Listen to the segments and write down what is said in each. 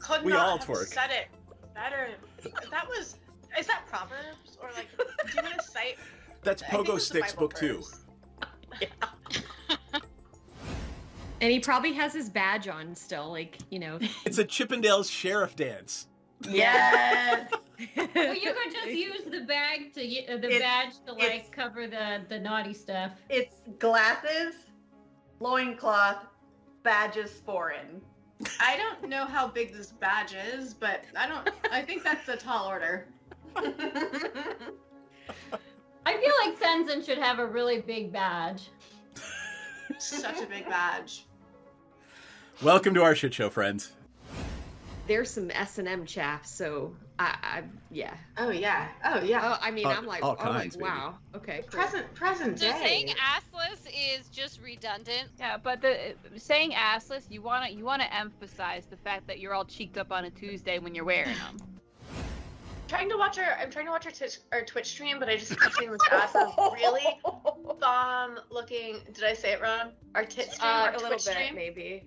could We not all have twerk. said it better. Is that Proverbs? Or like, do you want to cite? That's I think Pogo it's the Sticks Bible book 2. verse. And he probably has his badge on still, like, you know. It's a Chippendales sheriff dance. Yes. Well, you could just use the badge to like cover the naughty stuff. It's glasses, loincloth, badges foreign. I don't know how big this badge is, but I think that's a tall order. I feel like Sensen should have a really big badge. Such a big badge. Welcome to our shit show, friends. There's some S&M chaff, so yeah. Oh yeah. Oh yeah. Oh, I mean, I'm like, all kinds, wow. Okay. Cool. Present So day. saying assless is just redundant. Yeah, but saying assless, you wanna emphasize the fact that you're all cheeked up on a Tuesday when you're wearing them. I'm trying to watch our Twitch stream, but I just kept seeing this ass of really bomb looking. Did I say it wrong? Our tit stream, our A little Twitch bit, stream. maybe.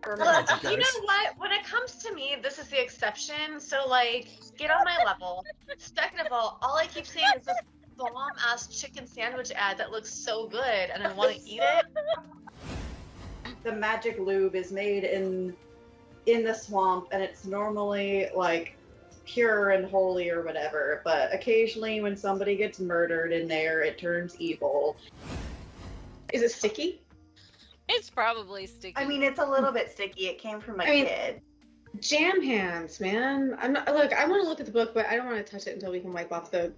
You guys. know what? When it comes to me, this is the exception. So like, get on my level. Second of all I keep seeing is this bomb ass chicken sandwich ad that looks so good, and I want to eat it. The magic lube is made in the swamp, and it's normally like pure and holy or whatever, but occasionally when somebody gets murdered in there, it turns evil. Is it sticky? It's probably sticky. I mean, it's a little bit sticky. It came from a kid. Jam hands, man. I'm not. Look, I want to look at the book, but I don't want to touch it until we can wipe off the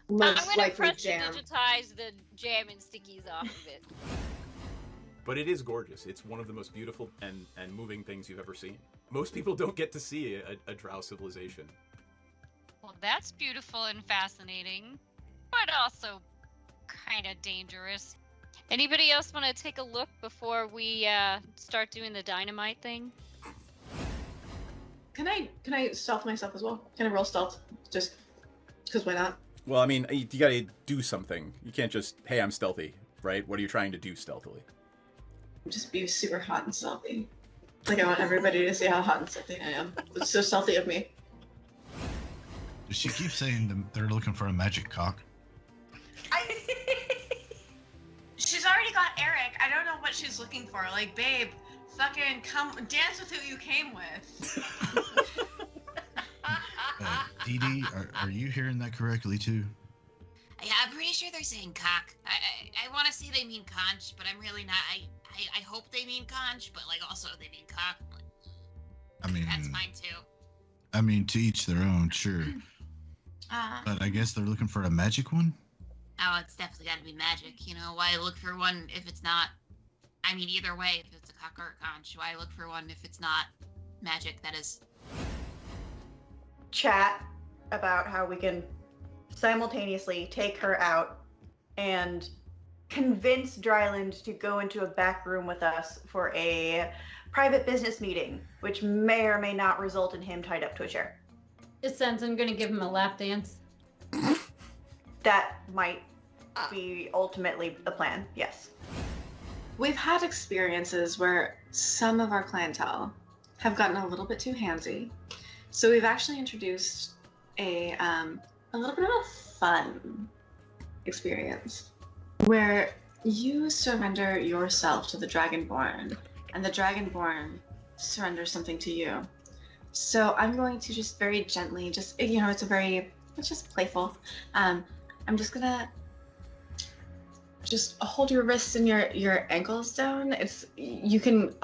I'm most gonna likely press to jam. digitize the jam and stickies off of it. But it is gorgeous. It's one of the most beautiful and moving things you've ever seen. Most people don't get to see a drow civilization. Well, that's beautiful and fascinating, but also kind of dangerous. Anybody else want to take a look before we start doing the dynamite thing? Can I stealth myself as well? Can I roll stealth? Just because why not? Well, I mean, you gotta do something. You can't just, hey, I'm stealthy, right? What are you trying to do stealthily? Just be super hot and stealthy. Like I want everybody to see how hot and stealthy I am. It's so stealthy of me. She keeps saying they're looking for a magic cock. She's already got Eric. I don't know what she's looking for. Like, babe, fucking come dance with who you came with. Dee Dee, are you hearing that correctly too? Yeah, I'm pretty sure they're saying cock. I want to say they mean conch, but I'm really not. I hope they mean conch, but like also they mean cock. I mean, That's fine too. I mean, to each their own, sure. But I guess they're looking for a magic one? Oh, it's definitely got to be magic. You know, why look for one if it's not? I mean, either way, if it's a cock or a conch, why look for one if it's not magic? That is. Chat about how we can simultaneously take her out and convince Dryland to go into a back room with us for a private business meeting, which may or may not result in him tied up to a chair. Is Sensen gonna give him a lap dance? That might be ultimately the plan, yes. We've had experiences where some of our clientele have gotten a little bit too handsy. So we've actually introduced a little bit of a fun experience where you surrender yourself to the Dragonborn and the Dragonborn surrenders something to you. So I'm going to just very gently, it's just playful. I'm just gonna just hold your wrists and your ankles down. You can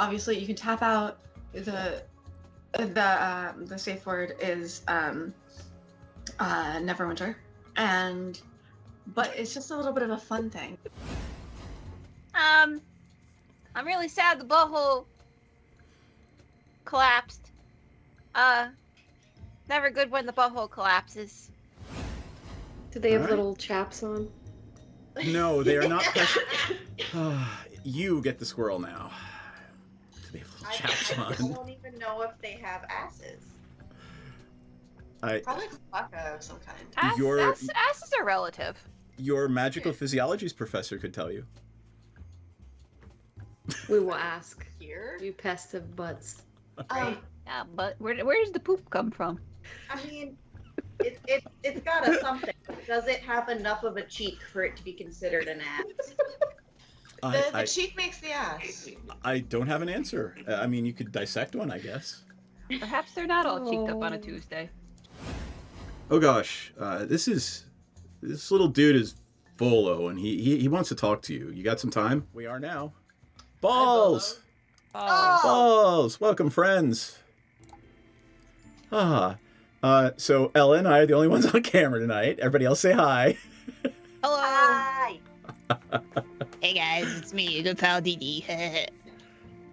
tap out. The safe word is Neverwinter, but it's just a little bit of a fun thing. I'm really sad the butthole collapsed. Never good when the butthole collapses. Do they have Alright. little chaps on? No, they are not precious. You get the squirrel now. They have little chaps I on. don't even know if they have asses. Probably Chewbacca of some kind. Asses are relative. Your magical physiologies professor could tell you. We will ask. Here? You pest of butts. Yeah, but where does the poop come from? I mean, it's got a something. Does it have enough of a cheek for it to be considered an ass? The cheek makes the ass. I don't have an answer. I mean, you could dissect one, I guess. Perhaps they're not all cheeked up on a Tuesday. Oh gosh, this little dude is Volo, and he wants to talk to you. You got some time? We are now. Balls! Balls! Welcome, friends. So Ella and I are the only ones on camera tonight. Everybody else say hi. Hello. Hi. Hey guys, it's me, good pal Didi.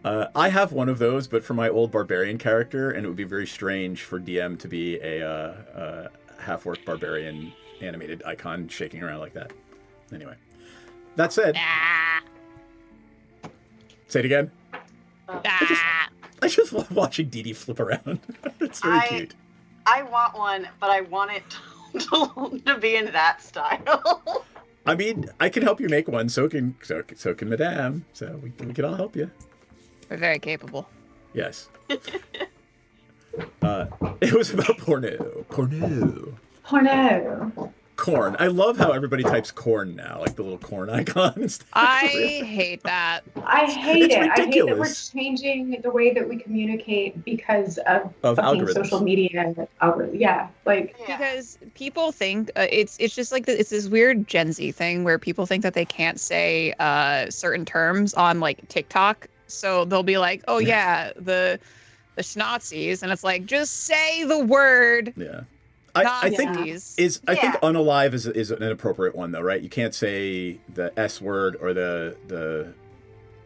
I have one of those, but for my old barbarian character, and it would be very strange for DM to be a half-orc barbarian animated icon shaking around like that. Anyway, that said, say it again. I just love watching Dee Dee flip around. It's very cute. I want one, but I want it to be in that style. I mean, I can help you make one. So can Madame. So we can all help you. We're very capable. Yes. It was about porno. Corn. I love how everybody types corn now, like the little corn icon and stuff. I hate that. I hate It's it. ridiculous. I hate that we're changing the way that we communicate because of fucking algorithms. social media. Yeah, like Because people think it's just like it's this weird Gen Z thing where people think that they can't say certain terms on like TikTok, so they'll be like, "Oh yeah, the schnazzies," and it's like, just say the word. Yeah. I think unalive is an appropriate one though, right? You can't say the S word or the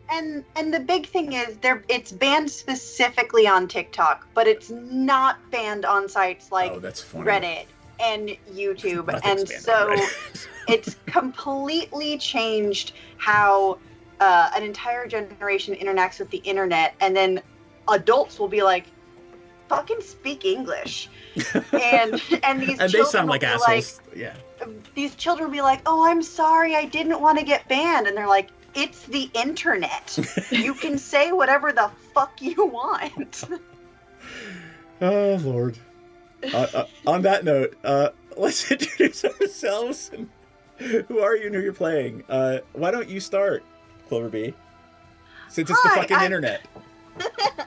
And the big thing is it's banned specifically on TikTok, but it's not banned on sites like Reddit and YouTube. And so it's completely changed how an entire generation interacts with the internet, and then adults will be like, fucking speak English. And these and they sound like assholes. These children will be like, oh, I'm sorry, I didn't want to get banned. And they're like, it's the internet. You can say whatever the fuck you want. Oh, Lord. On that note, let's introduce ourselves. Who are you and who you're playing? Why don't you start, Clover B? Since it's the fucking internet.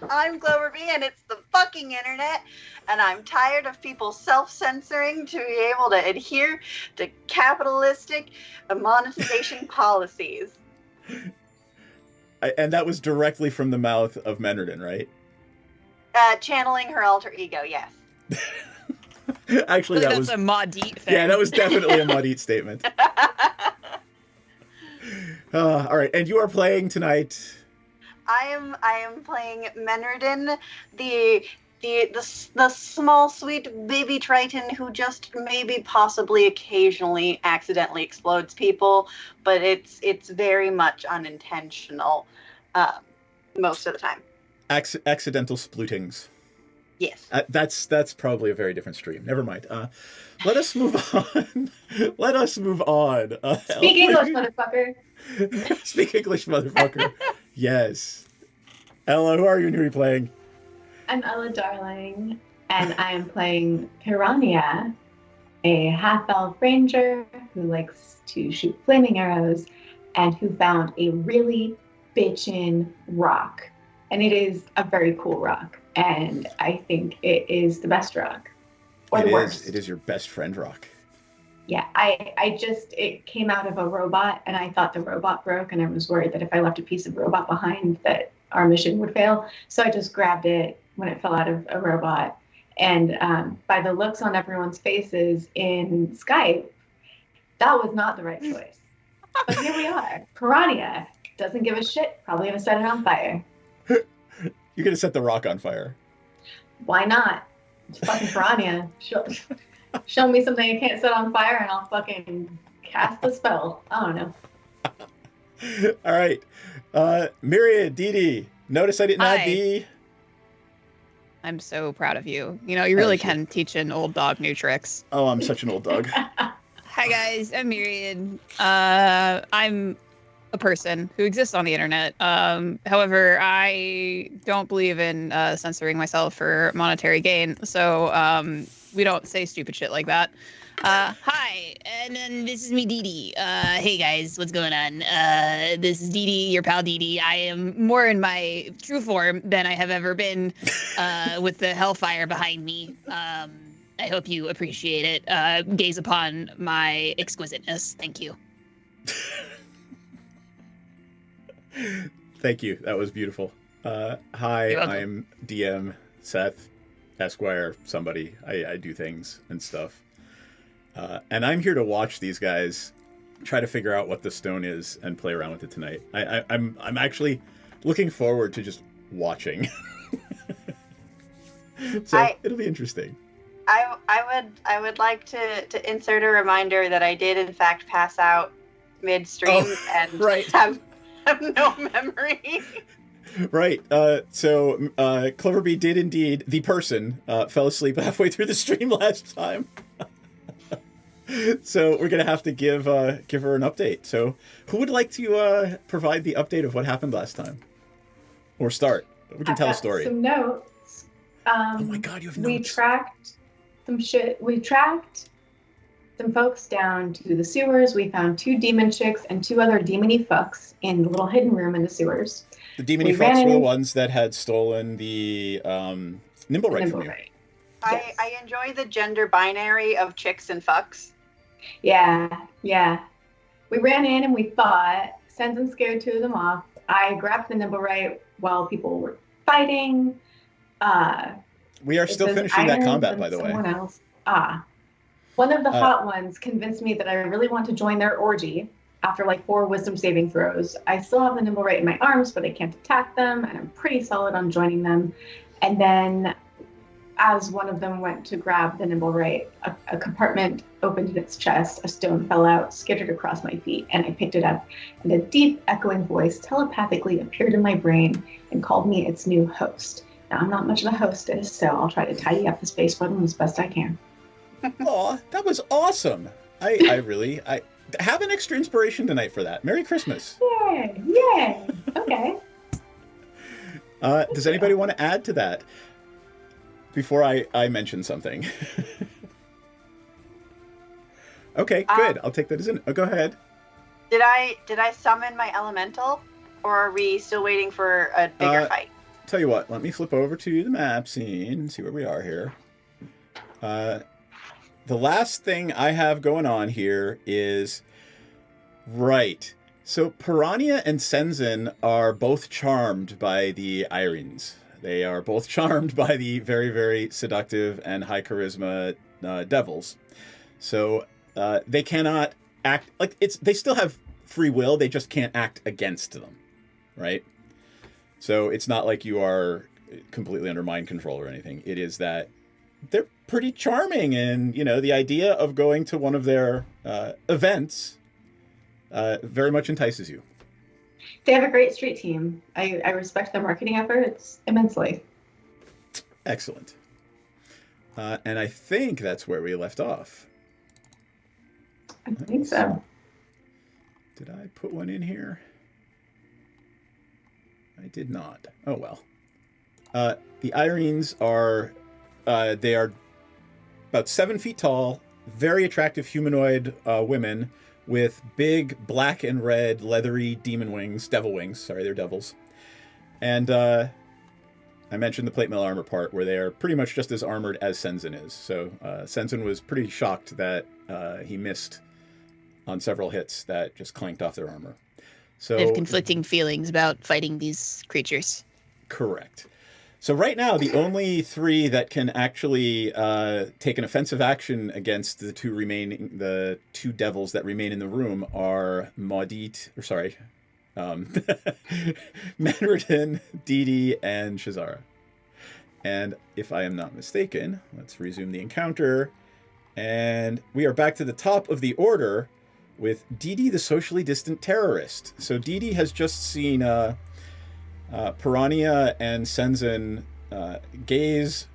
I'm Clover B, and it's the fucking internet, and I'm tired of people self-censoring to be able to adhere to capitalistic monetization policies. And that was directly from the mouth of Menredin, right? Channeling her alter ego, yes. Actually, that was a Maudit thing. Yeah, that was definitely a Maudit statement. All right, and you are playing tonight. I am playing Menredin, the small sweet baby Triton who just maybe possibly occasionally accidentally explodes people, but it's very much unintentional most of the time. Accidental splootings. Yes. That's probably a very different stream. Never mind. Let us move on. Let us move on. speak English, motherfucker. Speak English, motherfucker. Yes. Ella, who are you and who are you playing? I'm Ella Darling, and I am playing Piranha, a half-elf ranger who likes to shoot flaming arrows and who found a really bitchin' rock. And it is a very cool rock, and I think it is the best rock. Or the worst. It is your best friend rock. Yeah, it came out of a robot, and I thought the robot broke, and I was worried that if I left a piece of robot behind that our mission would fail. So I just grabbed it when it fell out of a robot. And by the looks on everyone's faces in Skype, that was not the right choice. But here we are. Piranha doesn't give a shit, probably gonna set it on fire. You're gonna set the rock on fire. Why not? It's fucking Piranha. Show me something I can't set on fire and I'll fucking cast the spell. I don't know. All right. Myriad, Didi, notice I didn't add D. I'm so proud of you. You know, you really can teach an old dog new tricks. Oh, I'm such an old dog. Hi guys, I'm Myriad. I'm a person who exists on the internet. However, I don't believe in censoring myself for monetary gain, so we don't say stupid shit like that. Hi, and then this is me, Dee Dee. Hey guys, what's going on? This is Dee Dee, your pal Dee Dee. I am more in my true form than I have ever been with the hellfire behind me. I hope you appreciate it. Gaze upon my exquisiteness. Thank you. Thank you. That was beautiful. Hi, I'm DM Seth, Esquire, somebody. I do things and stuff. And I'm here to watch these guys try to figure out what the stone is and play around with it tonight. I'm actually looking forward to just watching. So it'll be interesting. I would like to insert a reminder that I did in fact pass out midstream and have no memory. Right. So Cloverbee did indeed, the person, fell asleep halfway through the stream last time. So we're gonna have to give her an update. So who would like to provide the update of what happened last time, or start? We can tell a story. Some notes. Oh my God, you have notes. We tracked some shit. We tracked some folks down to the sewers. We found 2 demon chicks and 2 other demony fucks in the little hidden room in the sewers. The demony fucks were the ones that had stolen the nimble right from you. Yes. I enjoy the gender binary of chicks and fucks. Yeah. We ran in and we fought. Senzin scared 2 of them off. I grabbed the nimble right while people were fighting. We are still finishing that combat, by the way. Else. One of the hot ones convinced me that I really want to join their orgy after like 4 wisdom saving throws. I still have the nimble right in my arms, but I can't attack them, and I'm pretty solid on joining them. And then as one of them went to grab the nimble right, a compartment opened in its chest, a stone fell out, skittered across my feet, and I picked it up, and a deep, echoing voice telepathically appeared in my brain and called me its new host. Now, I'm not much of a hostess, so I'll try to tidy up the space for them as best I can. Aw, that was awesome. I have an extra inspiration tonight for that. Merry Christmas. Yay. Okay. Does anybody want to add to that before I mention something? Okay, good. I'll take that as an... Oh, go ahead. Did I summon my elemental, or are we still waiting for a bigger fight? Tell you what, let me flip over to the map scene and see where we are here. The last thing I have going on here is... Right. So Piranha and Senzin are both charmed by the Irines. They are both charmed by the very, very seductive and high charisma devils. So they cannot act like they still have free will. They just can't act against them, right? So it's not like you are completely under mind control or anything. It is that they're pretty charming, and the idea of going to one of their events very much entices you. They have a great street team. I respect their marketing efforts immensely. Excellent. And I think that's where we left off. I think so. Did I put one in here? I did not. Oh, well. The Irines are... they are about 7 feet tall, very attractive humanoid women with big black and red leathery demon wings, devil wings. Sorry, they're devils. And I mentioned the plate mail armor part, where they are pretty much just as armored as Senzin is. So Senzin was pretty shocked that he missed on several hits that just clanked off their armor. So I have conflicting feelings about fighting these creatures. Correct. So right now, the only 3 that can actually take an offensive action against the 2 devils that remain in the room are Maudit, Manriton, Dee Dee, and Shazara. And if I am not mistaken, let's resume the encounter. And we are back to the top of the order with Dee Dee, the socially distant terrorist. So Dee Dee has just seen... Piranha and Senzin gaze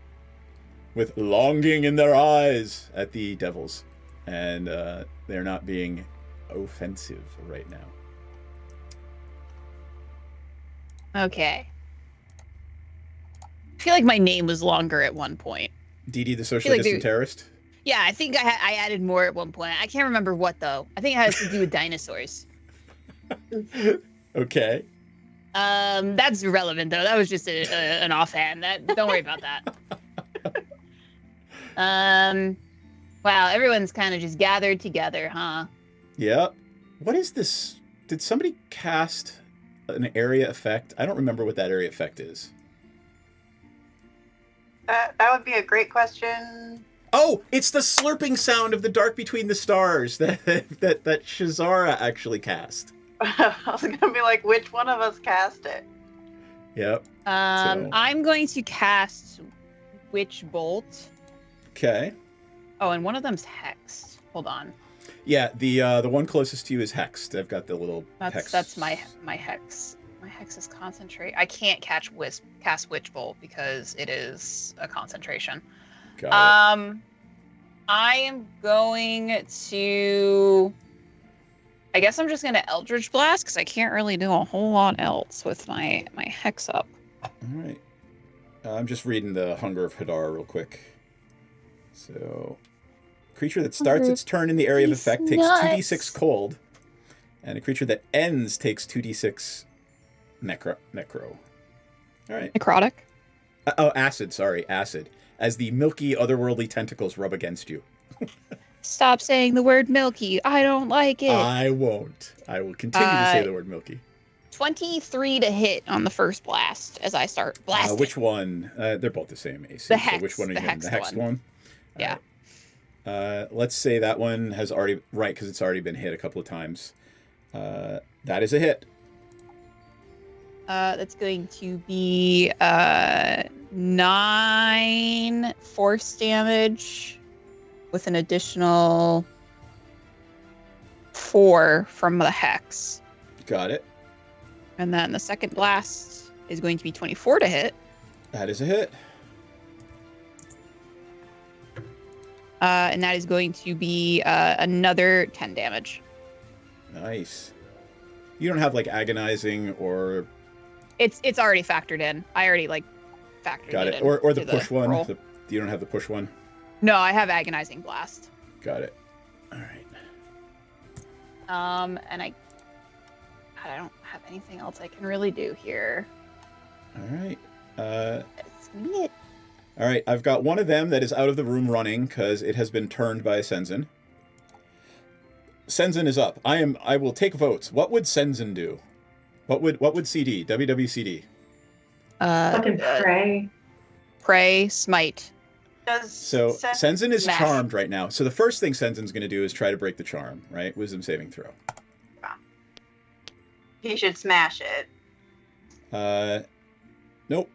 with longing in their eyes at the devils, and they're not being offensive right now. Okay. I feel like my name was longer at one point. Dee the socially distant terrorist? Yeah, I think I added more at one point. I can't remember what, though. I think it has to do with dinosaurs. Okay. That's irrelevant, though. That was just an offhand. Don't worry about that. Wow, everyone's kind of just gathered together, huh? Yep. What is this? Did somebody cast an area effect? I don't remember what that area effect is. That would be a great question. Oh, it's the slurping sound of the dark between the stars that Shazara actually cast. I was gonna be like, which one of us cast it? Yep. I'm going to cast Witch Bolt. Okay. Oh, and one of them's hexed. Hold on. Yeah, the one closest to you is hexed. I've got the little hex. That's my hex. My hex is concentrate. I can't cast Witch Bolt because it is a concentration. Got it. I am going to. I guess I'm just going to Eldritch Blast because I can't really do a whole lot else with my hex up. All right. I'm just reading the Hunger of Hadar real quick. So, creature that starts its turn in the area of effect takes 2d6 cold, and a creature that ends takes 2d6 necro. All right. Necrotic? Acid. Sorry, acid. As the milky, otherworldly tentacles rub against you. Stop saying the word milky. I don't like it. I won't. I will continue to say the word milky. 23 to hit on the first blast as I start blasting. Which one? They're both the same AC. The hex. So which one are you in? The hexed one? Yeah. Right. Let's say that one has already... Right, because it's already been hit a couple of times. That is a hit. That's going to be 9 force damage with an additional 4 from the hex. Got it. And then the second blast is going to be 24 to hit. That is a hit. And that is going to be another 10 damage. Nice. You don't have like agonizing or... It's already factored in. I already factored Got it it. in. Or the push one. Roll. You don't have the push one? No, I have agonizing blast. Got it. All right. And I don't have anything else I can really do here. All right. That's it. All right. I've got one of them that is out of the room running because it has been turned by Senzin. Senzin is up. I will take votes. What would Senzin do? What would CD? WWCD? Fucking pray. Pray, smite. So Senzin is Smash. charmed right now. So the first thing Senzin's going to do is try to break the charm, right? Wisdom saving throw. He should smash it. Nope.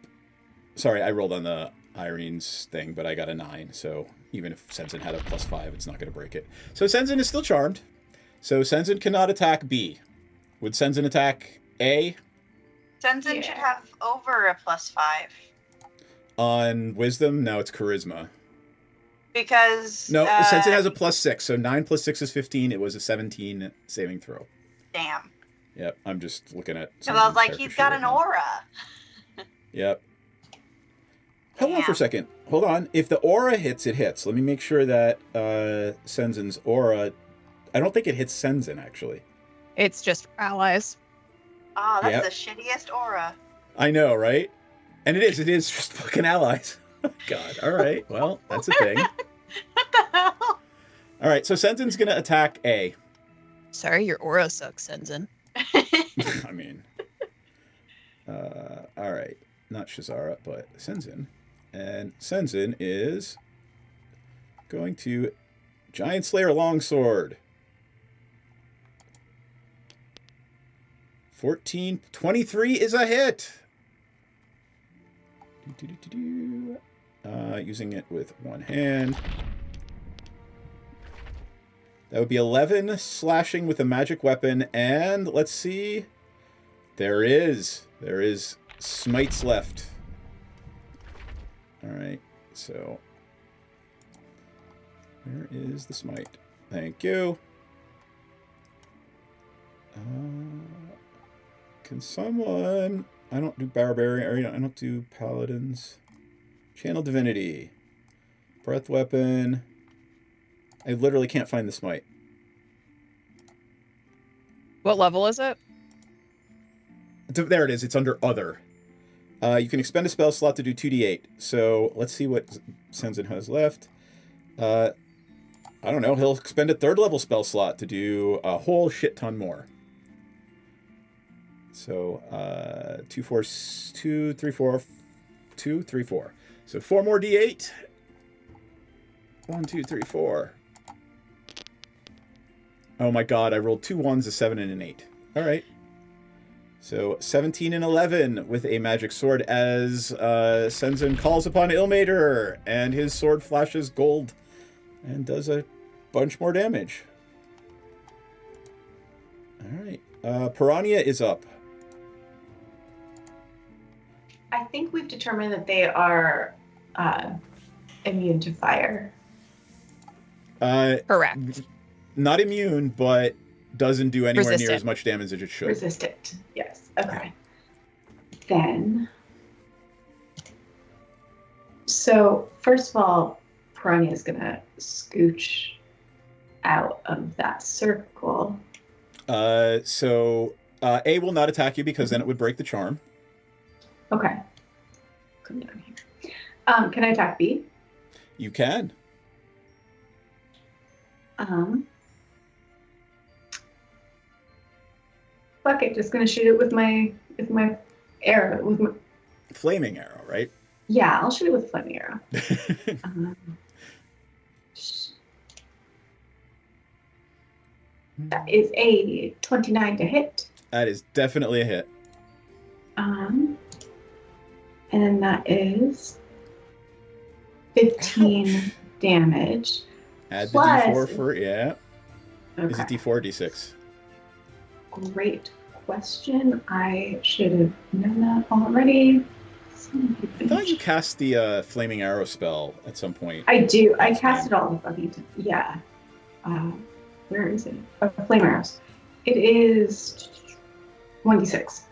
Sorry, I rolled on the Irene's thing, but I got a 9. So even if Senzin had a +5, it's not going to break it. So Senzin is still charmed. So Senzin cannot attack B. Would Senzin attack A? Senzin should have over a +5. On wisdom? No, it's charisma. Because... No, Senzin has a +6. So 9 + 6 is 15. It was a 17 saving throw. Damn. Yep, I'm just looking at... Because I was like, he's got an aura. Yep. Hold on for a second. Hold on. If the aura hits, it hits. Let me make sure that Senzin's aura... I don't think it hits Senzin, actually. It's just for allies. Oh, that's the shittiest aura. I know, right? And it is just fucking allies. God, all right. Well, that's a thing. What the hell? All right, so Senzin's going to attack A. Sorry, your aura sucks, Senzin. I mean... all right. Not Shazara, but Senzin. And Senzin is going to Giant Slayer Longsword. 23 is a hit. Using it with one hand. That would be 11 slashing with a magic weapon. And let's see. There is smites left. All right. So where is the smite? Thank you. Can someone I don't do barbarian. I don't do paladins. Channel divinity. Breath weapon. I literally can't find the smite. What level is it? There it is. It's under other. You can expend a spell slot to do 2d8. So let's see what Senzin has left. I don't know. He'll expend a 3rd level spell slot to do a whole shit ton more. So 2, 4, 2, 3, 4, 2, 3, 4. So 4 more d8. 1, 2, 3, 4. Oh my god! I rolled 2 1s, a 7, and an 8. All right. So 17 and 11 with a magic sword as Senzin calls upon Ilmater, and his sword flashes gold and does a bunch more damage. All right. Piranha is up. I think we've determined that they are immune to fire. Correct. Not immune, but doesn't do anywhere near Resistant. as much damage as it should. Resistant, yes. Okay. Then, so first of all, Piranha is going to scooch out of that circle. So A will not attack you because then it would break the charm. Okay. Come down here. Can I attack B? You can. Fuck it, just gonna shoot it with my arrow. With my... Flaming arrow, right? Yeah, I'll shoot it with a flaming arrow. That is a 29 to hit. That is definitely a hit. And then that is 15 Ouch. damage. Add the Plus- d4 for, yeah. Is it Okay. d4 or d6? Great question. I should have known that already. I thought you cast the flaming arrow spell at some point. I do. I Last cast time. it all the fucking time. Yeah. Where is it? Oh, flame arrows. It is 1d6.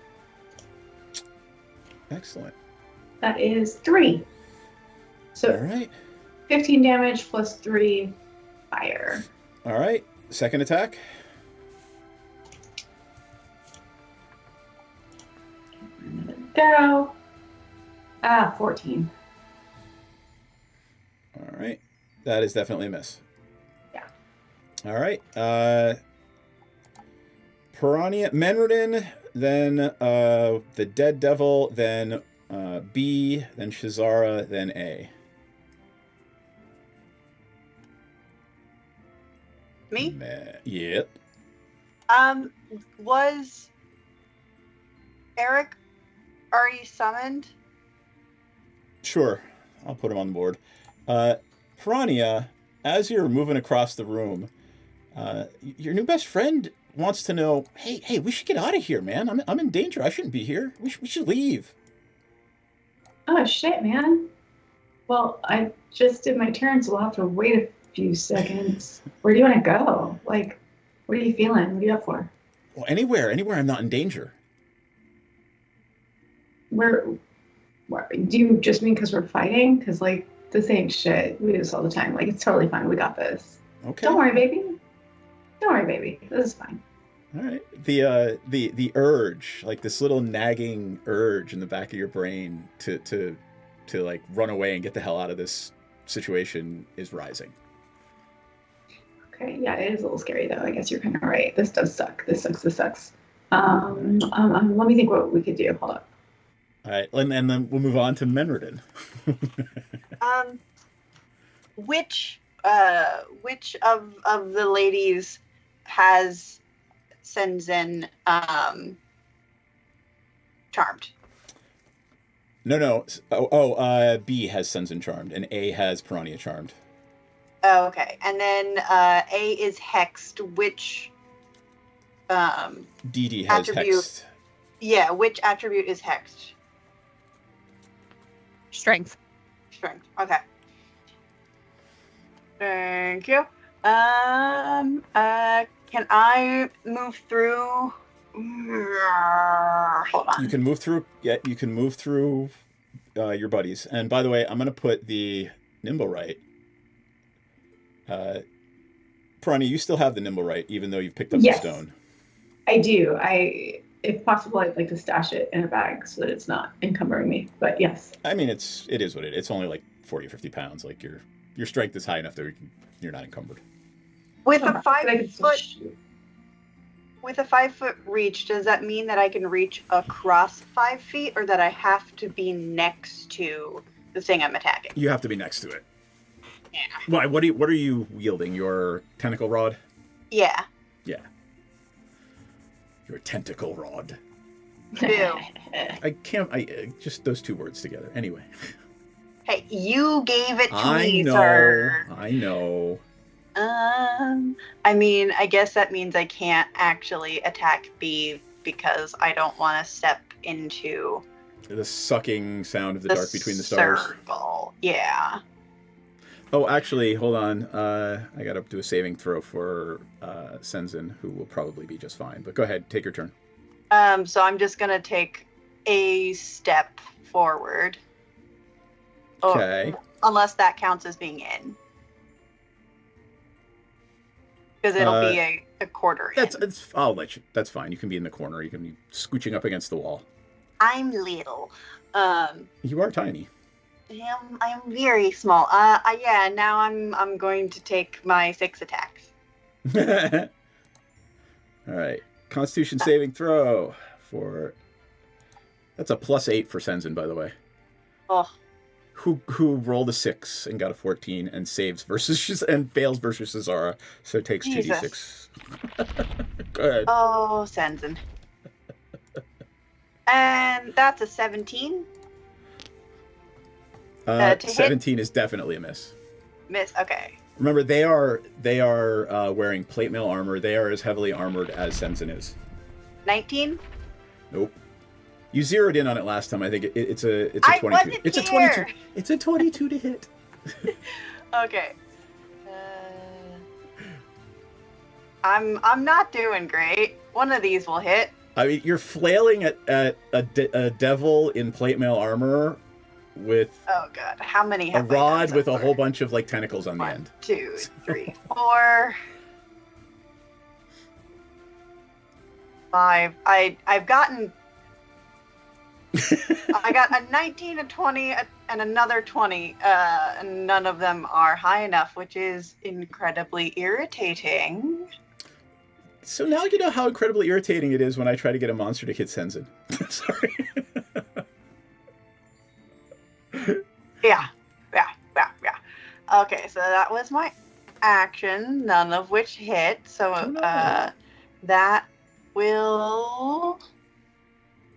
Excellent. That is 3. So All right. 15 damage plus 3 fire. All right. Second attack. Go. 14. All right. That is definitely a miss. Yeah. All right. Piranha, Menredin, then the Dead Devil, then B, then Shazara, then A. Me? Yep. Was Eric already summoned? Sure. I'll put him on the board. Piranha, as you're moving across the room, your new best friend wants to know, hey, we should get out of here, man. I'm in danger. I shouldn't be here. We should leave. Oh, shit, man. Well, I just did my turn, so we'll have to wait a few seconds. Where do you want to go? Like, what are you feeling? What are you up for? Well, anywhere I'm not in danger. Do you just mean because we're fighting? Because, like, this ain't shit. We do this all the time. Like, it's totally fine. We got this. Okay. Don't worry, baby. Don't worry, baby. This is fine. All right. The urge, like this little nagging urge in the back of your brain to like run away and get the hell out of this situation is rising. Okay, yeah, it is a little scary, though. I guess you're kind of right. This does suck. This sucks. Let me think what we could do. Hold up. All right, and then we'll move on to Menredin. Which of the ladies has Senzin charmed? No. B has Senzin charmed, and A has Piranha charmed. Oh, okay. And then A is hexed. Which DD has attribute? hexed. Yeah, which attribute is hexed? Strength. Strength. Okay. Thank you. Can I move through Hold on. You can move through. Yeah, you can move through your buddies. And by the way, I'm going to put the nimble right. Piranha, you still have the nimble right, even though you've picked up the stone. I do. If possible, I'd like to stash it in a bag so that it's not encumbering me. But yes. I mean, it is what it is. It's only like 40 or 50 pounds. Like your strength is high enough that you're not encumbered. With a 5 foot. With a 5 foot reach, does that mean that I can reach across 5 feet, or that I have to be next to the thing I'm attacking? You have to be next to it. Yeah. Why? What are you wielding? Your tentacle rod? Yeah. Yeah. Your tentacle rod. Ew. I can't. Just those two words together. Anyway. Hey, you gave it to me, know, sir. I know. I mean, I guess that means I can't actually attack B because I don't want to step into the sucking sound of the dark between the stars. Circle. Yeah. Oh, actually, hold on. I got to do a saving throw for Senzin, who will probably be just fine. But go ahead, take your turn. So I'm just gonna take a step forward. Okay. Unless that counts as being in. Because it'll be a quarter in. I'll let you. That's fine. You can be in the corner. You can be scooching up against the wall. I'm little. You are tiny. I'm very small. Yeah. Now I'm going to take my 6 attacks. All right. Constitution saving throw for. That's a +8 for Senzin, by the way. Oh. Who rolled a 6 and got a 14 and saves and fails versus Cesara, so takes 2d6. Go ahead. Oh, Senzin. And that's a 17. 17 hit? Is definitely a miss. Miss. Okay. Remember, they are wearing plate mail armor. They are as heavily armored as Senzin is. 19. Nope. You zeroed in on it last time. I think it's a 22. It's here. a 22. It's a 22 to hit. Okay. I'm not doing great. One of these will hit. I mean, you're flailing at a devil in plate mail armor with oh god, how many? A rod with a whole bunch of like tentacles on the end. 1, 2, 3, 4, 5. I've gotten. I got a 19, a 20, and another 20. And none of them are high enough, which is incredibly irritating. So now you know how incredibly irritating it is when I try to get a monster to hit Senzin. Sorry. Yeah. Okay, so that was my action, none of which hit. So that will.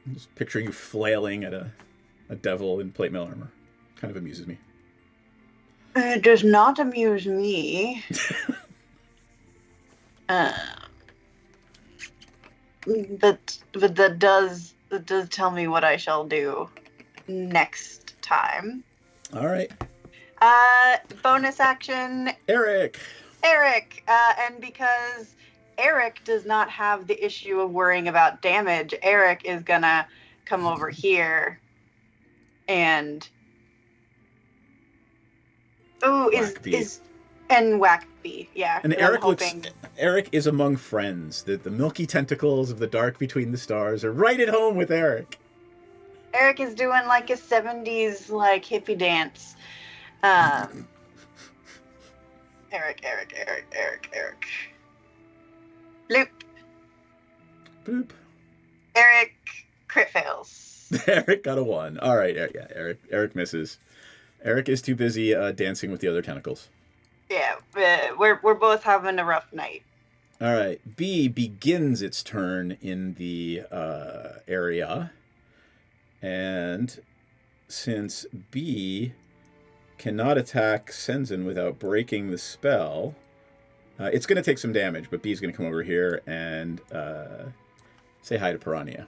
I'm just picturing you flailing at a devil in plate mail armor. Kind of amuses me. It does not amuse me. But that does tell me what I shall do next time. All right. Bonus action. Eric. And because Eric does not have the issue of worrying about damage, Eric is gonna come over here and whack B, yeah. And Eric is among friends. The milky tentacles of the dark between the stars are right at home with Eric. Eric is doing like a 70s like hippie dance. Eric. Bloop. Boop. Eric crit fails. Eric got a 1. All right, yeah. Eric misses. Eric is too busy dancing with the other tentacles. Yeah, we're both having a rough night. All right, B begins its turn in the area, and since B cannot attack Senzin without breaking the spell, it's going to take some damage. But B is going to come over here and say hi to Piranha.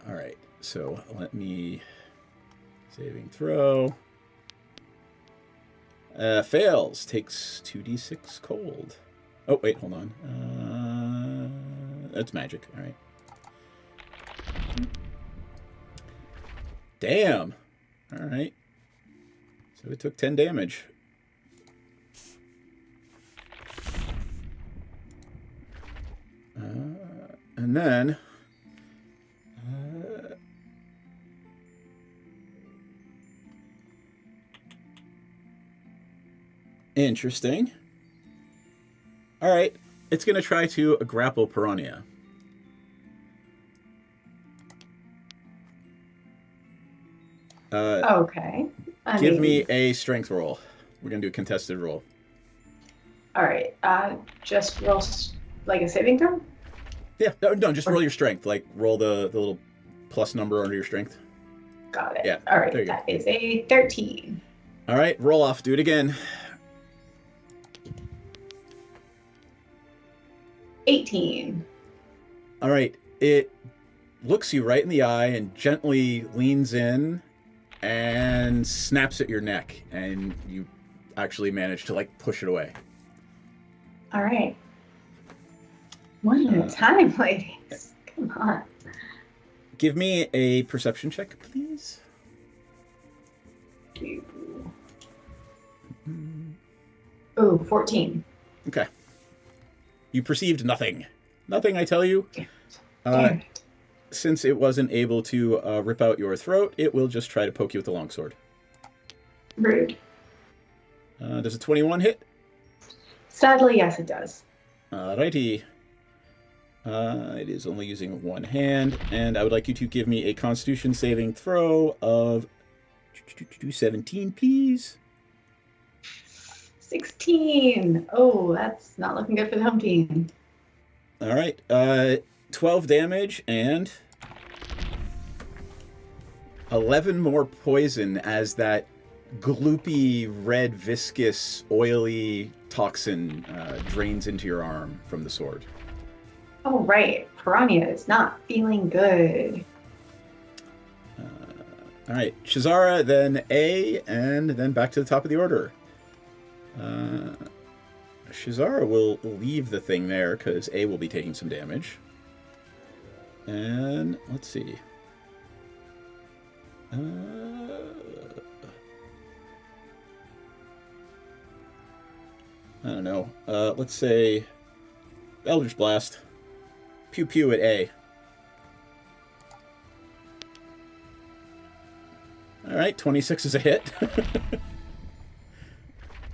All right, so let me saving throw. Fails. Takes 2d6 cold. Oh, wait, hold on. That's magic. All right. Damn. All right. So it took 10 damage. And then... interesting. All right. It's going to try to grapple Piranha. Okay. Give me a strength roll. We're going to do a contested roll. All right. Just roll like a saving throw? Yeah. No, just roll your strength. Like, roll the little plus number under your strength. Got it. Yeah. All right. That is a 13. All right. Roll off. Do it again. 18. All right. It looks you right in the eye and gently leans in and snaps at your neck, and you actually manage to like push it away. All right. One at a time, ladies. Come on. Give me a perception check, please. Oh, 14. Okay. You perceived nothing. Nothing, I tell you. Damn it. Since it wasn't able to rip out your throat, it will just try to poke you with the longsword. Rude. Does a 21 hit? Sadly, yes, it does. Alrighty. It is only using one hand, and I would like you to give me a Constitution saving throw of 17, please. 16. Oh, that's not looking good for the home team. All right. 12 damage and 11 more poison as that gloopy, red, viscous, oily toxin drains into your arm from the sword. Oh, right. Piranha is not feeling good. All right. Shazara, then A, and then back to the top of the order. Shazara will leave the thing there because A will be taking some damage. And let's see. I don't know. Let's say Eldritch Blast. Pew pew at A. All right, 26 is a hit.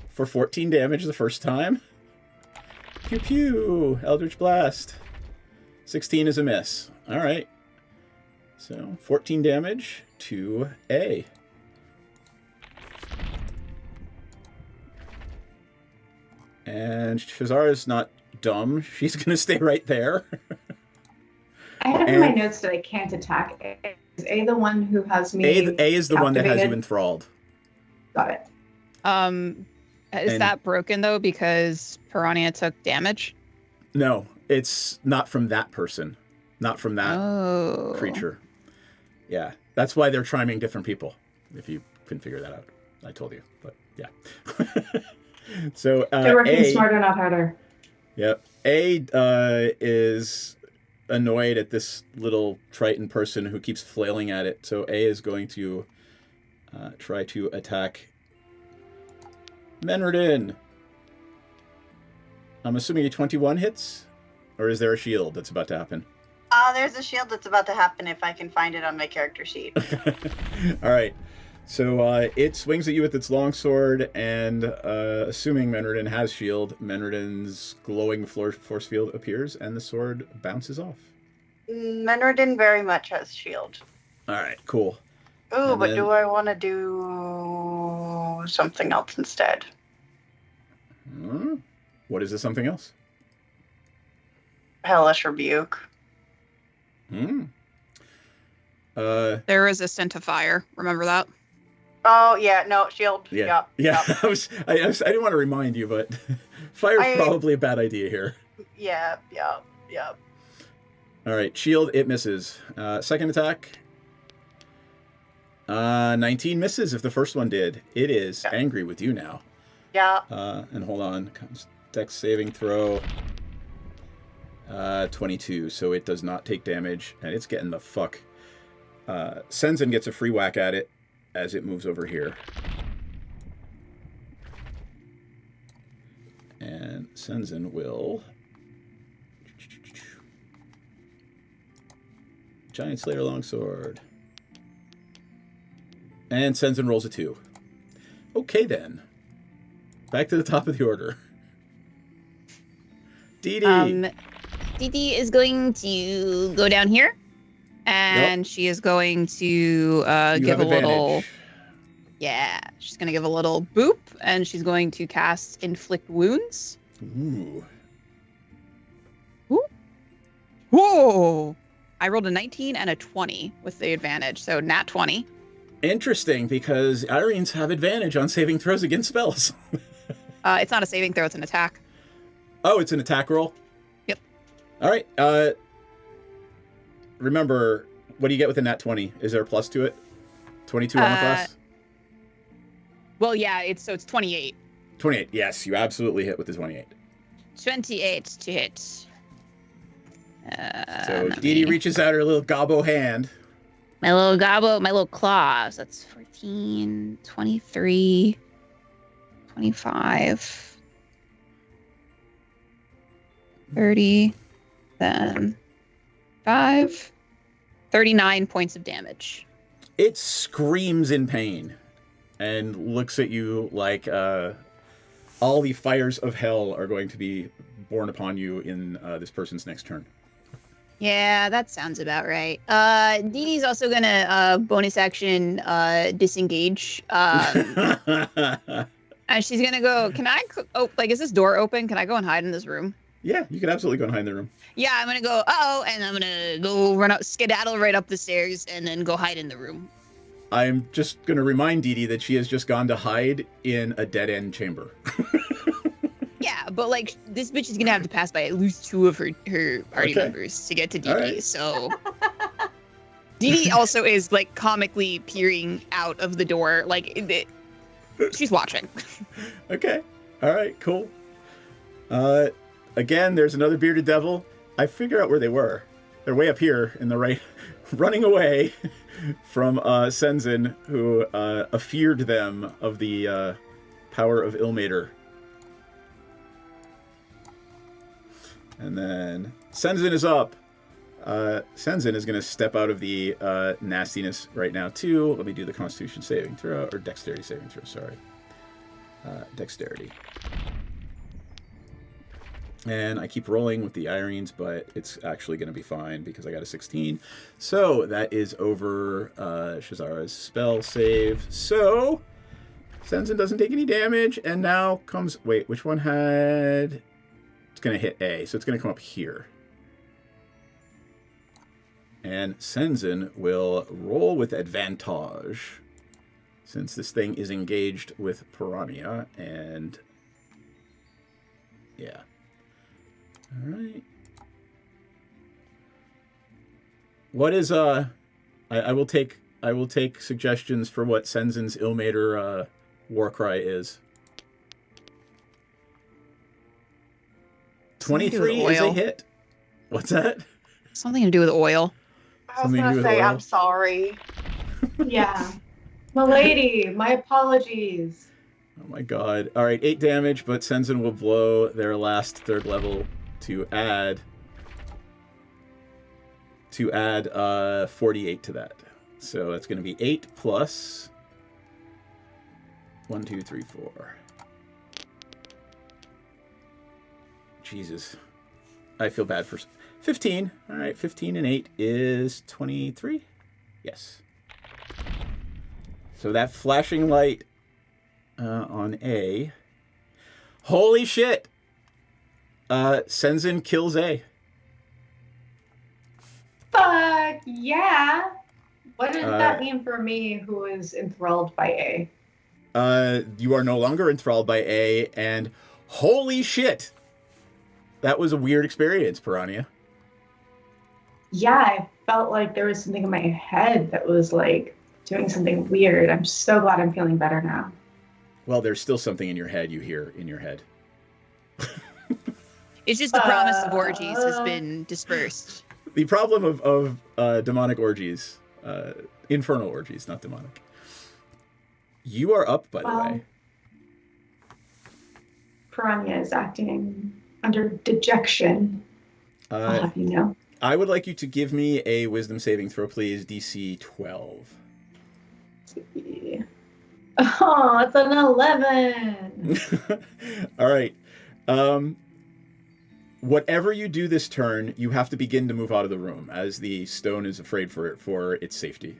For 14 damage the first time. Pew pew, Eldritch Blast. 16 is a miss. All right. So 14 damage to A. And Shazara's not dumb. She's going to stay right there. I have in my notes that I can't attack A. Is A the one who has me A is the one that has you enthralled. Got it. Is that broken, though, because Piranha took damage? No, it's not from that person. Not from that creature. Yeah, that's why they're triming different people, if you couldn't figure that out. I told you, but yeah. So they're working A, smarter, not harder. Yep. A is annoyed at this little Triton person who keeps flailing at it. So A is going to try to attack Menredin. I'm assuming a 21 hits? Or is there a shield that's about to happen? There's a shield that's about to happen if I can find it on my character sheet. All right. So it swings at you with its longsword, and assuming Menredin has shield, Menredin's glowing force field appears, and the sword bounces off. Menredin very much has shield. All right, cool. Oh, but do I want to do something else instead? What is this something else? Hellish Rebuke. They're resistant to fire. Remember that? Oh, yeah. No, shield. Yeah. Yep. I didn't want to remind you, but fire's probably a bad idea here. Yeah. All right, shield, it misses. Second attack. 19 misses if the first one did. It is angry with you now. Yeah. And hold on. Dex saving throw. 22, so it does not take damage, and it's getting the fuck. Senzin gets a free whack at it as it moves over here. And Senzin will... Giant Slayer Longsword. And Senzin rolls a 2. Okay, then. Back to the top of the order. Dee Dee. Dee Dee is going to go down here. And she is going to give a little... Yeah, she's going to give a little boop. And she's going to cast Inflict Wounds. Ooh. Ooh. Whoa! I rolled a 19 and a 20 with the advantage, so nat 20. Interesting, because Irines have advantage on saving throws against spells. It's not a saving throw, it's an attack. Oh, it's an attack roll? Yep. All right. Remember, what do you get with a nat 20? Is there a plus to it? 22 on the plus? Well, yeah, it's 28. 28, yes, you absolutely hit with the 28. 28 to hit. So Dee Dee reaches out her little gobbo hand. My little claws. That's 14, 23, 25, 30, then 5, 39 points of damage. It screams in pain and looks at you like all the fires of hell are going to be born upon you in this person's next turn. Yeah, that sounds about right. Dee Dee's also gonna bonus action disengage. And she's gonna go. Can I? Is this door open? Can I go and hide in this room? Yeah, you can absolutely go and hide in the room. Yeah, I'm gonna go. And I'm gonna go run out, skedaddle right up the stairs, and then go hide in the room. I'm just gonna remind Dee Dee that she has just gone to hide in a dead end chamber. Yeah, but this bitch is gonna have to pass by at least 2 of her party members to get to Dee Dee. Right. So Dee Dee also is comically peering out of the door, she's watching. Okay, all right, cool. Again, there's another bearded devil. I figure out where they were. They're way up here in the right, running away from Senzin, who afeared them of the power of Ilmater. And then Senzin is up. Senzin is going to step out of the nastiness right now, too. Let me do the Constitution saving throw, or Dexterity saving throw, sorry. Dexterity. And I keep rolling with the Irines, but it's actually going to be fine because I got a 16. So that is over Shazara's spell save. So Senzin doesn't take any damage, and now comes... Wait, which one had... It's going to hit A, so it's going to come up here. And Senzin will roll with advantage, since this thing is engaged with Piranha, and... Yeah. All right. What is I will take suggestions for what Senzin's Ilmater war cry is. 23 is a hit. What's that? Something to do with oil. I was gonna say I'm sorry. Yeah. Milady, my apologies. Oh my god. All right, 8 damage, but Senzin will blow their last 3rd level to add 48 to that. So that's going to be 8 plus 1, 2, 3, 4. Jesus. I feel bad for 15. All right, 15 and 8 is 23. Yes. So that flashing light on A. Holy shit! Senzin kills A. Fuck yeah! What does that mean for me, who is enthralled by A? You are no longer enthralled by A, and holy shit! That was a weird experience, Piranha. Yeah, I felt like there was something in my head that was doing something weird. I'm so glad I'm feeling better now. Well, there's still something in your head you hear in your head. It's just the promise of orgies has been dispersed. The problem of demonic orgies, infernal orgies, not demonic. You are up, by the way. Piranha is acting under dejection. I'll have you know. I would like you to give me a wisdom saving throw, please. DC 12. Oh, it's an 11. All right. Whatever you do this turn, you have to begin to move out of the room, as the stone is afraid for its safety.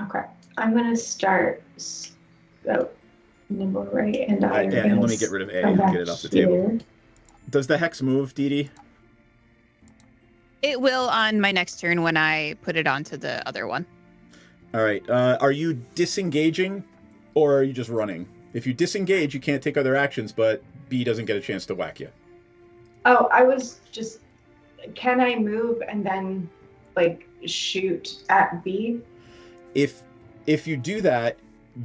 Okay. I'm going to start... nimble right, and and let me get rid of A and get it off the table. Does the hex move, Dee Dee? It will on my next turn when I put it onto the other one. All right. Are you disengaging, or are you just running? If you disengage, you can't take other actions, but B doesn't get a chance to whack you. Oh, I was just... Can I move and then, like, shoot at B? If you do that,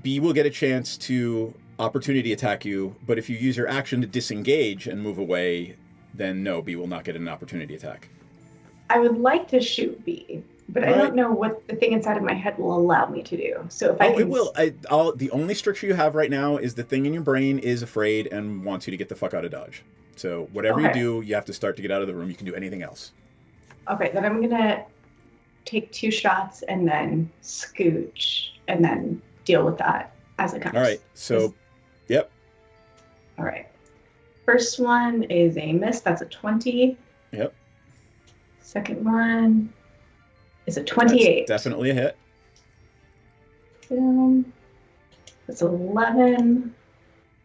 B will get a chance to opportunity attack you, but if you use your action to disengage and move away, then no, B will not get an opportunity attack. I would like to shoot B, but I don't know what the thing inside of my head will allow me to do. So if it will. The only stricture you have right now is the thing in your brain is afraid and wants you to get the fuck out of Dodge. So whatever you do, you have to start to get out of the room. You can do anything else. Okay, then I'm going to take 2 shots and then scooch and then deal with that as it comes. All right, so, yep. All right. First one is a miss. That's a 20. Yep. Second one is a 28. That's definitely a hit. That's 11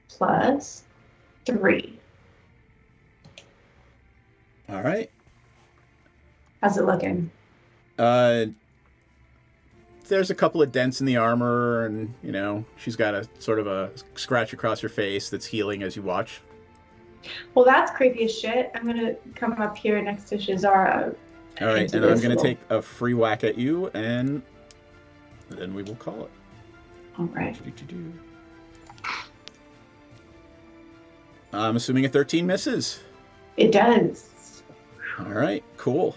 plus 3. All right. How's it looking? There's a couple of dents in the armor, and, you know, she's got a sort of a scratch across her face that's healing as you watch. Well, that's creepy as shit. I'm going to come up here next to Shazara. All right, and I'm going to take a free whack at you, and then we will call it. All right. I'm assuming a 13 misses. It does. All right, cool.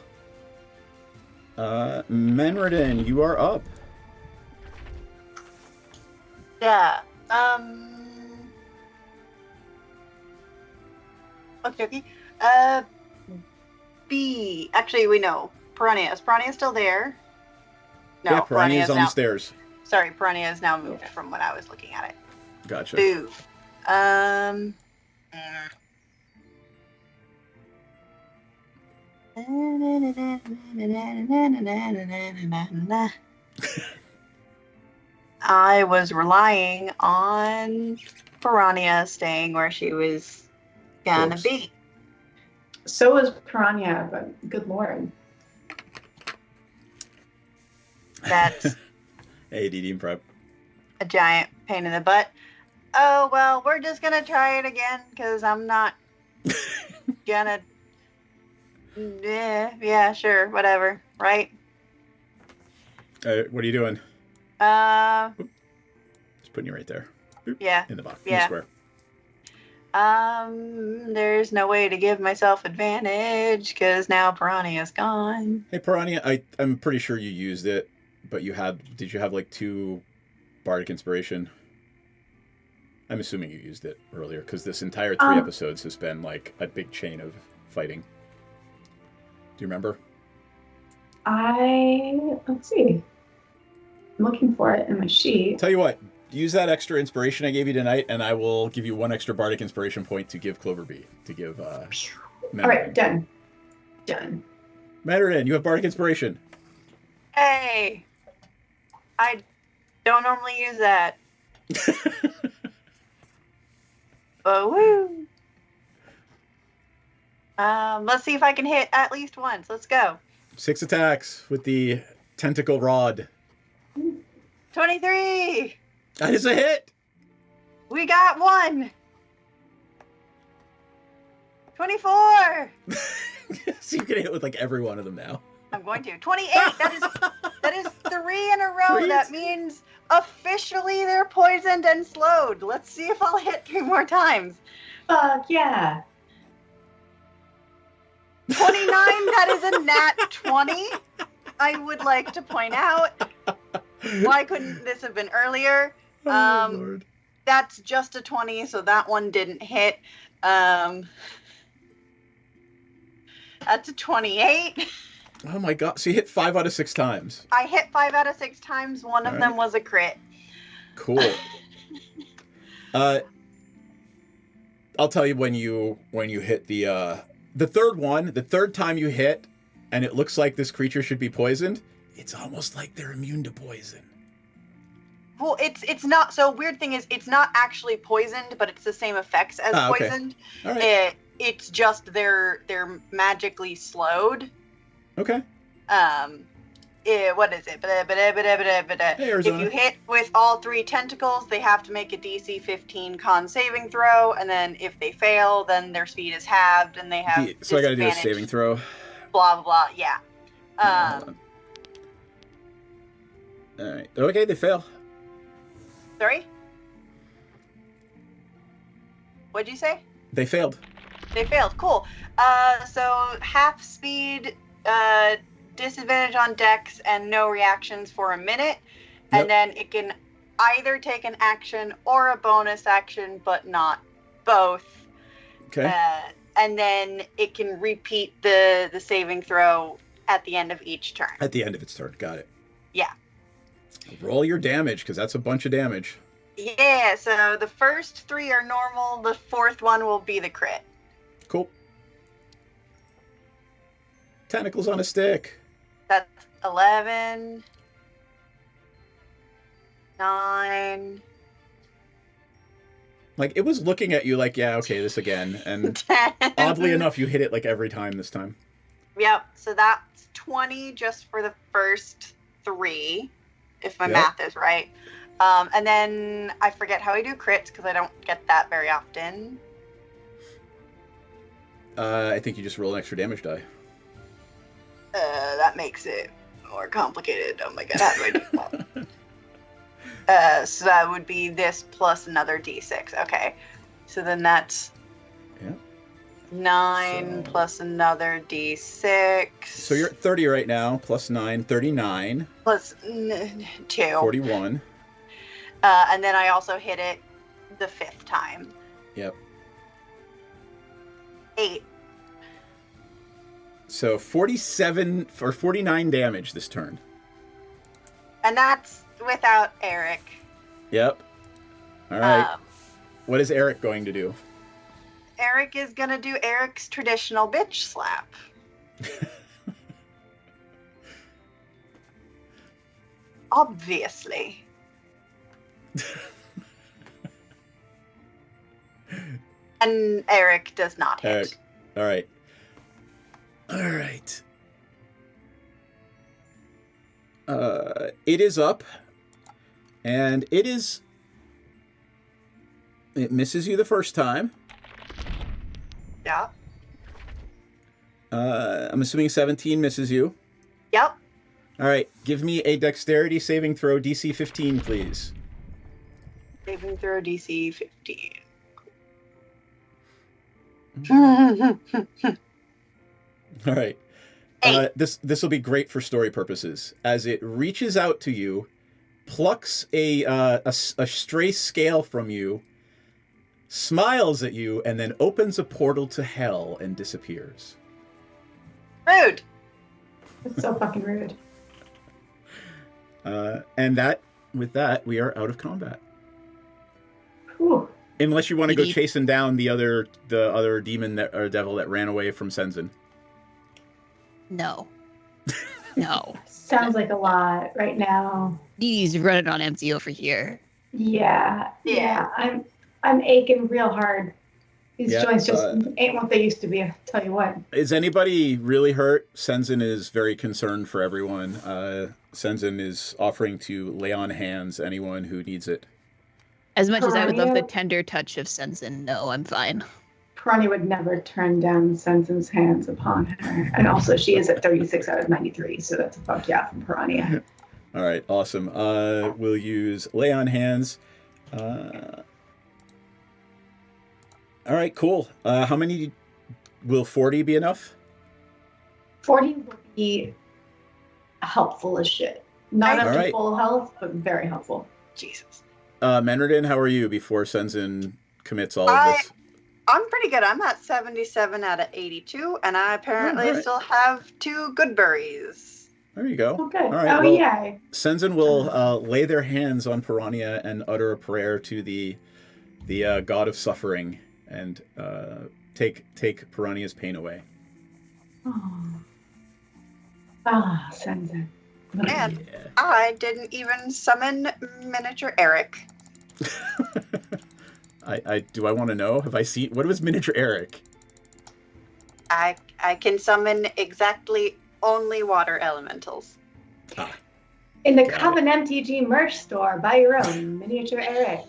Menredin, you are up. Yeah. Okay. B. Actually, we know. Piranha. Is Piranha still there? No, yeah, Piranha is on the stairs. Sorry, Piranha has now moved from when I was looking at it. Gotcha. Boo. I was relying on Piranha staying where she was gonna be. So was Piranha, but good lord. That's hey, DD Prep. a giant pain in the butt. Oh, well, we're just gonna try it again, because I'm not gonna... Yeah, sure, whatever, right? What are you doing? Just putting you right there. Boop. Yeah. In the box. Yeah. In the square. There's no way to give myself advantage, because now Piranha is gone. Hey, Piranha, I'm pretty sure you used it, but did you have like 2 Bardic Inspiration? I'm assuming you used it earlier, because this entire 3 episodes has been like a big chain of fighting. Do you remember? Let's see. I'm looking for it in my sheet. Tell you what, use that extra inspiration I gave you tonight, and I will give you 1 extra Bardic Inspiration point to give Clover B. To give All right, done. Mandarin, you have Bardic Inspiration. Hey! I don't normally use that. But woo! Let's see if I can hit at least once. Let's go. 6 attacks with the tentacle rod. 23! That is a hit! We got 1! 24! So you can hit with like every one of them now. I'm going to. 28! That is 3 in a row. 3? That means officially they're poisoned and slowed. Let's see if I'll hit 3 more times. Fuck yeah. 29, that is a nat 20. I would like to point out. Why couldn't this have been earlier? Oh, Lord. That's just a 20, so that one didn't hit. That's a 28. Oh my god. So you hit 5 out of 6 times. I hit 5 out of 6 times. One of them was a crit. Cool. I'll tell you when you hit the third one, the third time you hit, and it looks like this creature should be poisoned. It's almost like they're immune to poison. Well, it's not. So weird thing is, it's not actually poisoned, but it's the same effects as okay. poisoned. All right. It's just they're magically slowed. Okay. What is it? Hey, Arizona. If you hit with all 3 tentacles, they have to make a DC 15 con saving throw, and then if they fail, then their speed is halved, and they have so I got to do a saving throw. Blah blah blah. Yeah. All right. Okay, they fail. Sorry. What'd you say? They failed. They failed. Cool. So half speed, disadvantage on dex, and no reactions for a minute, and then it can either take an action or a bonus action, but not both. Okay. And then it can repeat the saving throw at the end of each turn. At the end of its turn. Got it. Yeah. Roll your damage, because that's a bunch of damage. Yeah, so the first 3 are normal, the 4th one will be the crit. Cool. Tentacles on a stick. That's 11, 9. Like, it was looking at you like, yeah, okay, this again. And 10. oddly enough, you hit it like every time this time. Yep, so that's 20 just for the first 3, if my math is right. And then I forget how I do crits because I don't get that very often. I think you just roll an extra damage die. That makes it more complicated. Oh my god, how do I do that? So that would be this plus another d6. Okay. So then that's 9 plus another d6. So you're at 30 right now, plus 9, 39. Plus 2. 41. And then I also hit it the 5th time. Yep. 8. So 47 or 49 damage this turn. And that's without Eric. Yep. All right. What is Eric going to do? Eric is going to do Eric's traditional bitch slap. Obviously. And Eric does not hit. Eric. All right. All right. It is up, and it misses you the first time. Yeah. I'm assuming 17 misses you. Yep. All right, give me a dexterity saving throw, DC 15, please. Saving throw DC 15. All right. This will be great for story purposes. As it reaches out to you, plucks a stray scale from you, smiles at you, and then opens a portal to hell and disappears. Rude. It's so fucking rude. And with that, we are out of combat. Whew. Unless you want to go chasing down the other demon or devil that ran away from Senzin. No. No. Sounds like a lot right now. He's running on empty over here. Yeah. I'm aching real hard. These joints just ain't what they used to be, I'll tell you what. Is anybody really hurt? Senzin is very concerned for everyone. Senzin is offering to lay on hands anyone who needs it. As much as I would love the tender touch of Senzin, no, I'm fine. Piranha would never turn down Senzin's hands upon her. And also, she is at 36 out of 93, so that's a fuck yeah from Piranha. All right, awesome. We'll use lay on hands. All right, cool. How many will 40 be enough? 40 would be helpful as shit. Not up to full health, but very helpful. Jesus. Menredin, how are you before Senzin commits all of this? I'm pretty good. I'm at 77 out of 82, and I apparently still have 2 good berries. There you go. Okay. All right. Oh, well, yay. Senzin will lay their hands on Piranha and utter a prayer to the god of suffering and take Piranha's pain away. Senzin. And I didn't even summon miniature Eric. Do I want to know? Have I seen what was miniature Eric? I can summon exactly only water elementals. In the Coven MTG merch store, buy your own miniature Eric.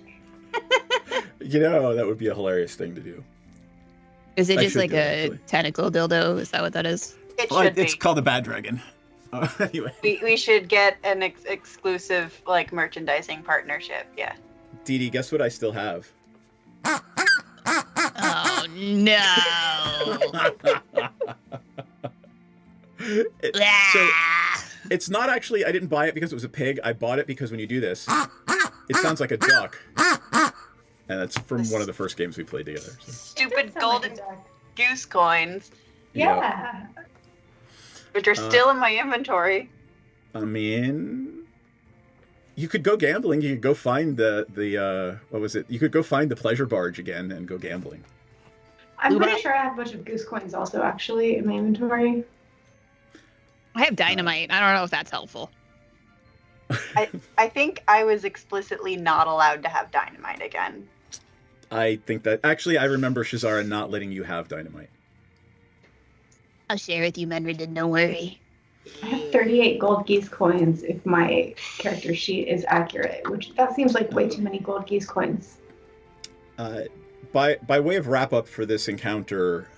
You know, that would be a hilarious thing to do. Is it just like a tentacle dildo? Is that what that is? It's called the Bad Dragon. Anyway. We should get an exclusive like merchandising partnership. Yeah. Dee Dee, guess what I still have? Oh no! So it's not actually. I didn't buy it because it was a pig. I bought it because when you do this, it sounds like a duck, and that's from one of the first games we played together. So. Stupid golden goose coins. Yeah. Which are still in my inventory. I mean, you could go gambling. You could go find the what was it? You could go find the pleasure barge again and go gambling. I'm pretty sure I have a bunch of goose coins also actually in my inventory. I have dynamite. I don't know if that's helpful. I think I was explicitly not allowed to have dynamite again. I think that actually I remember Shazara not letting you have dynamite. I'll share with you, Menredin, don't worry. I have 38 gold geese coins if my character sheet is accurate, which that seems like way too many gold geese coins. By way of wrap up for this encounter,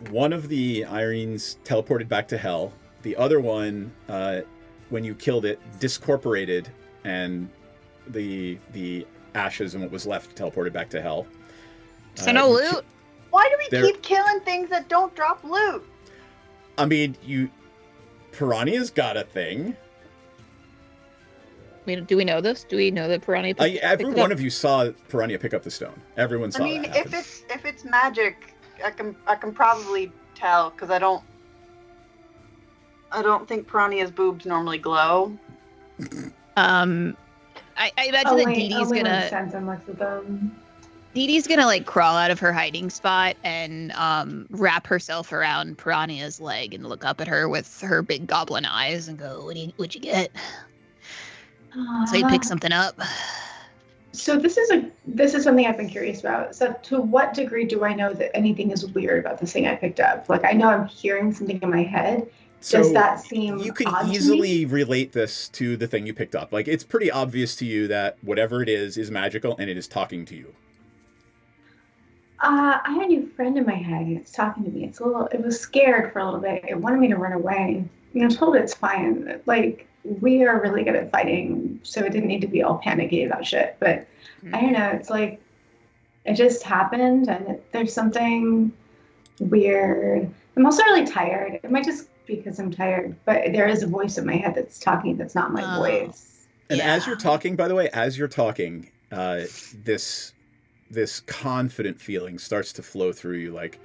one of the Irenes teleported back to hell. The other one, when you killed it, discorporated, and the ashes and what was left teleported back to hell. So no loot? Why do we keep killing things that don't drop loot? I mean, Piranha's got a thing. Do we know this? Do we know that Piranha every one of you saw Piranha pick up the stone. Everyone saw that happen. if it's magic, I can probably tell because I don't think Piranha's boobs normally glow. I imagine that Dee Dee's gonna. Dee Dee's gonna like crawl out of her hiding spot and wrap herself around Piranha's leg and look up at her with her big goblin eyes and go, "What'd you get?" So you pick something up. So this is something I've been curious about. So to what degree do I know that anything is weird about this thing I picked up? Like I know I'm hearing something in my head. Does that seem you can odd easily relate this to the thing you picked up. Like it's pretty obvious to you that whatever it is magical and it is talking to you. I had a new friend in my head and it's talking to me. It was scared for a little bit. It wanted me to run away. I told it it's fine. Like, we are really good at fighting, so it didn't need to be all panicky about shit. But I don't know, it's like, it just happened and there's something weird. I'm also really tired. It might just be because I'm tired, but there is a voice in my head that's talking that's not my voice. And as you're talking, by the way, this confident feeling starts to flow through you, like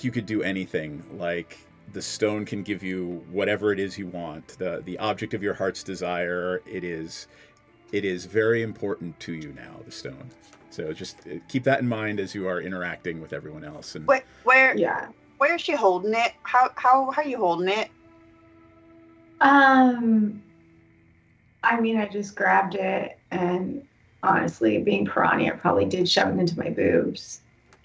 you could do anything. Like the stone can give you whatever it is you want. The object of your heart's desire. It is very important to you now. The stone. So just keep that in mind as you are interacting with everyone else. And where is she holding it? How are you holding it? I mean, I just grabbed it and. Honestly, being Piranha, probably did shove it into my boobs.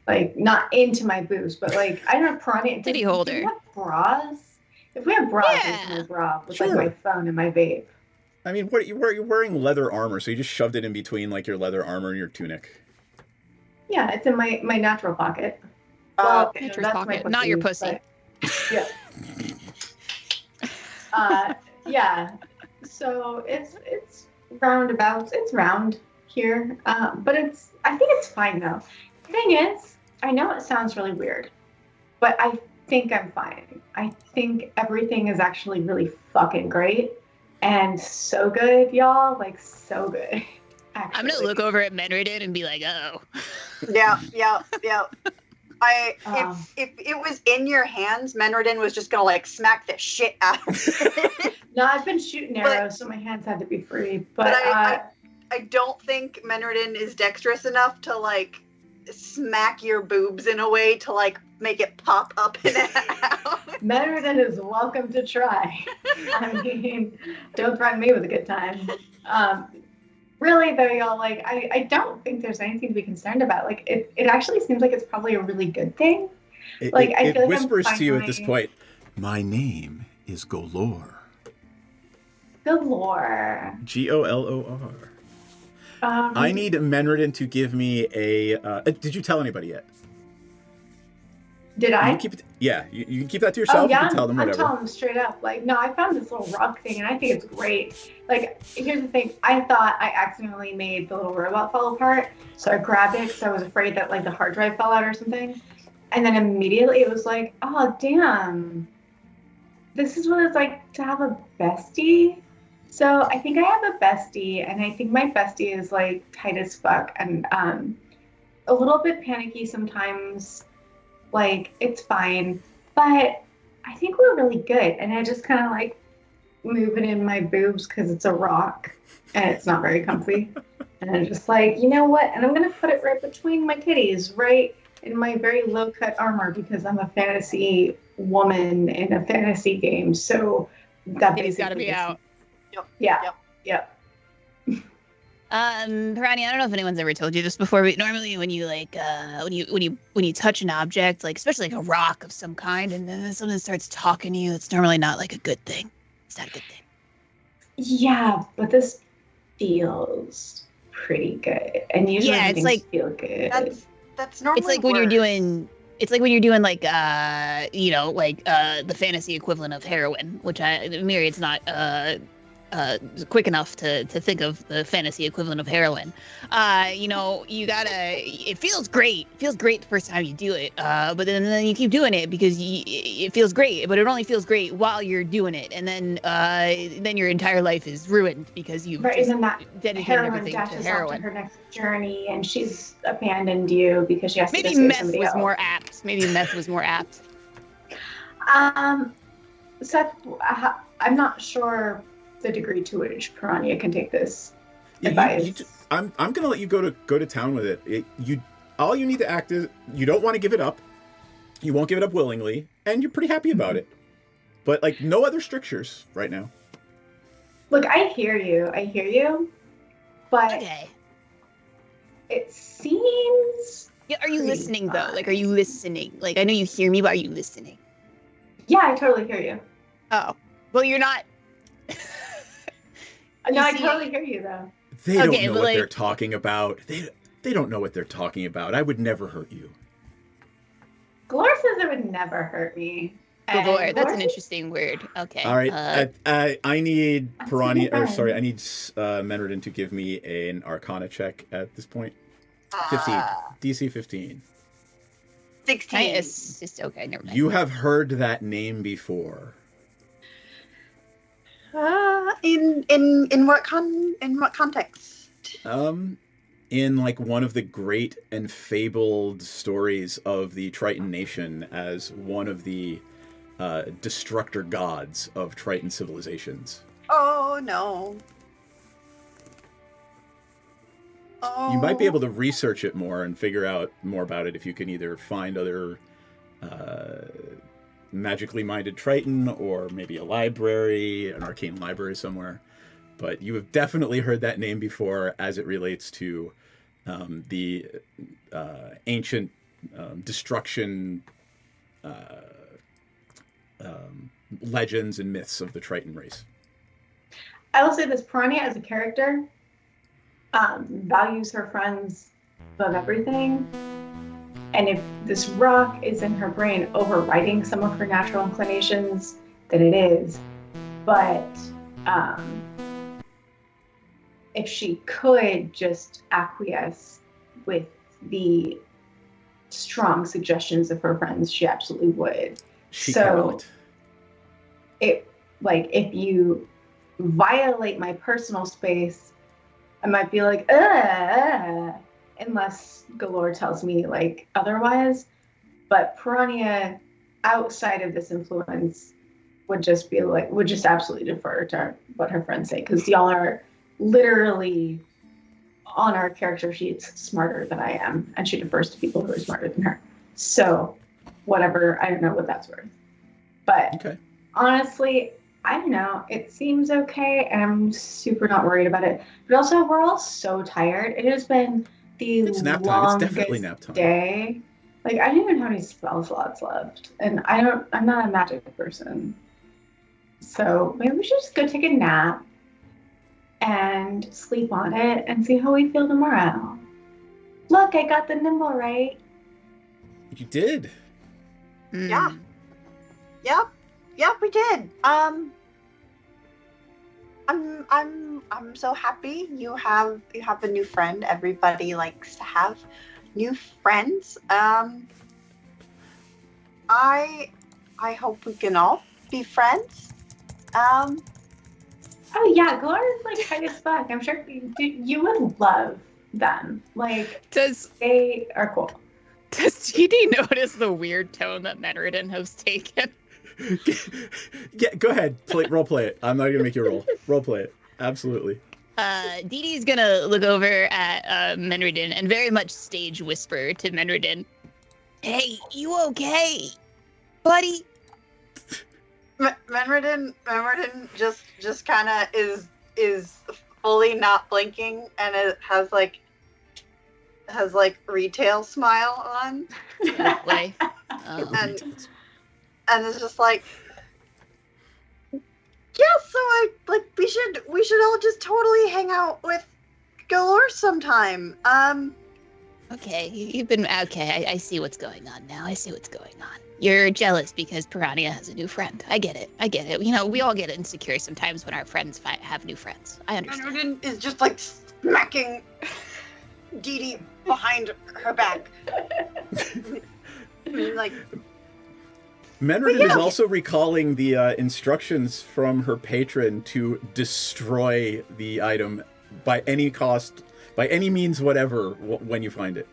Like, not into my boobs, but like, I don't know, Piranha. Did he hold her? Do we have bras? If we have bras, it's my bra with like my phone and my vape. I mean, you're wearing leather armor, so you just shoved it in between like your leather armor and your tunic. Yeah, it's in my natural pocket. Well, natural pocket, pussy, not your pussy. Yeah. Yeah. So it's roundabouts. It's round. Here, but I think it's fine though. The thing is, I know it sounds really weird, but think I'm fine. I think everything is actually really fucking great and so good, y'all. Like, so good. Actually. I'm gonna look over at Menridin and be like, oh. Yeah. If it was in your hands, Menridin was just gonna like smack the shit out of it. No, I've been shooting arrows, so my hands had to be free. But I don't think Menridin is dexterous enough to like smack your boobs in a way to like make it pop up and out. Menridin is welcome to try. I mean, don't threaten me with a good time. Really though, y'all, like I don't think there's anything to be concerned about. Like it actually seems like it's probably a really good thing. It I feel like whispers to you at this point, my name is Golor. Golor. Golor. I need Menridin to give me a. Did you tell anybody yet? Did I? You keep it, yeah, you can keep that to yourself. Oh, yeah, you can tell them whatever. I'm telling them straight up. Like, no, I found this little rock thing, and I think it's great. Like, here's the thing. I thought I accidentally made the little robot fall apart, so I grabbed it because I was afraid that, like, the hard drive fell out or something. And then immediately it was like, oh, damn. This is what it's like to have a bestie. So I think I have a bestie, and I think my bestie is, like, tight as fuck and a little bit panicky sometimes. Like, it's fine, but I think we're really good. And I just kind of like move it in my boobs because it's a rock and it's not very comfy. And I'm just like, you know what? And I'm going to put it right between my titties, right in my very low cut armor because I'm a fantasy woman in a fantasy game. So that basically got to be out. Yep. Pirani, I don't know if anyone's ever told you this before, but normally when you like when you touch an object, like especially like a rock of some kind, and then something starts talking to you, it's normally not like a good thing. It's not a good thing. Yeah, but this feels pretty good, and usually it's like feel good. That's normally. It's like when you're doing. It's like when you're doing like the fantasy equivalent of heroin, which Myriad's not quick enough to think of the fantasy equivalent of heroin. It feels great. It feels great the first time you do it. But then you keep doing it because it feels great, but it only feels great while you're doing it. And then your entire life is ruined because you've just dedicated everything to heroin. To her next journey, and she's abandoned you because she has to Maybe meth was more apt. Maybe meth was more apt. Seth, I'm not sure the degree to which Piranha can take this advice. I'm gonna let you go to town with it. All you need to act is you don't want to give it up. You won't give it up willingly, and you're pretty happy about it. But like no other strictures right now. Look, I hear you, but okay. It seems. Yeah, are you listening though? Like, are you listening? Like, I know you hear me, but are you listening? Yeah, I totally hear you. Oh, well, you're not. No, I totally hear you though. They don't know what they're talking about. They don't know what they're talking about. I would never hurt you. Glor says it would never hurt me. Glor, that's an interesting word. Okay. All right. I need Piranha, I need Menridin to give me an Arcana check at this point. 15. DC 15. 16. It's just okay. Never mind. You have heard that name before. In what context? In like one of the great and fabled stories of the Triton nation as one of the destructor gods of Triton civilizations. Oh no. Oh. You might be able to research it more and figure out more about it if you can either find other magically minded Triton or maybe a library, an arcane library somewhere. But you have definitely heard that name before as it relates to the ancient destruction legends and myths of the Triton race. I will say this, Piranha as a character values her friends above everything. And if this rock is in her brain overriding some of her natural inclinations, then it is. But if she could just acquiesce with the strong suggestions of her friends, she absolutely would. She so cannot. if you violate my personal space, I might be like, unless Galore tells me like otherwise. But Piranha, outside of this influence, would just absolutely defer to what her friends say, because y'all are literally on our character sheets smarter than I am, and she defers to people who are smarter than her. So, whatever, I don't know what that's worth. But Okay. honestly, I don't know. It seems okay, and I'm super not worried about it. But also, we're all so tired. It has been the It's nap time. longest It's definitely nap time. day. Like, I don't even know how many spell slots left, and I'm not a magic person. So maybe we should just go take a nap and sleep on it and see how we feel tomorrow. Look, I got the nimble right. You did. Yeah. Yep, we did. I'm so happy you have a new friend. Everybody likes to have new friends. I hope we can all be friends. Oh yeah, Glora's like high as fuck. I'm sure you would love them. Like, they are cool. Does TD notice the weird tone that Menridin has taken? Yeah, go ahead. Role play it. I'm not gonna make you roll. Role play it. Absolutely. Dee Dee's gonna look over at Menridin and very much stage whisper to Menridin, "Hey, you okay, buddy?" Menridin just kind of is fully not blinking, and it has retail smile on. Lovely. And it's just like, yeah, so we should all just totally hang out with Galore sometime. Okay, you've been okay. I see what's going on now. I see what's going on. You're jealous because Piranha has a new friend. I get it. You know, we all get insecure sometimes when our friends have new friends. I understand. Menridin is just like smacking Dee Dee behind her back. Like, Menridin is also recalling the instructions from her patron to destroy the item by any cost, by any means whatever, when you find it.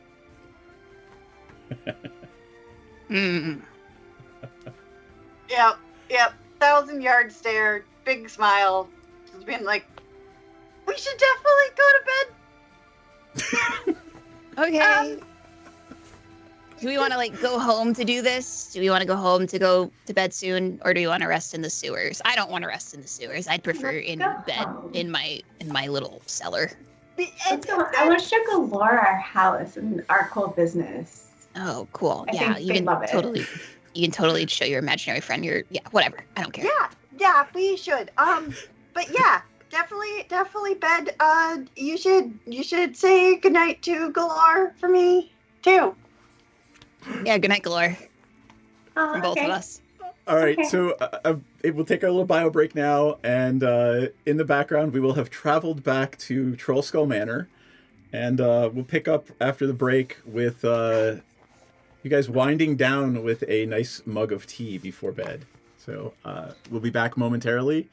Yep. 1,000-yard stare, big smile, just being like, we should definitely go to bed. Okay. Do we want to go home to do this? Do we want to go home to go to bed soon, or do we want to rest in the sewers? I don't want to rest in the sewers. I'd prefer in bed in my little cellar. Let's go. I want to show Galore our house and our cool business. Oh, cool. I Yeah, think you they can love it. you can totally show your imaginary friend whatever. I don't care. Yeah, we should. But yeah, definitely bed. You should say goodnight to Galore for me too. Yeah, good night, Galore. From both of us. All right, so we'll take our little bio break now, and in the background, we will have traveled back to Troll Skull Manor, and we'll pick up after the break with you guys winding down with a nice mug of tea before bed. So we'll be back momentarily.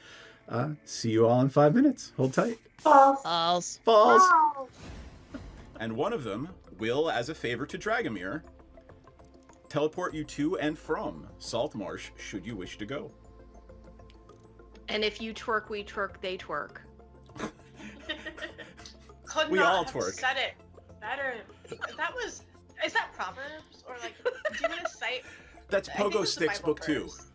See you all in 5 minutes. Hold tight. False. And one of them will, as a favor to Dragomir, teleport you to and from Saltmarsh should you wish to go. And if you twerk, we twerk, they twerk. Could We not all have twerk. said it better. Is that Proverbs? Or do you want to cite? That's I think Pogo it's the Sticks Bible book 2. verse.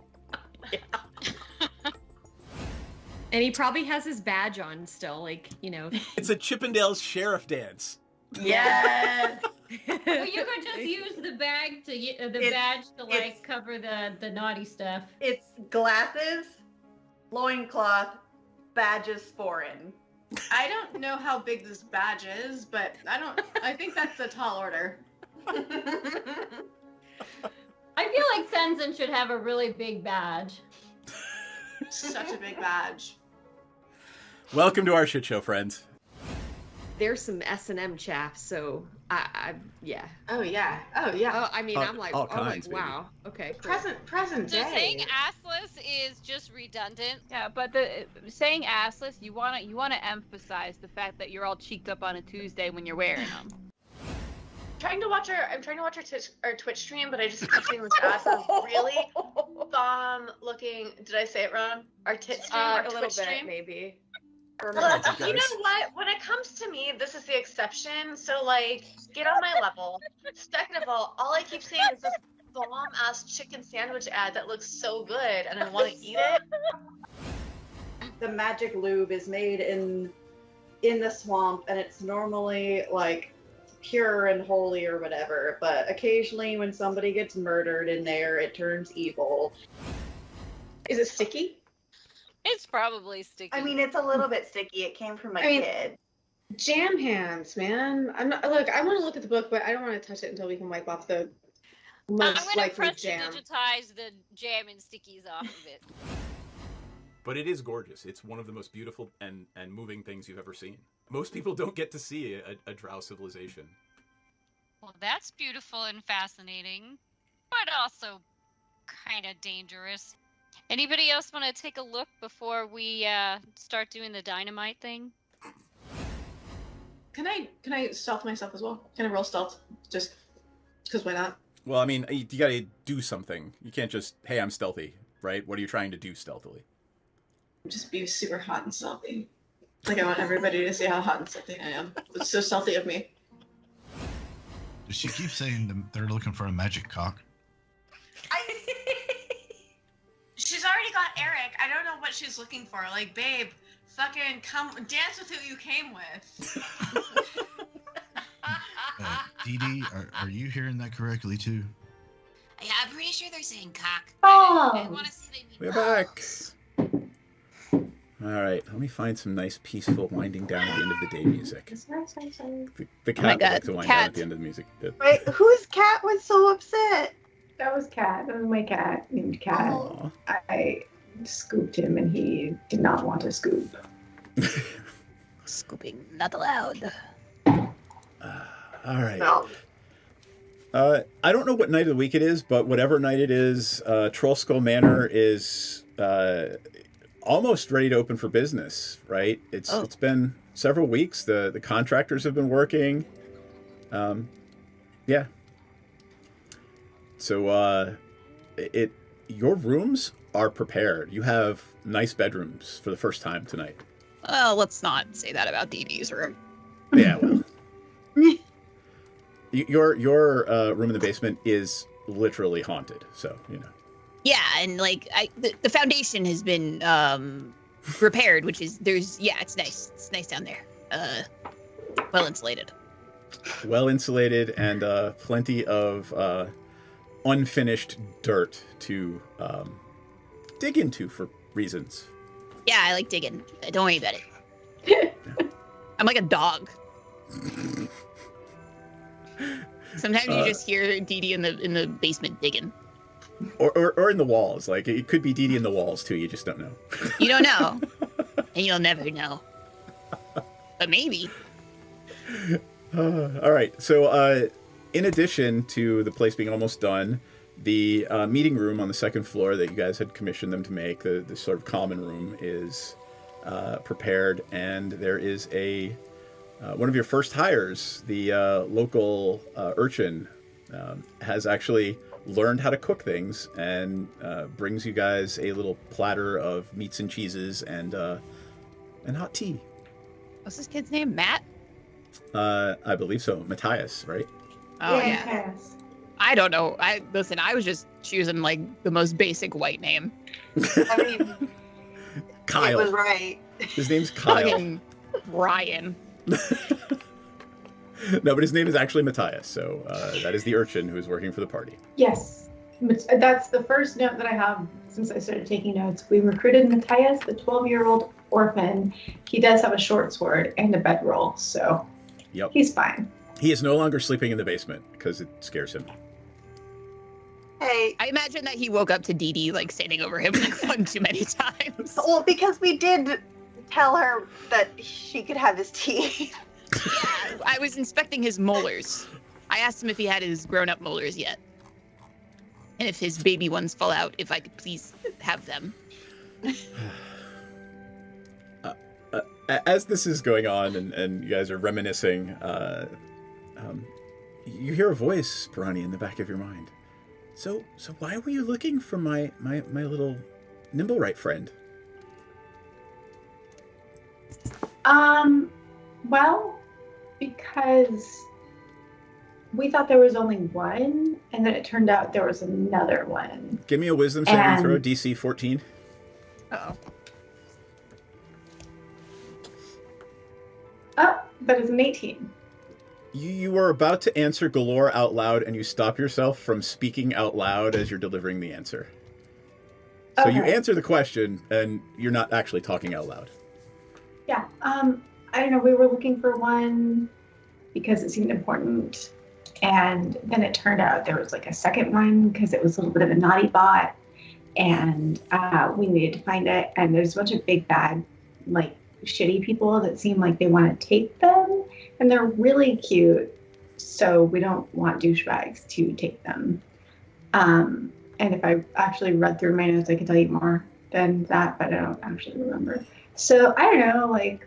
And he probably has his badge on still, It's a Chippendales sheriff dance. Yes. Well, you could just use the bag badge to cover the naughty stuff. It's glasses, loincloth, badges foreign. I don't know how big this badge is, but I think that's a tall order. I feel like Tenzin should have a really big badge. Such a big badge. Welcome to our shit show, friends. There's some S&M chaff, so Yeah. Oh yeah. Oh yeah. Oh, I mean, I'm like, all kinds, baby. wow. Okay. Cool. Present So day. saying assless is just redundant. Yeah, but the saying assless, you wanna emphasize the fact that you're all cheeked up on a Tuesday when you're wearing them. I'm trying to watch our Twitch stream, but I just kept seeing this ass of really bomb looking. Did I say it wrong? Our tit stream, our a Twitch little bit, stream. maybe. Well, you know what? When it comes to me, this is the exception. So like, get on my level. Second of all I keep seeing is this bomb ass chicken sandwich ad that looks so good, and I want to eat it. The magic lube is made in the swamp, and it's normally like pure and holy or whatever, but occasionally when somebody gets murdered in there, it turns evil. Is it sticky? It's probably sticky. I mean, it's a little bit sticky. It came from a kid. Jam hands, man. I'm not. Look, I want to look at the book, but I don't want to touch it until we can wipe off the most I'm gonna likely press jam. to digitize the jam and stickies off of it. But it is gorgeous. It's one of the most beautiful and moving things you've ever seen. Most people don't get to see a drow civilization. Well, that's beautiful and fascinating, but also kind of dangerous. Anybody else want to take a look before we start doing the dynamite thing? Can I stealth myself as well? Can I roll stealth? Just because why not? Well, I mean, you gotta do something. You can't just, hey, I'm stealthy, right? What are you trying to do stealthily? Just be super hot and stealthy. Like, I want everybody to see how hot and stealthy I am. It's so stealthy of me. Does she keep saying they're looking for a magic cock? She's already got Eric. I don't know what she's looking for. Like, babe, fucking come dance with who you came with. Dee Dee, are you hearing that correctly too? Yeah, I'm pretty sure they're saying cock. Oh. I want to see they mean We're balls. back. All right, let me find some nice, peaceful winding down at the end of the day music. The cat would like to wind down at the end of the music. Wait, whose cat was so upset? That was Cat. That was my cat named Cat. Aww. I scooped him and he did not want to scoop. Scooping not allowed. All right. No. I don't know what night of the week it is, but whatever night it is, Troll Skull Manor is almost ready to open for business, right? It's been several weeks. The contractors have been working. Yeah. So your rooms are prepared. You have nice bedrooms for the first time tonight. Well, let's not say that about Dee Dee's room. Yeah, well. Your room in the basement is literally haunted, so you know. Yeah, and like the foundation has been repaired, which is it's nice. It's nice down there. Well insulated. Well insulated and plenty of unfinished dirt to dig into for reasons. Yeah, I like digging. Don't worry about it. I'm like a dog. Sometimes you just hear Dee Dee in the basement digging. Or in the walls. Like, it could be Dee Dee in the walls, too. You just don't know. You don't know. And you'll never know. But maybe. All right. So, in addition to the place being almost done, the meeting room on the second floor that you guys had commissioned them to make, the sort of common room, is prepared. And there is one of your first hires, the local urchin, has actually learned how to cook things and brings you guys a little platter of meats and cheeses and hot tea. What's this kid's name? Matt? I believe so. Matthias, right? Oh yeah. I don't know. I was just choosing like the most basic white name. I mean, Kyle. it was right. His name's Kyle. Ryan. No, but his name is actually Matthias, so that is the urchin who is working for the party. Yes. That's the first note that I have since I started taking notes. We recruited Matthias, the 12-year-old orphan. He does have a short sword and a bedroll, so he's fine. He is no longer sleeping in the basement because it scares him. Hey. I imagine that he woke up to Dee Dee like standing over him like one too many times. Well, because we did tell her that she could have his tea. Yeah, I was inspecting his molars. I asked him if he had his grown-up molars yet. And if his baby ones fall out, if I could please have them. As this is going on and you guys are reminiscing, you hear a voice, Piranha, in the back of your mind. So why were you looking for my little Nimblewright friend? Well, because we thought there was only one, and then it turned out there was another one. Give me a wisdom saving throw, DC 14. Uh-oh. Oh, that is an 18. You were about to answer Galore out loud, and you stop yourself from speaking out loud as you're delivering the answer. So you answer the question, and you're not actually talking out loud. Yeah, I don't know, we were looking for one because it seemed important. And then it turned out there was like a second one because it was a little bit of a naughty bot. And we needed to find it. And there's a bunch of big, bad, like, shitty people that seem like they want to take them. And they're really cute. So we don't want douchebags to take them. And if I actually read through my notes, I could tell you more than that, but I don't actually remember. So I don't know, like,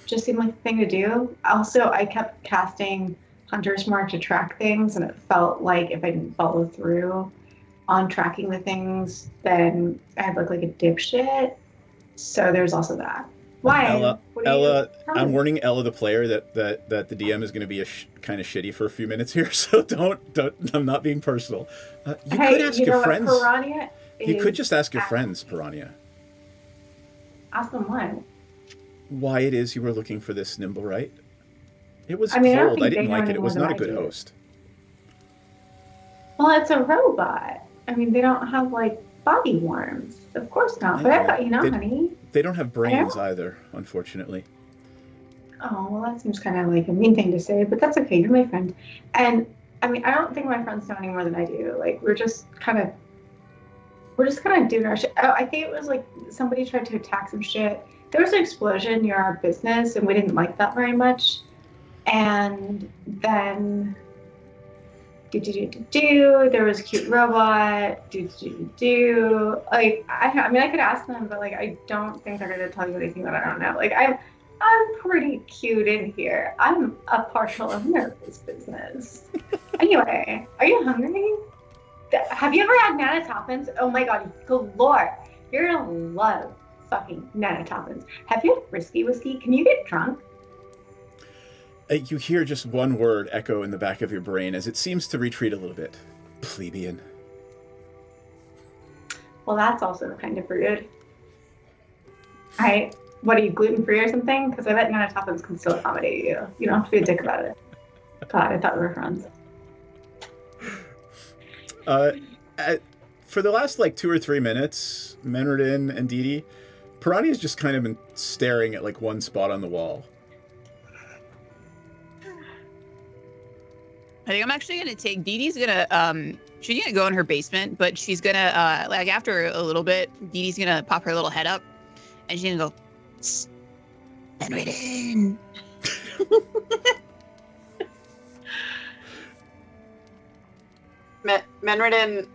just seemed like the thing to do. Also, I kept casting Hunter's Mark to track things, and it felt like if I didn't follow through on tracking the things, then I'd look like a dipshit. So there's also that. Why? Ella, I'm warning Ella, the player, that the DM is going to be kind of shitty for a few minutes here. So don't. I'm not being personal. You could ask your friends. You could just ask your friends, Piranha. Ask them what? Why it is you were looking for this Nimblewright. It was cold. I didn't like it. It was not a good host. Well, it's a robot. I mean, they don't have, like, body warmers. Of course not. But I thought, honey. They don't have brains either, unfortunately. Oh, well, that seems kind of like a mean thing to say, but that's okay. You're my friend. And, I mean, I don't think my friends know any more than I do. Like, we're just kind of doing our shit. Oh, I think it was, like, somebody tried to attack some shit. There was an explosion near our business, and we didn't like that very much. And then there was a cute robot. Like, I mean, I could ask them, but, like, I don't think they're gonna tell you anything that I don't know. Like, I'm pretty cute in here. I'm a partial owner of this business. Anyway, are you hungry? Have you ever had Nana Toppins? Oh my god, galore! You're gonna love fucking Nana Toppins. Have you had Frisky Whiskey? Can you get drunk? You hear just one word echo in the back of your brain as it seems to retreat a little bit. Plebeian. Well, that's also kind of rude. What, are you gluten-free or something? Because I bet Nana Toppins can still accommodate you. You don't have to be a dick about it. God, I thought we were friends. For the last, like, 2 or 3 minutes, Menridin and Didi, Piranha's just kind of been staring at, like, one spot on the wall. I think I'm actually gonna take Didi's gonna she's gonna go in her basement, but she's gonna like after a little bit, Didi's gonna pop her little head up and she's gonna go Menridin. Menridin,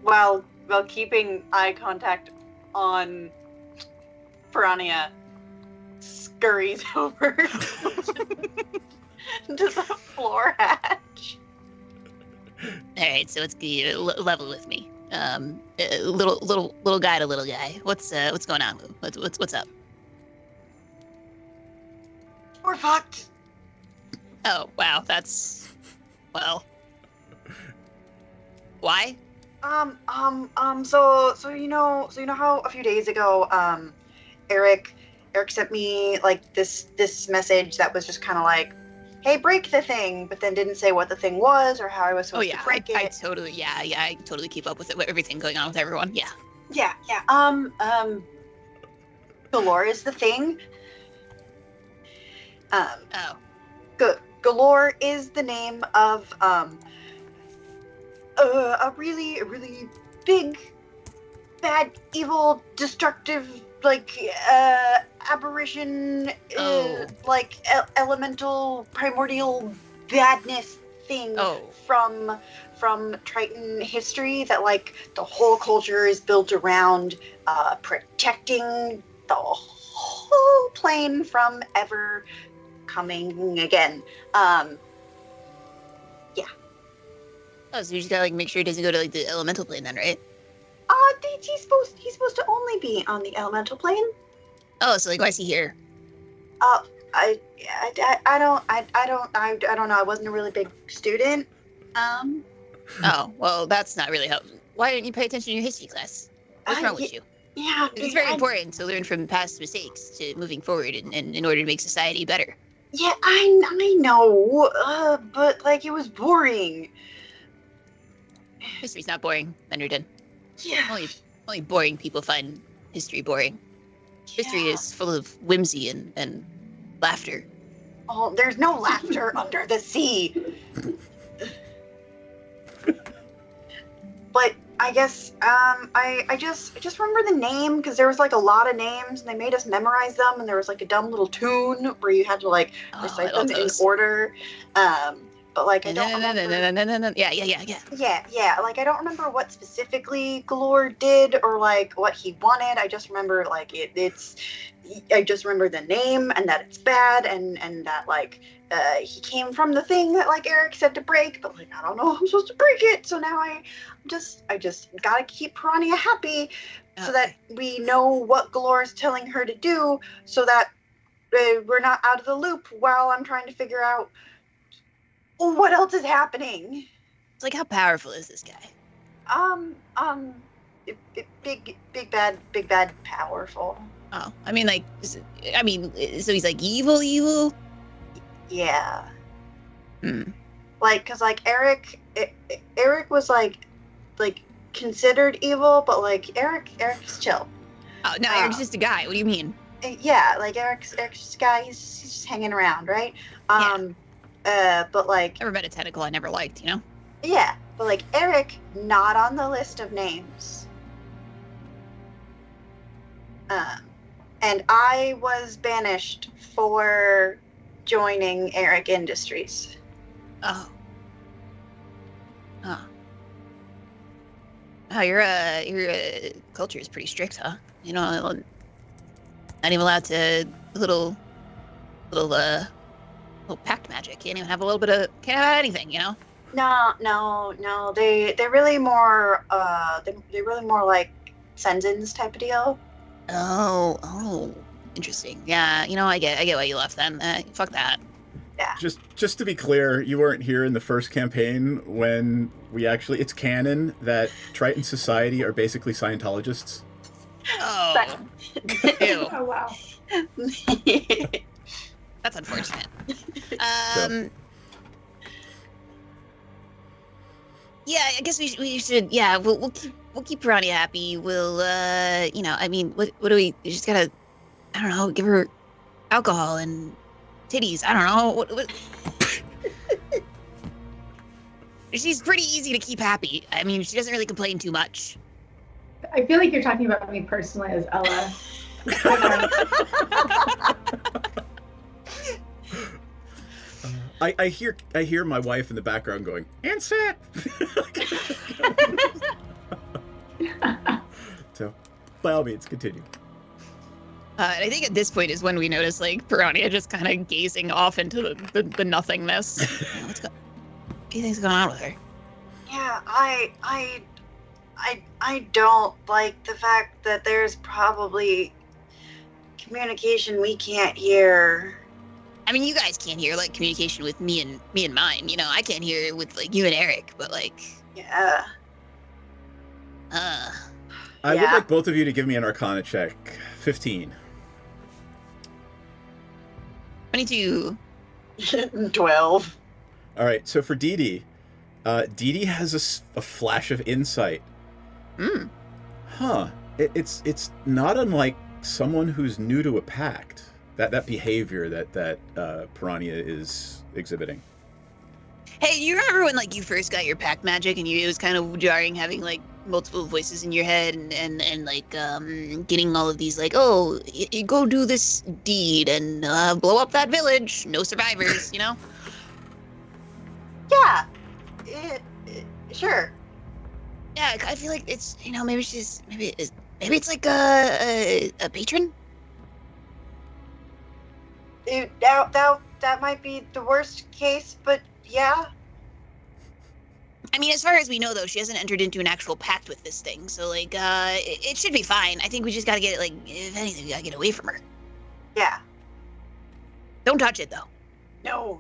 while keeping eye contact on Piranha, scurries over to the floor hatch. All right, so it's level with me. Little guy to little guy. What's going on? What's up? We're fucked. Oh wow, that's well. Why? So you know how a few days ago, Eric sent me like this message that was just kind of like, hey, break the thing, but then didn't say what the thing was or how I was supposed to break it. I totally keep up with it, everything going on with everyone. Yeah. Galore is the thing. Galore is the name of a really big bad, evil, destructive, like aberration, like elemental, primordial badness thing from Triton history that like the whole culture is built around protecting the whole plane from ever coming again. Yeah. Oh, so you just gotta like make sure he doesn't go to like the elemental plane then, right? He's supposed to only be on the elemental plane. Oh, so like why is he here? I don't know. I wasn't a really big student. Oh, well, that's not really helpful. Why didn't you pay attention to your history class? What's wrong with you? Yeah, it's very important to learn from past mistakes to moving forward and in order to make society better. Yeah, I know, but like it was boring. History's not boring, Menderton. Yeah. Only boring people find history boring. History is full of whimsy and laughter. Oh, there's no laughter under the sea. But I guess I just remember the name because there was like a lot of names and they made us memorize them and there was like a dumb little tune where you had to like recite them in order. But like I don't remember. Yeah. Like I don't remember what specifically Galore did or like what he wanted. I just remember like it's. I just remember the name and that it's bad and that like he came from the thing that like Eric said to break, but like I don't know how I'm supposed to break it. So now I just gotta keep Piranha happy so that we know what Galore's telling her to do, so that we're not out of the loop while I'm trying to figure out what else is happening. It's like, how powerful is this guy? Big bad powerful. Oh, I mean, like, so he's like evil? Yeah. Like, cause like Eric was like considered evil, but like Eric's chill. Oh no, Eric's just a guy. What do you mean? Yeah, like Eric's just a guy. He's just hanging around, right? But like never met a tentacle I never liked, you know? Yeah, but like Eric, not on the list of names. And I was banished for joining Eric Industries. Oh. Oh, your culture is pretty strict, huh? You know, not even allowed to little pact magic. Can't even have a little bit of, can't have anything, you know? No. They're really more they're really more like Senzins type of deal. Oh, interesting. Yeah, you know, I get why you left then. Fuck that. Yeah. Just to be clear, you weren't here in the first campaign when we actually, it's canon that Triton Society are basically Scientologists. Oh. Ew. Oh wow. That's unfortunate. Yeah, I guess we should. Yeah, we'll keep Piranha happy. We'll you know, I mean, what do we just gotta, I don't know, give her alcohol and titties. I don't know. What? She's pretty easy to keep happy. I mean, she doesn't really complain too much. I feel like you're talking about me personally as Ella. I hear my wife in the background going, and set. So, by all means, continue. And I think at this point is when we notice like Piranha just kind of gazing off into the nothingness. What do you think's going on with her? Yeah, I don't like the fact that there's probably communication we can't hear. I mean, you guys can't hear like communication with me and mine. You know, I can't hear it with like you and Eric, but like. Yeah. I would like both of you to give me an Arcana check. 15. 22. 12. All right, so for Dee Dee has a flash of insight. Huh. It's not unlike someone who's new to a pact. That behavior that Piranha is exhibiting. Hey, you remember when like you first got your pack magic and it was kind of jarring having like multiple voices in your head and like getting all of these like, oh, you go do this deed and blow up that village, no survivors, you know? Yeah. Sure. Yeah, I feel like it's, you know, maybe it's like a patron. That might be the worst case, but yeah. I mean, as far as we know, though, she hasn't entered into an actual pact with this thing, so, like, it should be fine. I think we just gotta get it, like, if anything, we gotta get away from her. Yeah. Don't touch it, though. No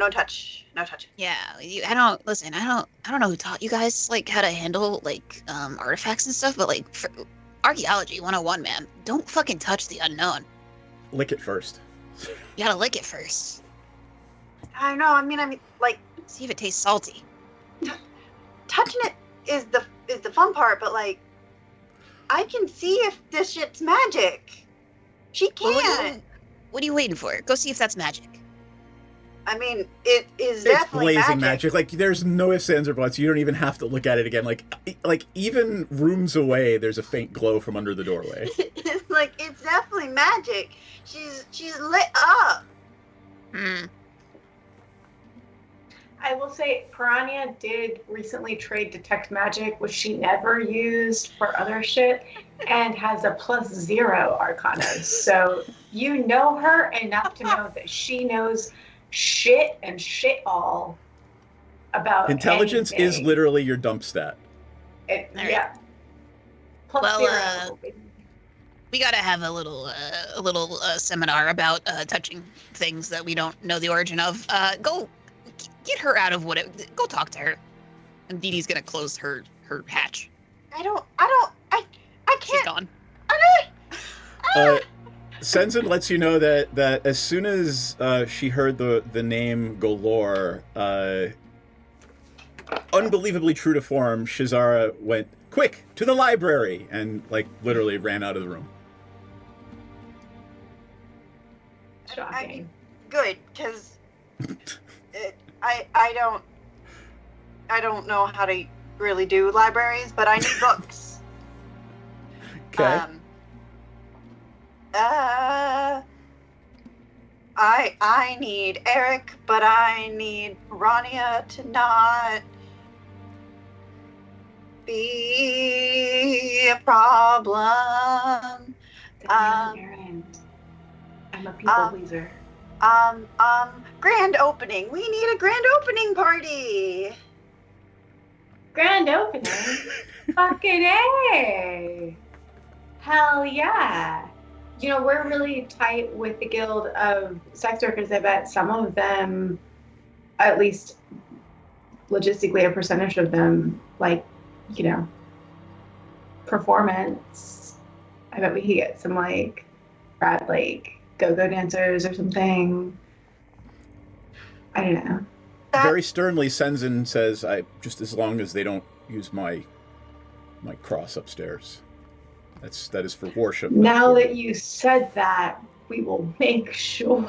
touch. No touch. Yeah, I don't know who taught you guys, like, how to handle, like, artifacts and stuff, but, like, for Archaeology 101, man, don't fucking touch the unknown. Lick it first. You gotta lick it first. I know, I mean, like... See if it tastes salty. Touching it is the fun part, but like, I can see if this shit's magic. She can't. What are you waiting for? Go see if that's magic. I mean, it is It's definitely blazing magic. Like, there's no ifs, ands, or buts. You don't even have to look at it again. Like even rooms away, there's a faint glow from under the doorway. It's like, it's definitely magic. She's lit up. I will say Piranha did recently trade Detect Magic, which she never used for other shit, and has a +0 Arcana. So you know her enough to know that she knows shit and shit all about Intelligence anything. is literally your dump stat. Yeah. Well, we gotta have a little seminar about touching things that we don't know the origin of. Go get her out of go talk to her. And Dee Dee's gonna close her hatch. I can't. She's gone. Senzin lets you know that as soon as she heard the name Golor, unbelievably true to form, Shazara went, "Quick, to the library!" and, like, literally ran out of the room. Shocking. Good, because I don't know how to really do libraries, but I need books. Okay. I need Eric, but I need Rania to not be a problem. I'm a people pleaser. Grand opening. We need a grand opening party. Grand opening? Fucking A! Hell yeah! You know, we're really tight with the Guild of Sex Workers. I bet some of them, at least logistically, a percentage of them, like, you know, performance. I bet we could get some, like, rad, like, go-go dancers or something. I don't know. Very sternly, Senzin says, just as long as they don't use my cross upstairs. That is for worship. Now that you said that, we will make sure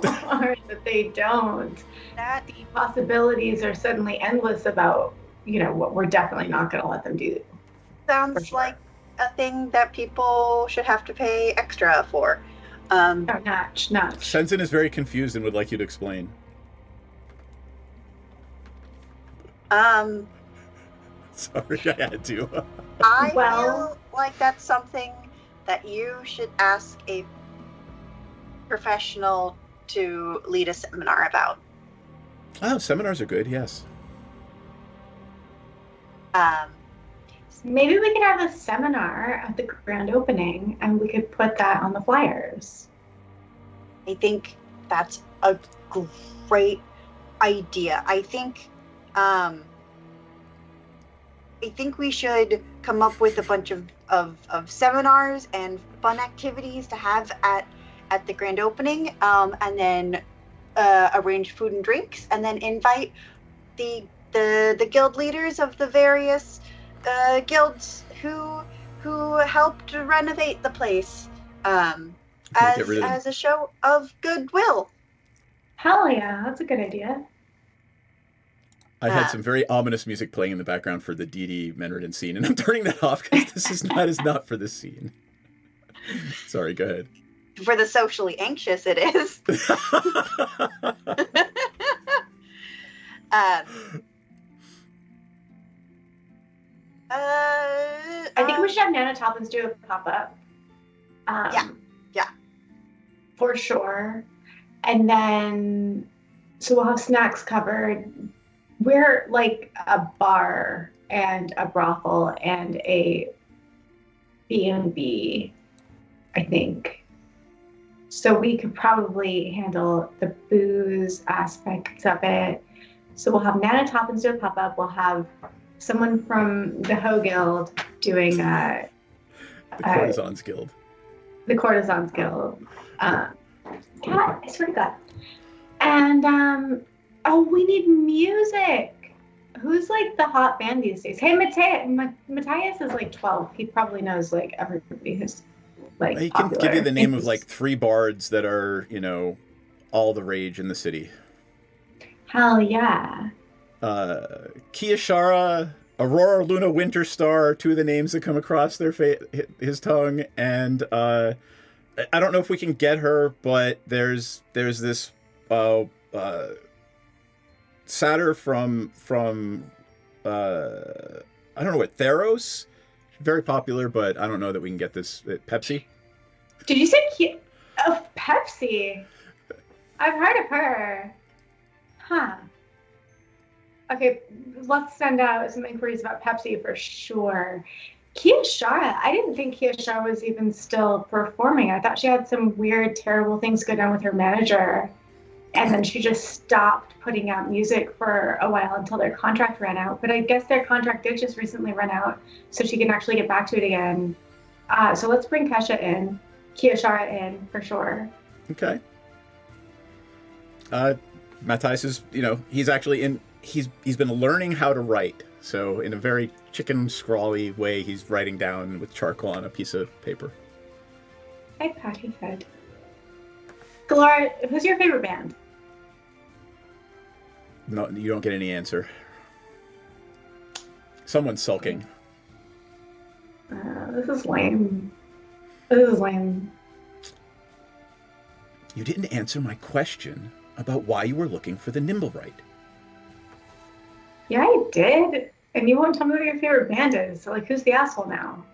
that they don't. The possibilities are suddenly endless about, you know, what we're definitely not going to let them do. Sounds like a thing that people should have to pay extra for. No, notch. Senzin is very confused and would like you to explain. Sorry, I had to. I feel like that's something that you should ask a professional to lead a seminar about. Oh, seminars are good, yes. Maybe we could have a seminar at the grand opening and we could put that on the flyers. I think that's a great idea. I think we should come up with a bunch of seminars and fun activities to have at the grand opening, and then arrange food and drinks, and then invite the guild leaders of the various guilds who helped renovate the place as a show of goodwill. Hell yeah, that's a good idea. I had some very ominous music playing in the background for the Dee Menredin scene, and I'm turning that off because this is not for this scene. Sorry, go ahead. For the socially anxious, it is. I think we should have Nana Toppins do a pop-up. Yeah. For sure. And then, so we'll have snacks covered. We're like a bar and a brothel and a B&B, I think. So we could probably handle the booze aspects of it. So we'll have Nana Toppins do a pop-up. We'll have someone from the Ho Guild doing the Courtesans Guild. The Courtesans Guild. God, I swear to God. And we need music. Who's like the hot band these days? Hey, Matthias is like 12. He probably knows like everybody who's like He can popular. give you the name of like 3 bards that are, all the rage in the city. Hell yeah. Kiyashara, Aurora Luna Winterstar, 2 of the names that come across his tongue, and I don't know if we can get her, but there's this satyr from I don't know what, Theros, very popular, but I don't know that we can get this at Pepsi. Did you say Pepsi? I've heard of her. Huh. Okay, let's send out some inquiries about Pepsi for sure. Kiyashara, I didn't think Kiyashara was even still performing. I thought she had some weird, terrible things go down with her manager. And then she just stopped putting out music for a while until their contract ran out. But I guess their contract did just recently run out, so she can actually get back to it again. So let's bring Kiyashara in for sure. Okay. Matthias is, he's actually he's been learning how to write. So in a very chicken scrawly way, he's writing down with charcoal on a piece of paper. I pat his head. Galar, who's your favorite band? No, you don't get any answer. Someone's sulking. This is lame. This is lame. You didn't answer my question about why you were looking for the Nimblewright. Yeah, I did. And you won't tell me what your favorite band is. So, who's the asshole now?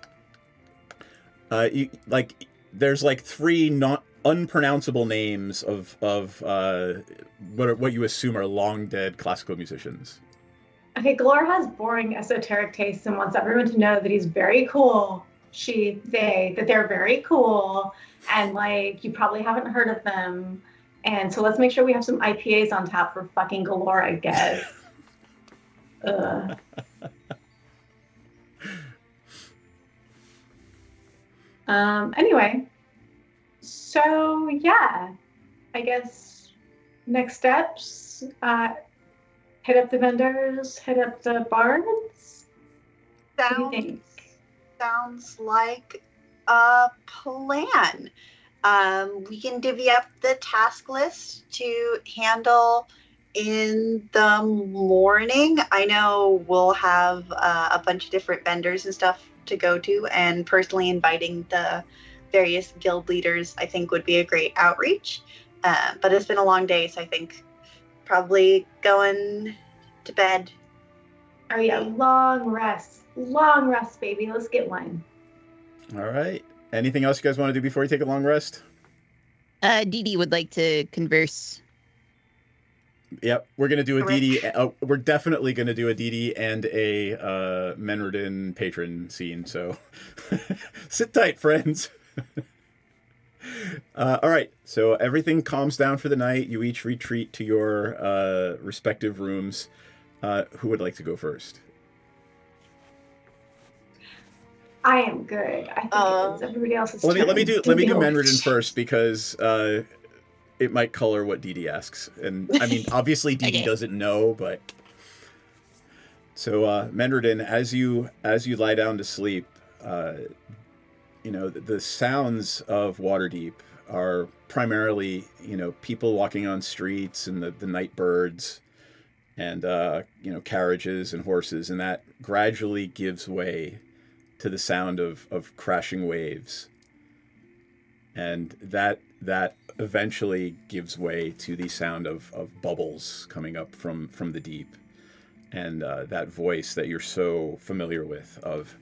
There's 3 unpronounceable names of what you assume are long dead classical musicians. Okay, Galar has boring esoteric tastes and wants everyone to know that he's very cool. That they're very cool, and you probably haven't heard of them. And so let's make sure we have some IPAs on tap for fucking Galar, I guess. Anyway, so yeah, I guess next steps, hit up the vendors, hit up the bards. Sounds like a plan. We can divvy up the task list to handle in the morning. I know we'll have a bunch of different vendors and stuff to go to, and personally inviting the various guild leaders I think would be a great outreach. But it's been a long day, so I think probably going to bed. Oh yeah, long rest, baby. Let's get one. All right. Anything else you guys want to do before you take a long rest? Dee would like to converse. Yep, we're gonna do a Dee. We're definitely gonna do a Dee and a Menredin patron scene. So sit tight, friends. All right. So everything calms down for the night. You each retreat to your respective rooms. Who would like to go first? I am good. I think it was everybody else's Let me turn. do Menredin first because it might color what Dee asks, and I mean obviously Dee doesn't know, but so Menredin, as you lie down to sleep, the sounds of Waterdeep are primarily people walking on streets and the night birds, and carriages and horses, and that gradually gives way to the sound of crashing waves, and that eventually gives way to the sound of bubbles coming up from the deep, and that voice that you're so familiar with of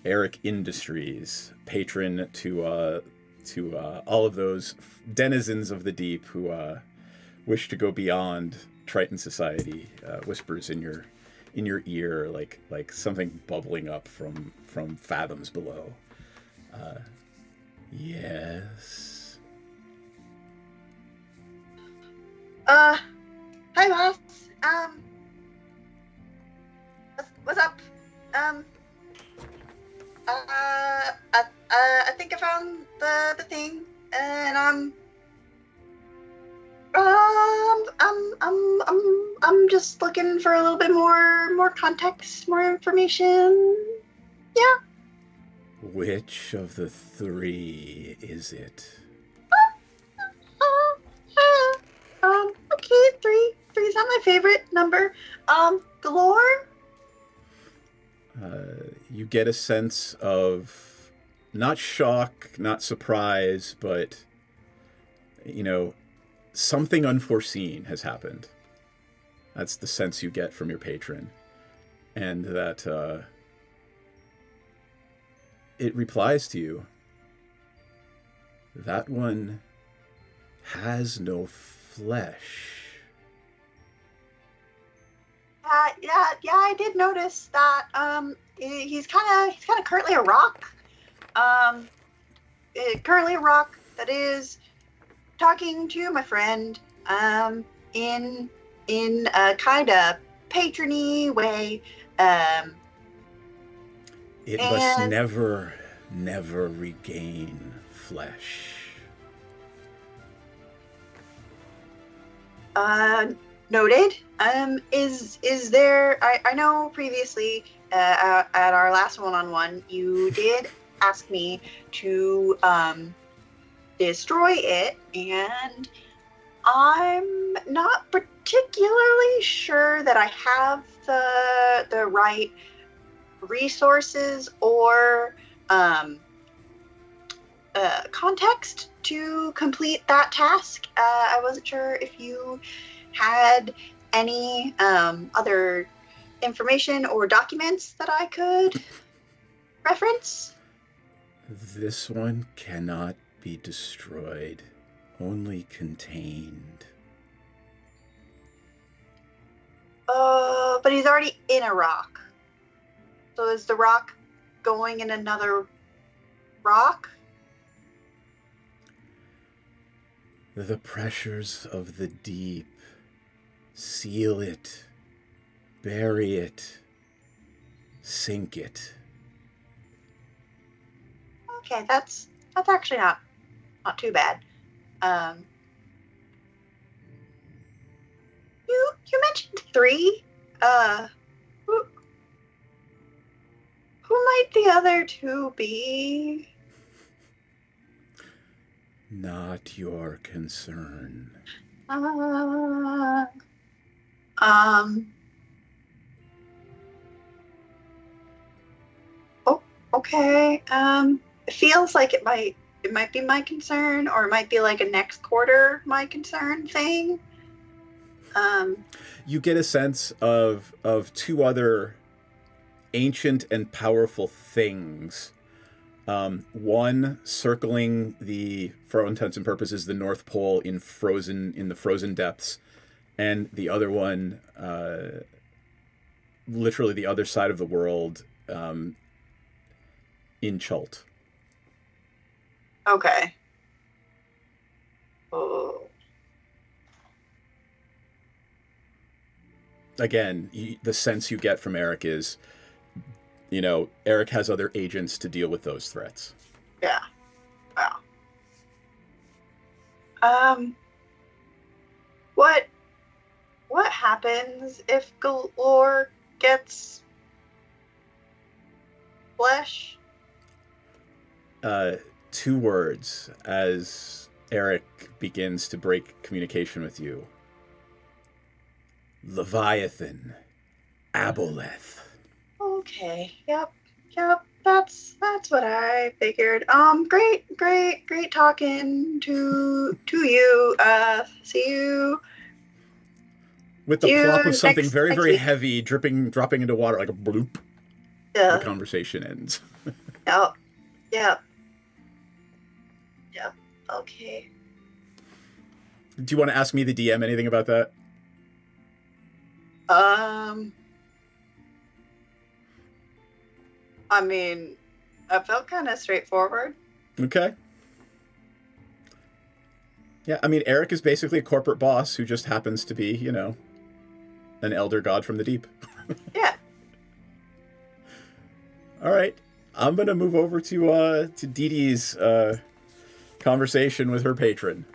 Eric Industries, patron to all of those denizens of the deep who wish to go beyond Triton society, whispers in your ear like something bubbling up from fathoms below. Yes. Hi boss. What's up? I think I found the thing, and I'm just looking for a little bit more context, more information. Yeah. Which of the three is it? Okay, three's not my favorite number. Galore. You get a sense of not shock, not surprise, but something unforeseen has happened. That's the sense you get from your patron, and that it replies to you. That one has no flesh. Yeah, I did notice that. He's kind of currently a rock. Currently a rock that is talking to my friend. In a kind of patrony way. It must never regain flesh. Noted. Is there? I know previously at our last one-on-one, you did ask me to destroy it, and I'm not particularly sure that I have the right resources or context to complete that task. I wasn't sure if you had any other information or documents that I could reference. This one cannot be destroyed, only contained. But he's already in a rock. So is the rock going in another rock? The pressures of the deep seal it, bury it, sink it. Okay, that's actually not too bad. You mentioned 3. Who might the other 2 be? Not your concern. Oh, okay. It feels like it might be my concern, or it might be like a next quarter my concern thing. You get a sense of 2 other ancient and powerful things. One circling for all intents and purposes, the North Pole in the frozen depths, and the other one, literally the other side of the world, in Chult. Okay. Oh. Again, the sense you get from Eric is, Eric has other agents to deal with those threats. Yeah. Wow. What happens if Galore gets flesh? 2 words as Eric begins to break communication with you. Leviathan, Aboleth. Okay. Yep. That's what I figured. Great talking to you. See you. With the plop of something very, next very week. heavy dropping into water like a bloop, the conversation ends. Oh, yeah. Okay. Do you want to ask me, the DM, anything about that? I mean, I felt kind of straightforward. Okay. Yeah, I mean, Eric is basically a corporate boss who just happens to be, you know, an elder god from the deep. Yeah. All right. I'm going to move over to Dee Dee's conversation with her patron.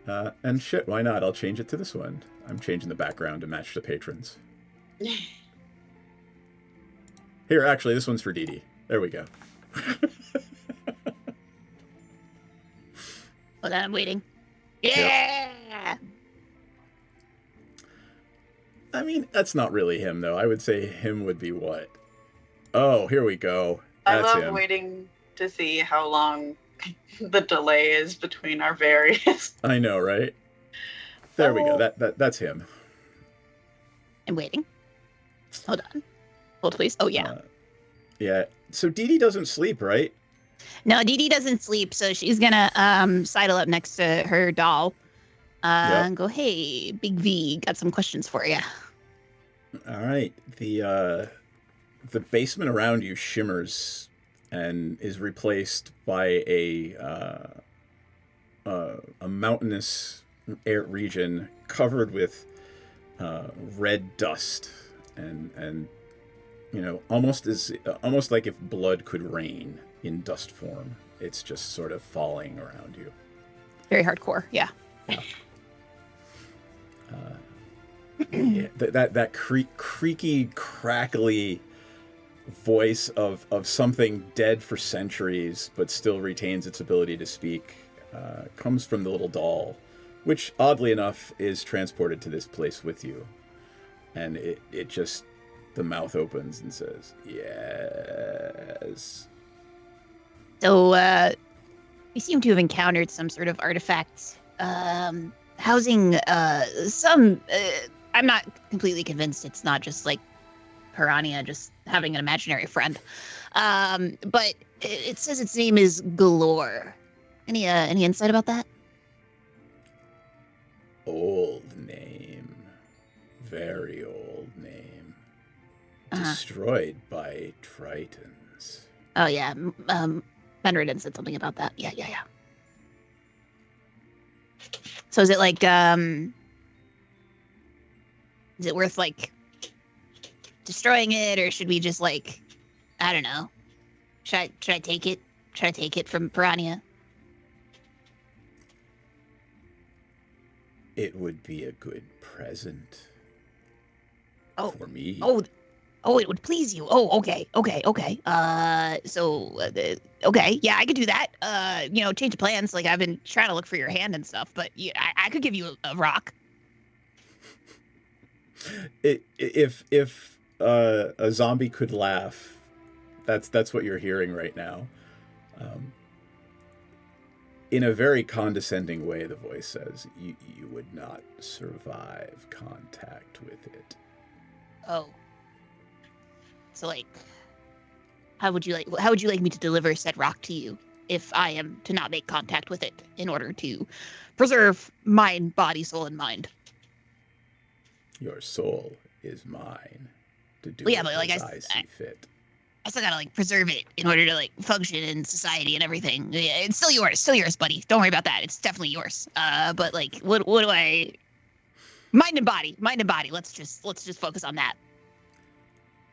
And shit, why not? I'll change it to this one. I'm changing the background to match the patrons. Here, actually, this one's for Dee Dee. There we go. Hold on, I'm waiting. Yeah! Yep. I mean, that's not really him, though. I would say him would be what? Oh, here we go. That's I love him. waiting to see how long the delay is between our various. I know, right? There we go. That's him. I'm waiting. Hold on. Hold, please. Oh, yeah. Yeah. So Dee Dee doesn't sleep, right? No, Dee Dee doesn't sleep, so she's gonna sidle up next to her doll and go, "Hey, Big V, got some questions for you." All right. The basement around you shimmers and is replaced by a mountainous air region covered with red dust and you know, almost like if blood could rain in dust form. It's just sort of falling around you. Very hardcore, yeah. Yeah, that creaky, crackly voice of something dead for centuries but still retains its ability to speak comes from the little doll, which oddly enough is transported to this place with you. And it just, the mouth opens and says, "Yes." So, we seem to have encountered some sort of artifact, housing, some, I'm not completely convinced it's not just, like, Piranha just having an imaginary friend. But it says its name is Galore. Any insight about that? Old name. Very old name. Destroyed by Tritons. Oh, yeah. Benridden said something about that. Yeah. So is it like, is it worth, like, destroying it, or should we just, like, I don't know. Should I take it? Should I take it from Piranha? It would be a good present. For me. Oh, it would please you. Oh, okay. Okay. Yeah, I could do that. Change of plans. Like, I've been trying to look for your hand and stuff, but I could give you a rock. If a zombie could laugh, that's what you're hearing right now. In a very condescending way, the voice says, "You would not survive contact with it." Oh. So, like, how would you like me to deliver said rock to you if I am to not make contact with it in order to preserve mind, body, soul, and mind? Your soul is mine to do Well, yeah, but, like, as I see fit. I still gotta, like, preserve it in order to, like, function in society and everything. Yeah, it's still yours, buddy. Don't worry about that. It's definitely yours. But, like, what do I... Mind and body. Let's just focus on that.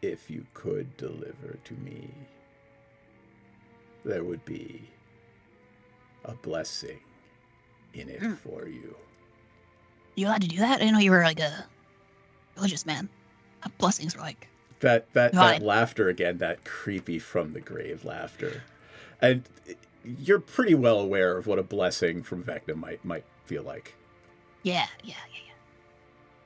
If you could deliver to me, there would be a blessing in it for you. You allowed to do that? I didn't know you were, like, a religious man. Blessings are, like... That laughter again, that creepy from the grave laughter. And you're pretty well aware of what a blessing from Vecna might feel like. Yeah.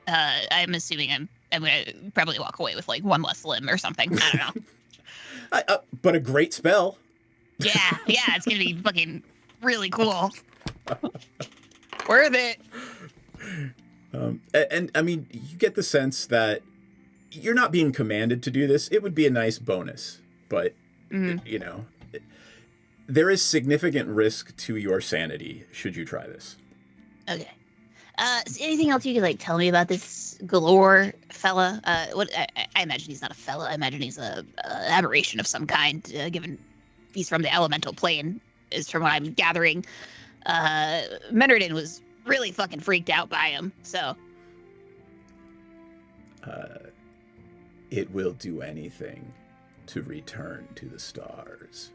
I'm assuming I'm gonna probably walk away with like one less limb or something. I don't know. But a great spell. Yeah, it's gonna be fucking really cool. Worth it. And I mean, you get the sense that you're not being commanded to do this. It would be a nice bonus, but you know, there is significant risk to your sanity should you try this. Okay. Is anything else you could like tell me about this Galore fella? What I imagine he's not a fella. I imagine he's a aberration of some kind. Given he's from the elemental plane, is from what I'm gathering. Menardin was really fucking freaked out by him. So. It will do anything to return to the stars.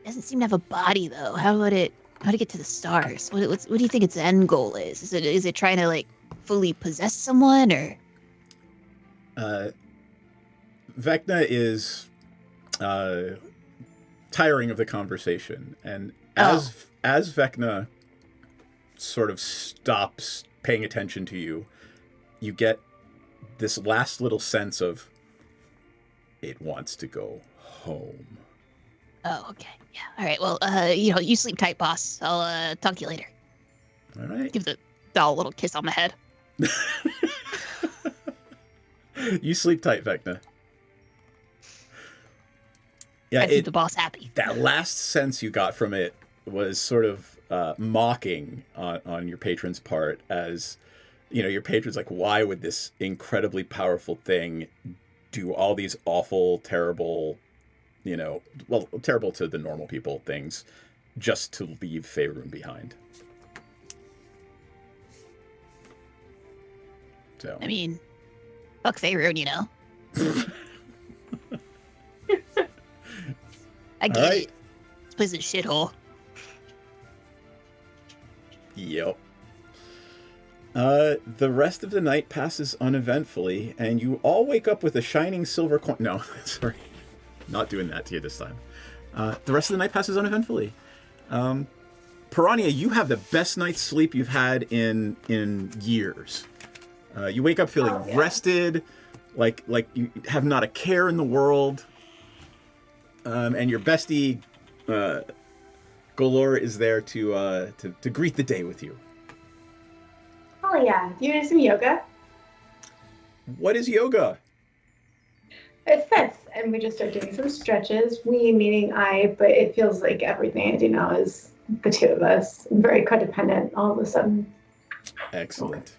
Doesn't seem to have a body though. How would it get to the stars? What do you think its end goal is? Is it trying to like fully possess someone or? Vecna is tiring of the conversation, and as Vecna sort of stops paying attention to you, you get this last little sense of it wants to go home. Oh, okay. Yeah. All right. Well, you sleep tight, boss. I'll talk to you later. All right. Give the doll a little kiss on the head. You sleep tight, Vecna. Yeah, I keep the boss happy. That last sense you got from it was sort of mocking on your patron's part, as you know, your patron's like, why would this incredibly powerful thing do all these awful, terrible, terrible to the normal people things just to leave Faerun behind? So I mean, fuck Faerun, you know. I get it. This place is a shithole. Yep. The rest of the night passes uneventfully, and you all wake up with a shining silver coin. No, sorry. Not doing that to you this time. The rest of the night passes uneventfully. Piranha, you have the best night's sleep you've had in years. You wake up feeling rested, like you have not a care in the world. And your bestie, Galore, is there to greet the day with you. Oh yeah, do you want to do some yoga? What is yoga? It fits, and we just start doing some stretches. We meaning I, but it feels like everything I do now is the two of us. I'm very codependent all of a sudden. Excellent.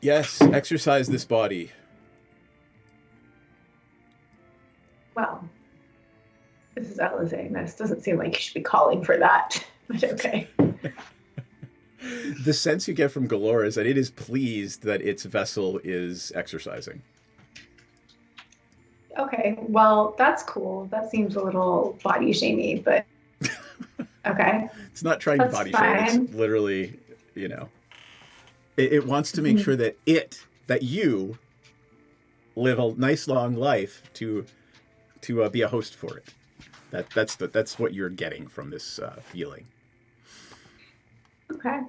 Yes, exercise this body. Well, this is Ella saying this. Doesn't seem like you should be calling for that, but okay. The sense you get from Galore is that it is pleased that its vessel is exercising. Okay, well, that's cool. That seems a little body shamey, but okay. It's not trying to body shame. It's literally, it wants to make sure that you live a nice long life to be a host for it. That's what you're getting from this feeling. Okay.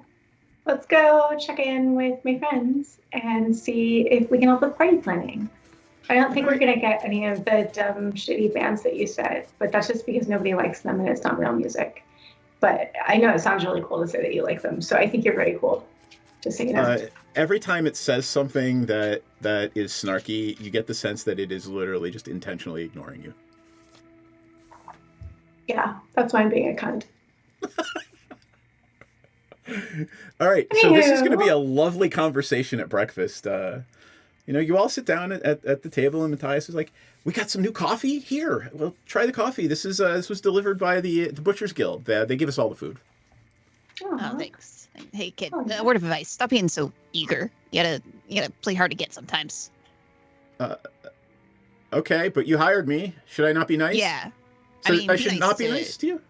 Let's go check in with my friends and see if we can help with party planning. I don't think we're going to get any of the dumb, shitty bands that you said, but that's just because nobody likes them and it's not real music. But I know it sounds really cool to say that you like them, so I think you're very cool. Just so you know. Every time it says something that is snarky, you get the sense that it is literally just intentionally ignoring you. Yeah, that's why I'm being a cunt. All right, so this is going to be a lovely conversation at breakfast. You all sit down at the table, and Matthias is like, "We got some new coffee here. Well, try the coffee. This was delivered by the Butchers Guild. They give us all the food." Oh, thanks. Hey, kid. Word of advice: stop being so eager. You gotta play hard to get sometimes. Okay, but you hired me. Should I not be nice? Yeah. So I should not be nice to you?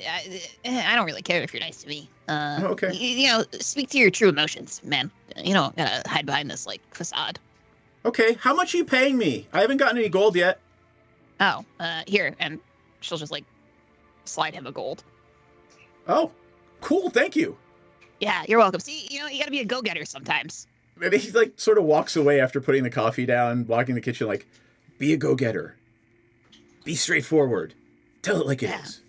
I don't really care if you're nice to me. Okay. Speak to your true emotions, man. You don't gotta hide behind this, facade. Okay, how much are you paying me? I haven't gotten any gold yet. Oh, here. And she'll just, slide him a gold. Oh, cool, thank you. Yeah, you're welcome. See, you gotta be a go-getter sometimes. And he like sort of walks away after putting the coffee down, walking in the kitchen like, be a go-getter. Be straightforward. Tell it like it is.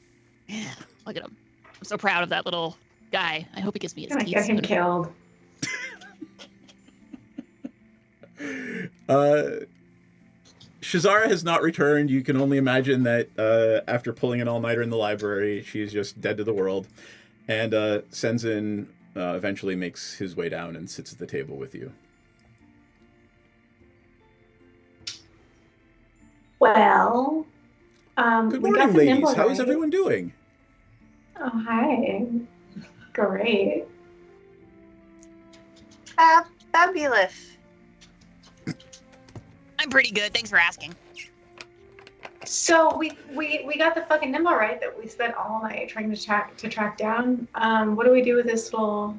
Yeah, look at him. I'm so proud of that little guy. I hope he gives me his Gonna teeth get him soon. killed. Shazara has not returned. You can only imagine that after pulling an all-nighter in the library, she's just dead to the world. And Senzin eventually makes his way down and sits at the table with you. Well, Good we got morning, the ladies. nimble How is right. everyone doing? Oh, hi. Great. Fabulous. I'm pretty good. Thanks for asking. So we got the fucking nimble right that we spent all night trying to track down. What do we do with this little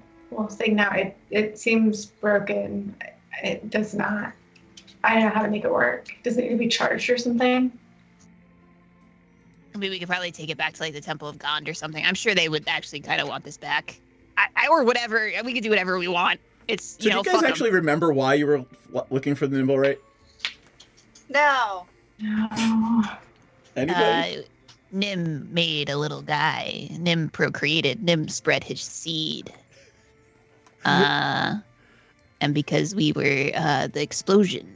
thing now? It seems broken. It does not. I don't know how to make it work. Does it need to be charged or something? I mean, we could probably take it back to like the Temple of Gond or something. I'm sure they would actually kind of want this back. Or whatever. We could do whatever we want. It's So do you guys actually remember why you were looking for the nimble right? No. No. Anybody? Nim made a little guy. Nim procreated. Nim spread his seed. And because we were the explosion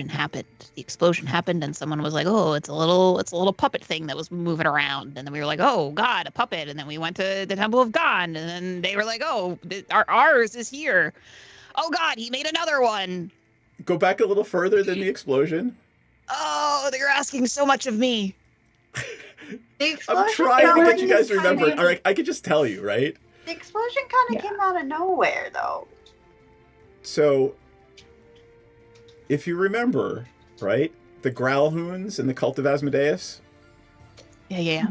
happened. The explosion happened, and someone was like, "Oh, it's a little puppet thing that was moving around." And then we were like, "Oh God, a puppet!" And then we went to the Temple of Gond, and then they were like, "Oh, ours is here." Oh God, he made another one. Go back a little further than the explosion. Oh, they're asking so much of me. I'm trying to get you guys to remember. All right, I could just tell you, right? The explosion kind of came out of nowhere, though. So, if you remember, right, the Growlhounds and the Cult of Asmodeus? Yeah.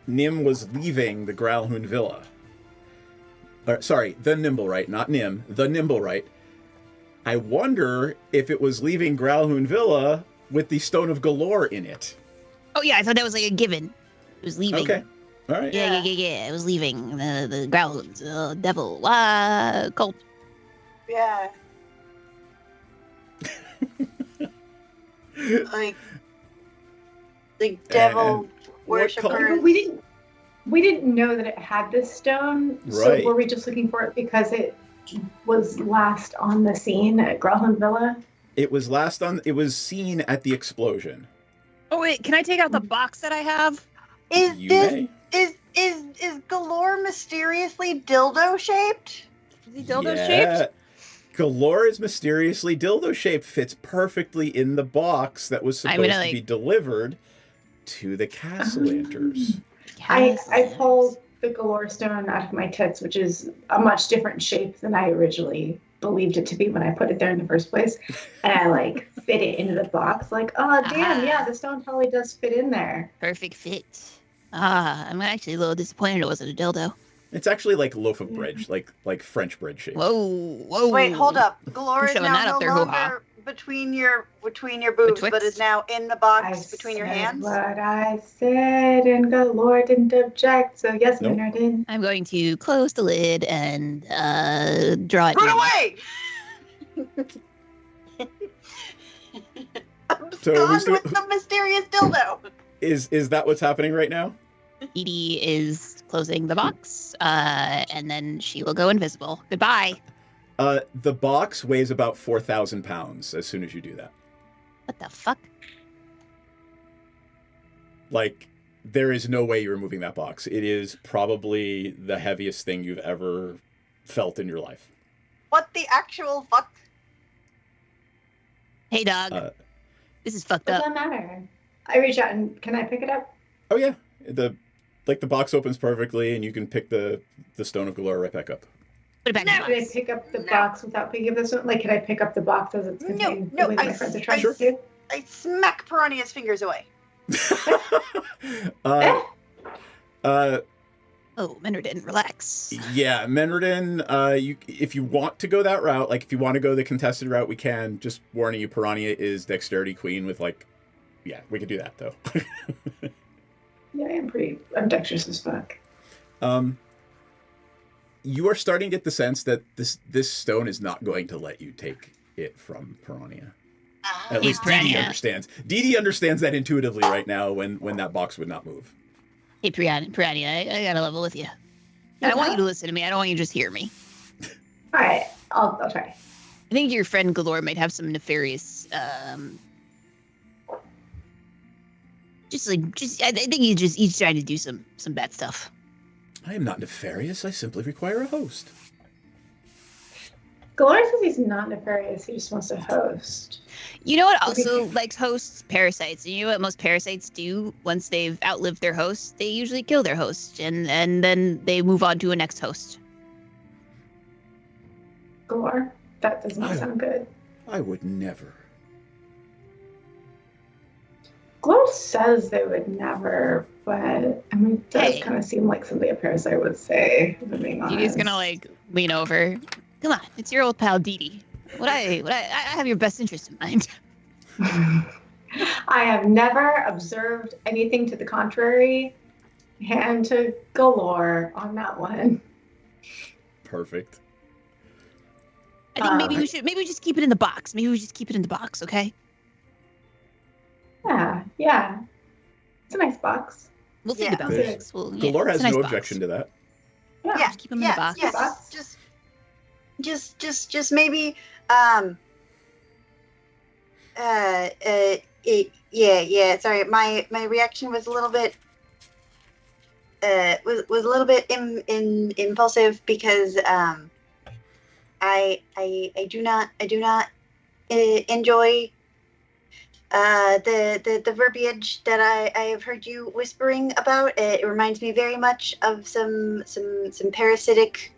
Nim was leaving the Growlhound Villa. Sorry, the Nimblewright, not Nim, the Nimblewright. I wonder if it was leaving Growlhound Villa with the Stone of Galore in it. Oh yeah, I thought that was like a given. It was leaving. Okay. All right. Yeah. It was leaving the Growlhounds, devil, cult. Yeah. like devil worshippers. We didn't know that it had this stone. Right. So were we just looking for it because it was last on the scene at Growlhound Villa? It was seen at the explosion. Oh wait, can I take out the box that I have? Is Galore mysteriously dildo shaped? Is he dildo shaped? Galore is mysteriously dildo shaped. Fits perfectly in the box that was supposed to be delivered to the Castellanters. I pulled the Galore stone out of my tits, which is a much different shape than I originally believed it to be when I put it there in the first place. And I fit it into the box. Oh damn, yeah, the stone probably does fit in there. Perfect fit. I'm actually a little disappointed it wasn't a dildo. It's actually like loaf of bread, like French bread shape. Whoa. Wait, hold up. Galore is showing now that no up there, longer between your boobs, but is now in the box between your hands. What I said, and Galore didn't object, so yes, Nope. Minna did. I'm going to close the lid and draw it. Run away! So with the mysterious dildo. Is that what's happening right now? Edie is closing the box, and then she will go invisible. Goodbye. The box weighs about 4,000 pounds as soon as you do that. What the fuck? There is no way you're moving that box. It is probably the heaviest thing you've ever felt in your life. What the actual fuck? Hey, dog. This is fucked Does up. that matter? I reach out and can I pick it up? Oh yeah, the box opens perfectly, and you can pick the Stone of Galore right back up. Put it back in the Can I box. pick up the box without picking up this one? Can I pick up the box as it's contained? No, the way my friends are trying Sure. to do? I smack Piranha's fingers away. Oh, Menredin, relax. Yeah, Menredin, if you want to go that route, if you want to go the contested route, we can. Just warning you, Piranha is Dexterity Queen with yeah, we could do that though. Yeah, I'm dexterous as fuck. You are starting to get the sense that this stone is not going to let you take it from Piranha. At least Dee understands. Dee understands that intuitively right now when that box would not move. Hey, Piranha, I got a level with you. I want you to listen to me. I don't want you to just hear me. All right, I'll try. I think your friend Galore might have some nefarious, I think he's trying to do some bad stuff. I am not nefarious. I simply require a host. Galore says he's not nefarious. He just wants to host. You know what also likes hosts? Parasites. And you know what most parasites do once they've outlived their host? They usually kill their host, and then they move on to a next host. Galore? That does not sound good. I would never. Galore says they would never, but I mean, it does kind of seem like something a parasite would say, if I'm being honest. Didi's gonna lean over. Come on, it's your old pal Didi. I have your best interest in mind. I have never observed anything to the contrary. Hand to Galore on that one. Perfect. I think maybe we just keep it in the box. Okay? Yeah. It's a nice box. We'll think about it. Galore has no objection to that. Yeah, just keep them in the box. Yes. Just maybe. Sorry, my reaction was a little bit. Was a little bit impulsive because I do not enjoy the verbiage that I have heard you whispering about. It reminds me very much of some parasitic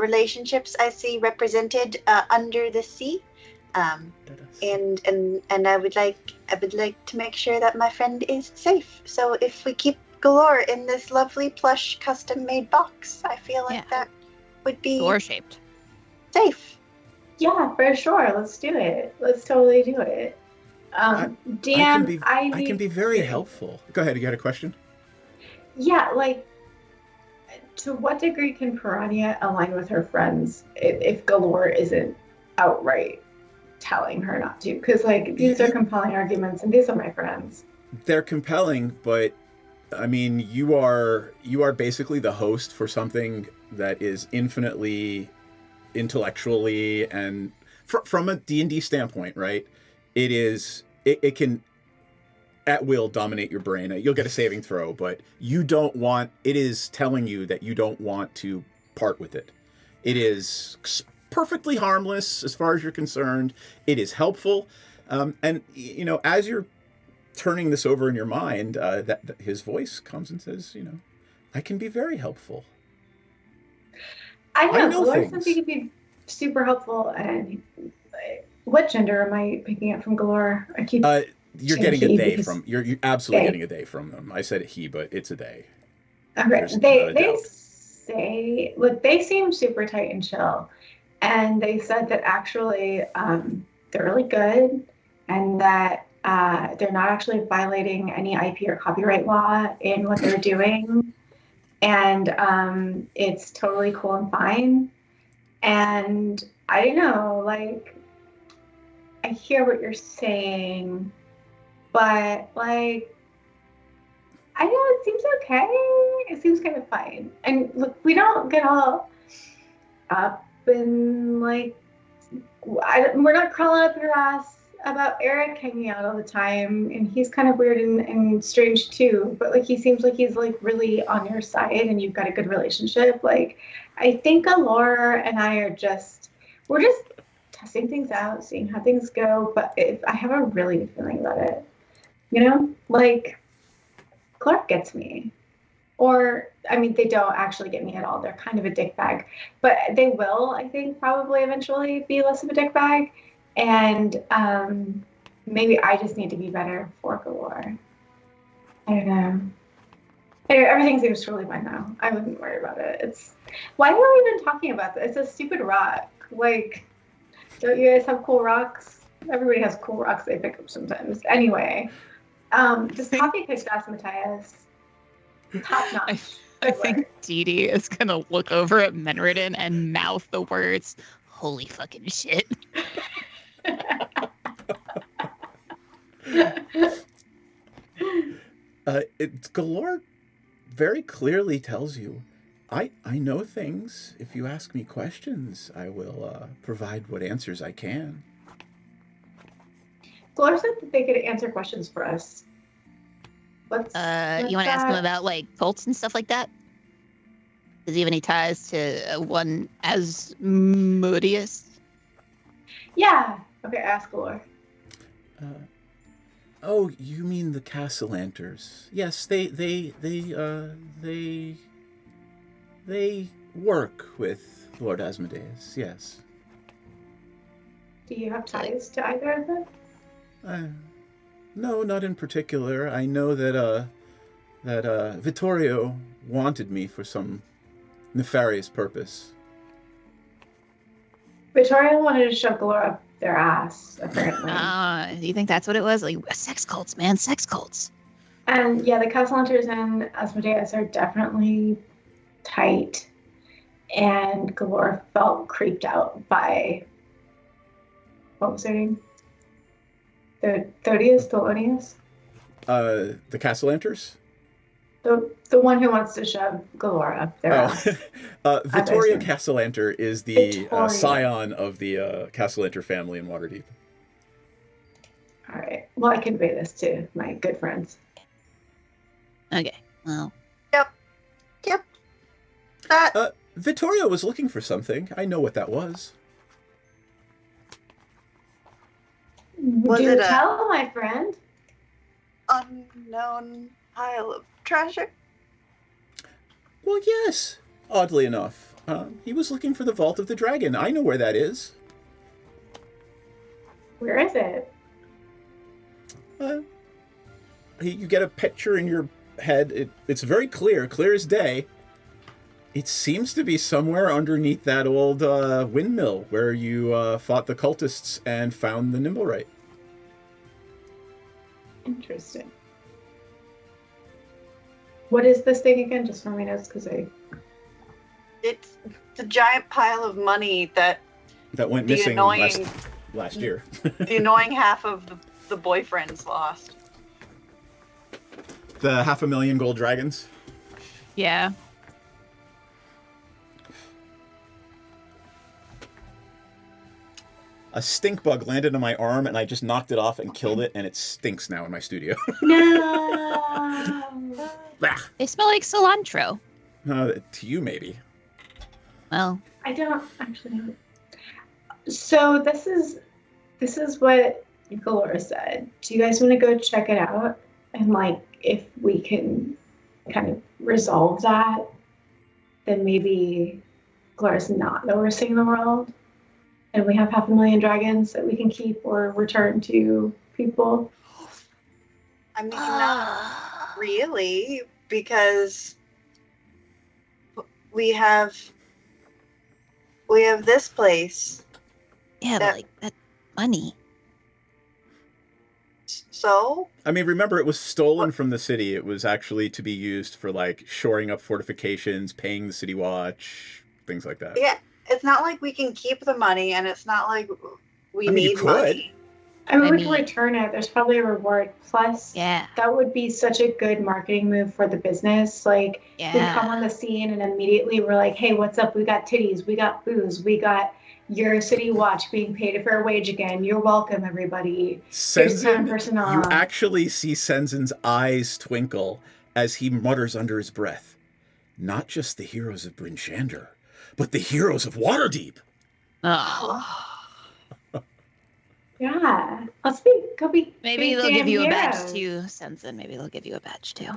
relationships I see represented under the sea. And I would like to make sure that my friend is safe. So if we keep Galore in this lovely plush custom made box, I feel like that would be Galore shaped. Safe. Yeah, for sure. Let's do it. Let's totally do it. Dan, I can be very helpful. Go ahead. You had a question? Yeah, like, to what degree can Piranha align with her friends if Galore isn't outright telling her not to? Because, like, these are compelling arguments, and these are my friends. They're compelling, but I mean, you are basically the host for something that is infinitely intellectually and from a D&D standpoint, right? It can at will dominate your brain. You'll get a saving throw, but it is telling you that you don't want to part with it. It is perfectly harmless as far as you're concerned. It is helpful. And, you know, as you're turning this over in your mind, that his voice comes and says, you know, I can be very helpful. I know Galore says he can be super helpful. And what gender am I picking up from Galore? I keep you're getting a they from. You're absolutely getting a they from them. I said he, but it's a they. Okay, they say, look, they seem super tight and chill, and they said that actually they're really good, and that they're not actually violating any IP or copyright law in what they're doing, and it's totally cool and fine. And I don't know, like, I hear what you're saying, but like, I know it seems okay. It seems kind of fine. And look, we don't get all up and like, we're not crawling up your ass about Eric hanging out all the time. And he's kind of weird and strange too. But like, he seems like he's like really on your side and you've got a good relationship. Like, I think Alora and I we're just testing things out, seeing how things go. But I have a really good feeling about it. You know, like, Clark gets me. Or, I mean, they don't actually get me at all. They're kind of a dick bag. But they will, I think, probably eventually be less of a dick bag. And maybe I just need to be better for Galore. I don't know. Anyway, everything seems totally fine now. I wouldn't worry about it. Why are we even talking about this? It's a stupid rock. Like, don't you guys have cool rocks? Everybody has cool rocks they pick up sometimes. Anyway, this coffee kicks ass, Matthias. Top notch. I think Dee Dee is gonna look over at Menridin and mouth the words, "Holy fucking shit." Galore very clearly tells you, I know things. If you ask me questions, I will provide what answers I can. Galore said that they could answer questions for us. You want to ask him about like cults and stuff like that? Does he have any ties to one Asmodeus? Yeah. Okay, ask Galore. Oh, you mean the Castellanters? Yes, they work with Lord Asmodeus. Yes. Do you have ties to either of them? No, not in particular. I know that Vittorio wanted me for some nefarious purpose. Vittorio wanted to shove Galore up their ass, apparently. Do you think that's what it was? Like, sex cults, man, sex cults. And yeah, the Castellanters and Asmodeus are definitely tight. And Galore felt creeped out by, what was their name? Thelonious? The Castellanters? The one who wants to shove Galore up their ass. Vittorio Castellanter is the scion of the Castellanter family in Waterdeep. All right. Well, I convey this to my good friends. Okay. Well. Yep. Vittorio was looking for something. I know what that was. Would you tell, my friend? Unknown pile of treasure? Well, yes. Oddly enough. He was looking for the Vault of the Dragon. I know where that is. Where is it? You get a picture in your head. It's very clear as day. It seems to be somewhere underneath that old windmill where you fought the cultists and found the Nimblewright. Interesting. What is this thing again? Just for my notes, because It's a giant pile of money that went missing last year. The annoying half of the boyfriends lost. The 500,000 gold dragons? Yeah. A stink bug landed on my arm, and I just knocked it off and killed it, and it stinks now in my studio. No. They smell like cilantro. To you, maybe. Well, I don't actually know. So this is what Galore said. Do you guys want to go check it out? And like, if we can kind of resolve that, then maybe Galore's not overseeing the world. And we have 500,000 dragons that we can keep or return to people. I mean, not really, because we have this place. Yeah, but like that money. So? I mean, remember, it was stolen from the city. It was actually to be used for like shoring up fortifications, paying the city watch, things like that. Yeah. It's not like we can keep the money, and it's not like we need money. I mean, we can return it. There's probably a reward. Plus, that would be such a good marketing move for the business. Like, we come on the scene, and immediately we're like, hey, what's up? We got titties. We got booze. We got your city watch being paid a fair wage again. You're welcome, everybody. Senzen, 10% off. you actually see Senzen's eyes twinkle as he mutters under his breath, not just the heroes of Bryn Shander, but the heroes of Waterdeep. Oh. Yeah. Maybe they'll give you a badge too, Senzen. Maybe they'll give you a badge too.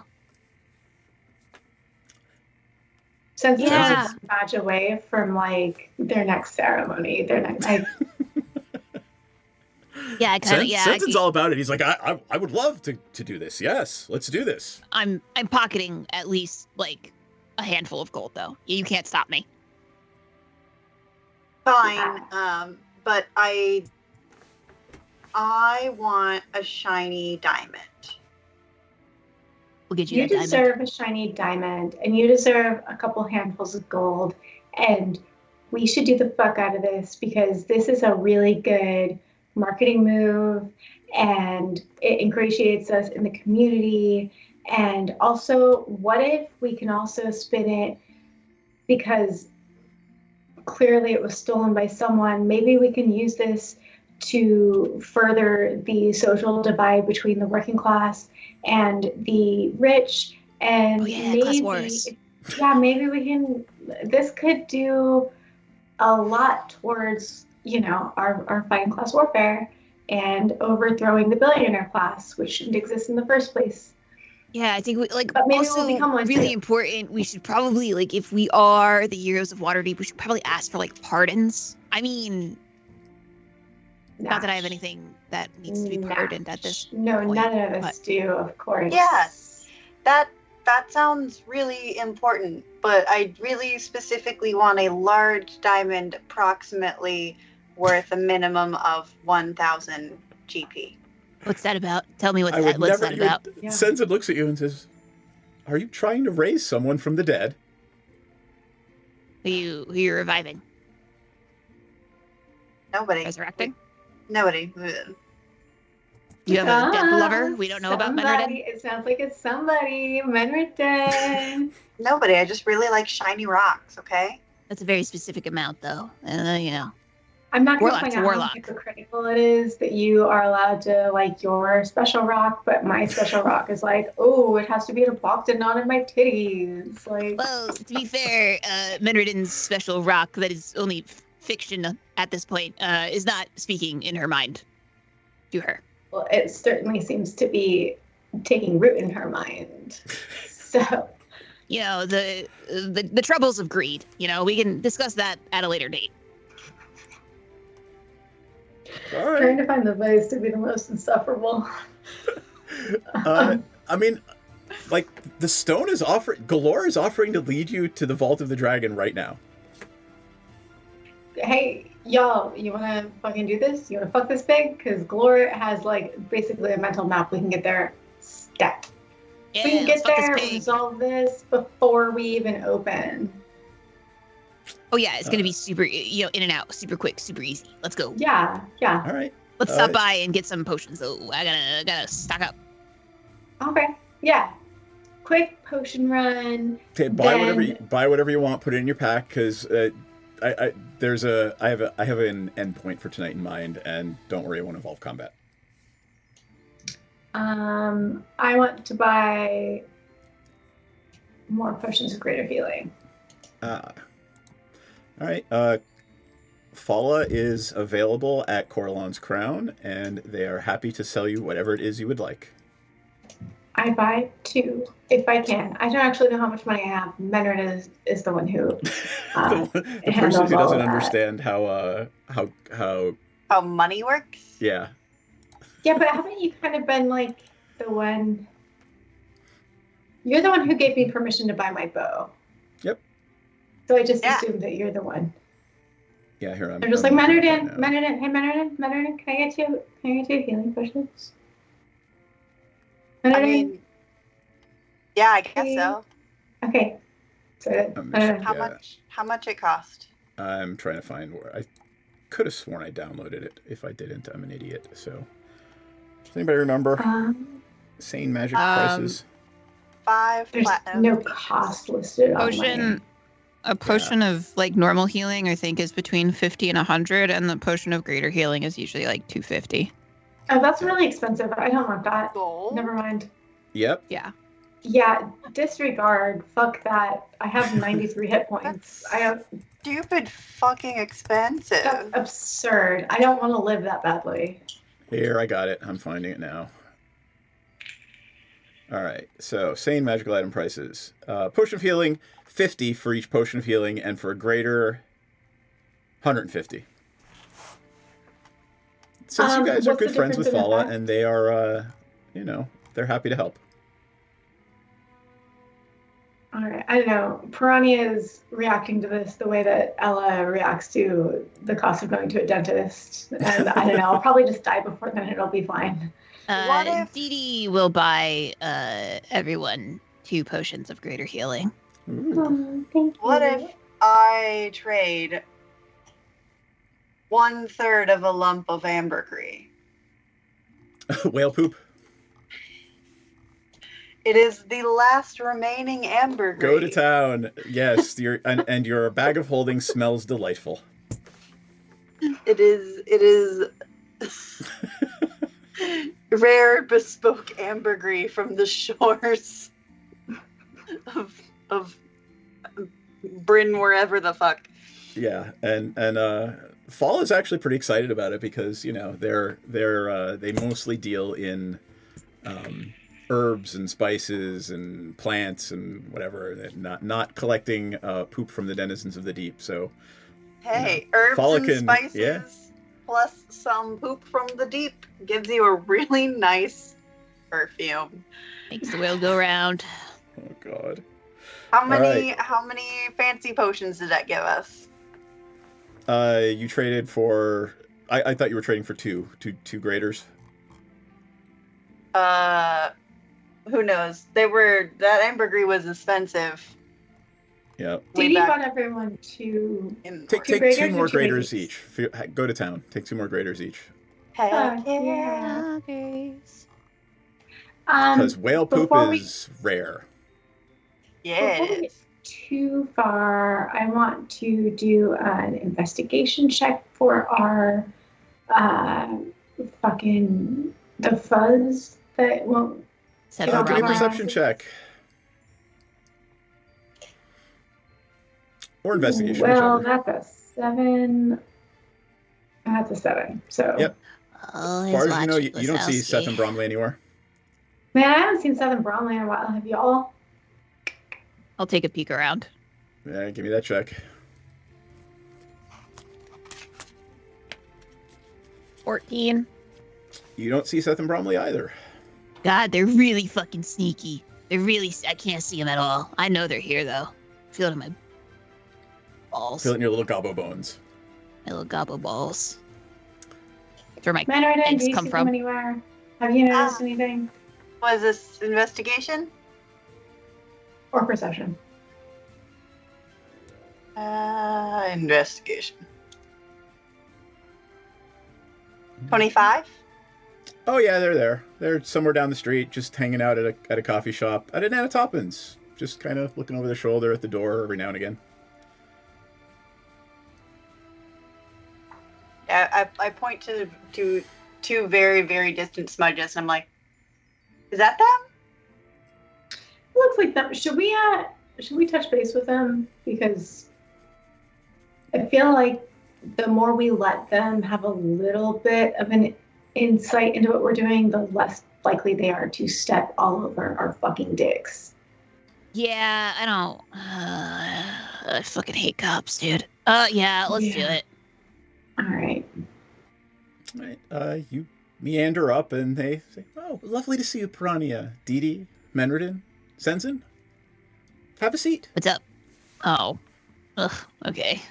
Senzen is a badge away from like their next ceremony. Senzen's all about it. He's like, I would love to do this. Yes, let's do this. I'm pocketing at least like a handful of gold though. You can't stop me. Fine, but I want a shiny diamond. We'll get you You that diamond. deserve a shiny diamond, and you deserve a couple handfuls of gold. And we should do the fuck out of this because this is a really good marketing move, and it ingratiates us in the community. And also, what if we can also spin it because clearly it was stolen by someone? Maybe we can use this to further the social divide between the working class and the rich, and class wars. maybe we can. This could do a lot towards our fighting class warfare and overthrowing the billionaire class, which shouldn't exist in the first place. Yeah, I think But maybe also we'll become one really too. important. We should probably if we are the heroes of Waterdeep, we should probably ask for pardons. I mean, not that I have anything that needs to be pardoned at this point. No, none of us do, of course. Yes, that sounds really important, but I really specifically want a large diamond, approximately worth a minimum of 1,000 GP. What's that about? Tell me what's that about. Senza looks at you and says, "Are you trying to raise someone from the dead?" Who you reviving? Nobody. Resurrecting? Nobody. You have a dead lover we don't know about, Menredin? It sounds like it's somebody. Menredin. Nobody. I just really like shiny rocks, okay? That's a very specific amount, though. I'm not going to Warlock's point a out warlock. how hypocritical it is that you are allowed to like your special rock, but my special rock is like, oh, it has to be in a box and not in my titties. Like, well, to be fair, Menredin's special rock that is only fiction at this point is not speaking in her mind to her. Well, it certainly seems to be taking root in her mind. So, the troubles of greed. We can discuss that at a later date. All right. trying to find the ways to be the most insufferable. I mean, the stone is offering. Galore is offering to lead you to the Vault of the Dragon right now. Hey, y'all, you want to fucking do this? You want to fuck this pig? Because Gloria has, basically a mental map. We can get there stat. Yeah, we can get let's fuck there, this pig. resolve this before we even open. Oh, yeah, it's going to be super, in and out, super quick, super easy. Let's go. Yeah. All right. Let's stop by and get some potions, though. I gotta stock up. Okay. Yeah. Quick potion run. Okay, buy whatever you want. Put it in your pack because I have an endpoint for tonight in mind, and don't worry, it won't involve combat. I want to buy more potions of greater healing. All right. Fala is available at Coralon's Crown, and they are happy to sell you whatever it is you would like. I buy 2 if I can. I don't actually know how much money I have. Menred is the one who the person who doesn't understand how money works. Yeah. Yeah, but haven't you kind of been the one? You're the one who gave me permission to buy my bow. Yep. So I just assumed that you're the one. Yeah, here I'm. I'm just Menredin, hey Menredin, can I get you healing potions? I mean, yeah, I guess so. Okay. So, how much it cost? I'm trying to find where I could have sworn I downloaded it. If I didn't, I'm an idiot. So, does anybody remember sane magic prices? 5 There's platinum. no cost listed on my... A potion of normal healing, I think, is between 50 and 100, and the potion of greater healing is usually 250. Oh, that's really expensive. I don't want that. Gold? Never mind. Yep. Yeah. Yeah, disregard. Fuck that. I have 93 hit points. I have stupid fucking expensive. That's absurd. I don't want to live that badly. Here, I got it. I'm finding it now. All right. So, sane magical item prices. Potion of healing, 50 for each potion of healing, and for a greater, 150. Since you guys are good friends with Fala, and they are, they're happy to help. All right. I don't know. Piranha is reacting to this the way that Ella reacts to the cost of going to a dentist. And I don't know. I'll probably just die before then. It'll be fine. What if- Dee Dee will buy everyone 2 potions of greater healing. Oh, thank you. What if I trade 1/3 of a lump of ambergris? Whale poop. It is the last remaining ambergris. Go to town. Yes, and your bag of holding smells delightful. It is rare bespoke ambergris from the shores of Bryn, wherever the fuck. Yeah, and Fall is actually pretty excited about it because they mostly deal in herbs and spices and plants and whatever. They're not collecting poop from the denizens of the deep. So hey, herbs Fall and spices plus some poop from the deep gives you a really nice perfume. Makes the wheel go round. Oh God. How many fancy potions did that give us? You traded for. I thought you were trading for two graders. Who knows? That ambergris was expensive. Yeah. Dee Dee bought everyone 2. Take 2 more graders each. Go to town. Take 2 more graders each. Heck yeah. Because whale poop is rare. Before we get too far, I want to do an investigation check for our the fuzz that won't. Give me a perception check. Or investigation. Well, whichever. that's a 7. That's a 7. So. Yep. As far as you know, you don't see Seth and Bromley anywhere. Man, I haven't seen Seth and Bromley in a while. Have y'all? I'll take a peek around. Yeah, give me that check. 14. You don't see Seth and Bromley either. God, they're really fucking sneaky. I can't see them at all. I know they're here, though. Feel it in my balls. Feel it in your little gobbo bones. My little gobbo balls. That's where my Mandarin, eggs do you come see from. them anywhere? Have you noticed anything? Was this investigation? Or perception? Investigation. 25? Oh yeah, they're there. They're somewhere down the street, just hanging out at a coffee shop at Nana Toppin's, just kind of looking over their shoulder at the door every now and again. Yeah, I point to 2 very, very distant smudges, and I'm like, is that them? Looks like them. Should we touch base with them? Because I feel like the more we let them have a little bit of an insight into what we're doing, the less likely they are to step all over our fucking dicks. Yeah, I don't. I fucking hate cops, dude. Yeah, let's do it. All right. You meander up, and they say, "Oh, lovely to see you, Piranha. Dee Dee, Menridin, Sensen. Have a seat." What's up? Oh. Ugh, okay.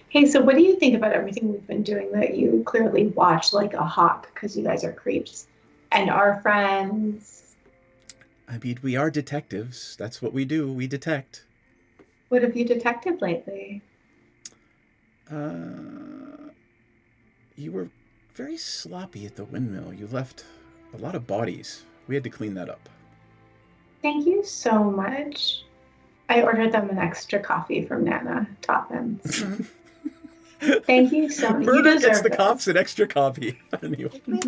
Hey, so what do you think about everything we've been doing that you clearly watch like a hawk because you guys are creeps and our friends? I mean, we are detectives. That's what we do. We detect. What have you detected lately? You were very sloppy at the windmill. You left a lot of bodies. We had to clean that up. Thank you so much. I ordered them an extra coffee from Nana Toppins. Thank you so much. Murder gets the cops an extra coffee. Did we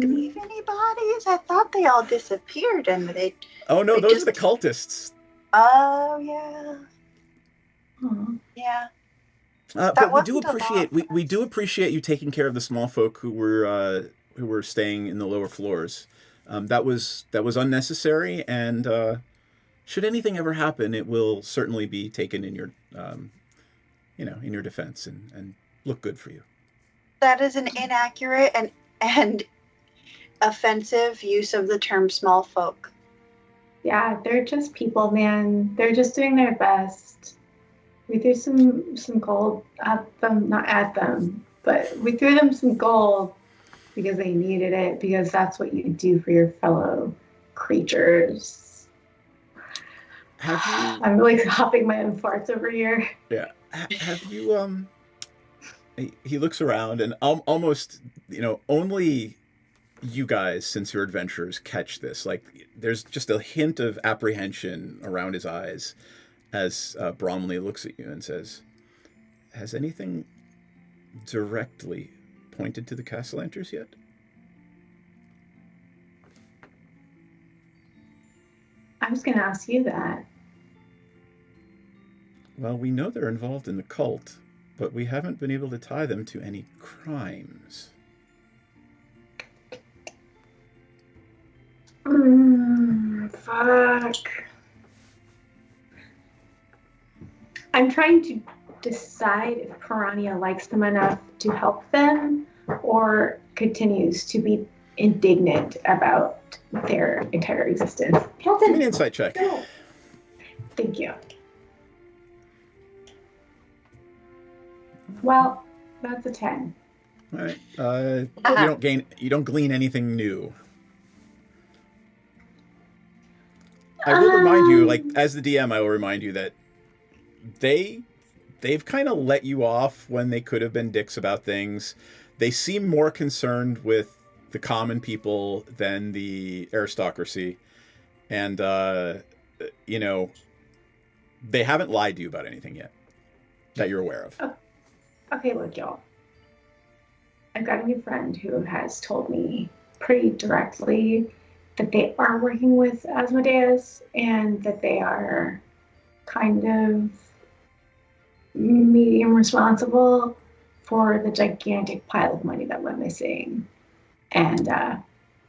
leave any bodies? I thought they all disappeared and they... Oh no, those are the cultists. Oh, yeah. Yeah. But we do appreciate we do appreciate you taking care of the small folk who were staying in the lower floors. That was unnecessary, and should anything ever happen, it will certainly be taken in your in your defense and look good for you. That is an inaccurate and offensive use of the term small folk. Yeah, they're just people, man. They're just doing their best. We threw some gold at them, not at them, but we threw them some gold because they needed it, because that's what you do for your fellow creatures. Have you? I'm like hopping my own farts over here. Yeah. Have you? He looks around and almost, only you guys, since your adventures, catch this. Like, there's just a hint of apprehension around his eyes as Bromley looks at you and says, "Has anything directly pointed to the Castellanters yet?" I was going to ask you that. Well, we know they're involved in the cult, but we haven't been able to tie them to any crimes. Fuck. I'm trying to decide if Piranha likes them enough to help them or continues to be indignant about their entire existence. Give me an insight check. No. Thank you. Well, that's a 10. All right. You don't glean anything new. I will remind you, like, as the DM, I will remind you that they've kind of let you off when they could have been dicks about things. They seem more concerned with the common people than the aristocracy. And, they haven't lied to you about anything yet that you're aware of. Okay, look, y'all. I've got a new friend who has told me pretty directly that they are working with Asmodeus and that they are kind of medium responsible for the gigantic pile of money that went missing. And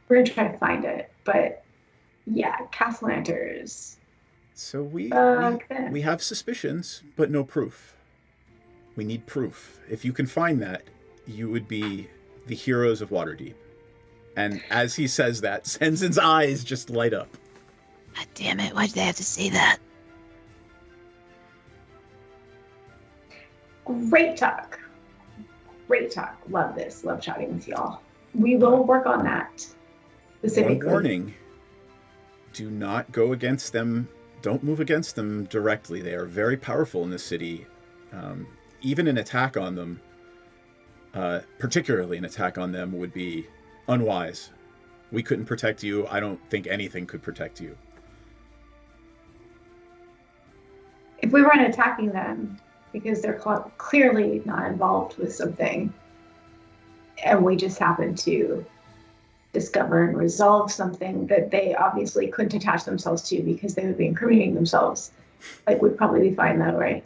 we're going to try to find it. But yeah, Castellanters. So we have suspicions, but no proof. We need proof. If you can find that, you would be the heroes of Waterdeep. And as he says that, Senzin's eyes just light up. God damn it, why'd they have to say that? Great talk. Great talk. Love this. Love chatting with y'all. We will work on that specifically. One warning. Do not go against them. Don't move against them directly. They are very powerful in this city. Even an attack on them, particularly an attack on them, would be unwise. We couldn't protect you. I don't think anything could protect you. If we weren't attacking them because they're clearly not involved with something, and we just happen to discover and resolve something that they obviously couldn't attach themselves to because they would be incriminating themselves, like, we'd probably be fine though, right?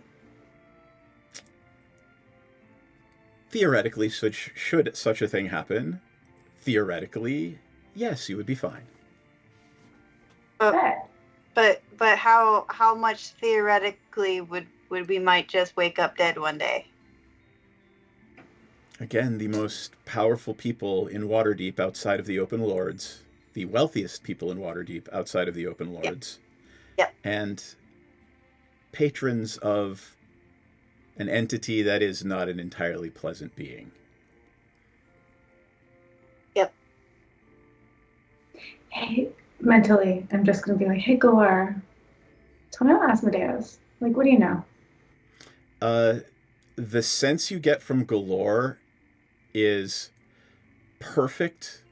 Theoretically, should such a thing happen, theoretically, yes, you would be fine. But how much theoretically would we might just wake up dead one day? Again, the most powerful people in Waterdeep outside of the Open Lords, the wealthiest people in Waterdeep outside of the Open Lords, Yep. And patrons of an entity that is not an entirely pleasant being. Yep. Hey, mentally, I'm just going to be like, hey, Galar, tell me about Asmodeus. Like, what do you know? The sense you get from Galore is perfect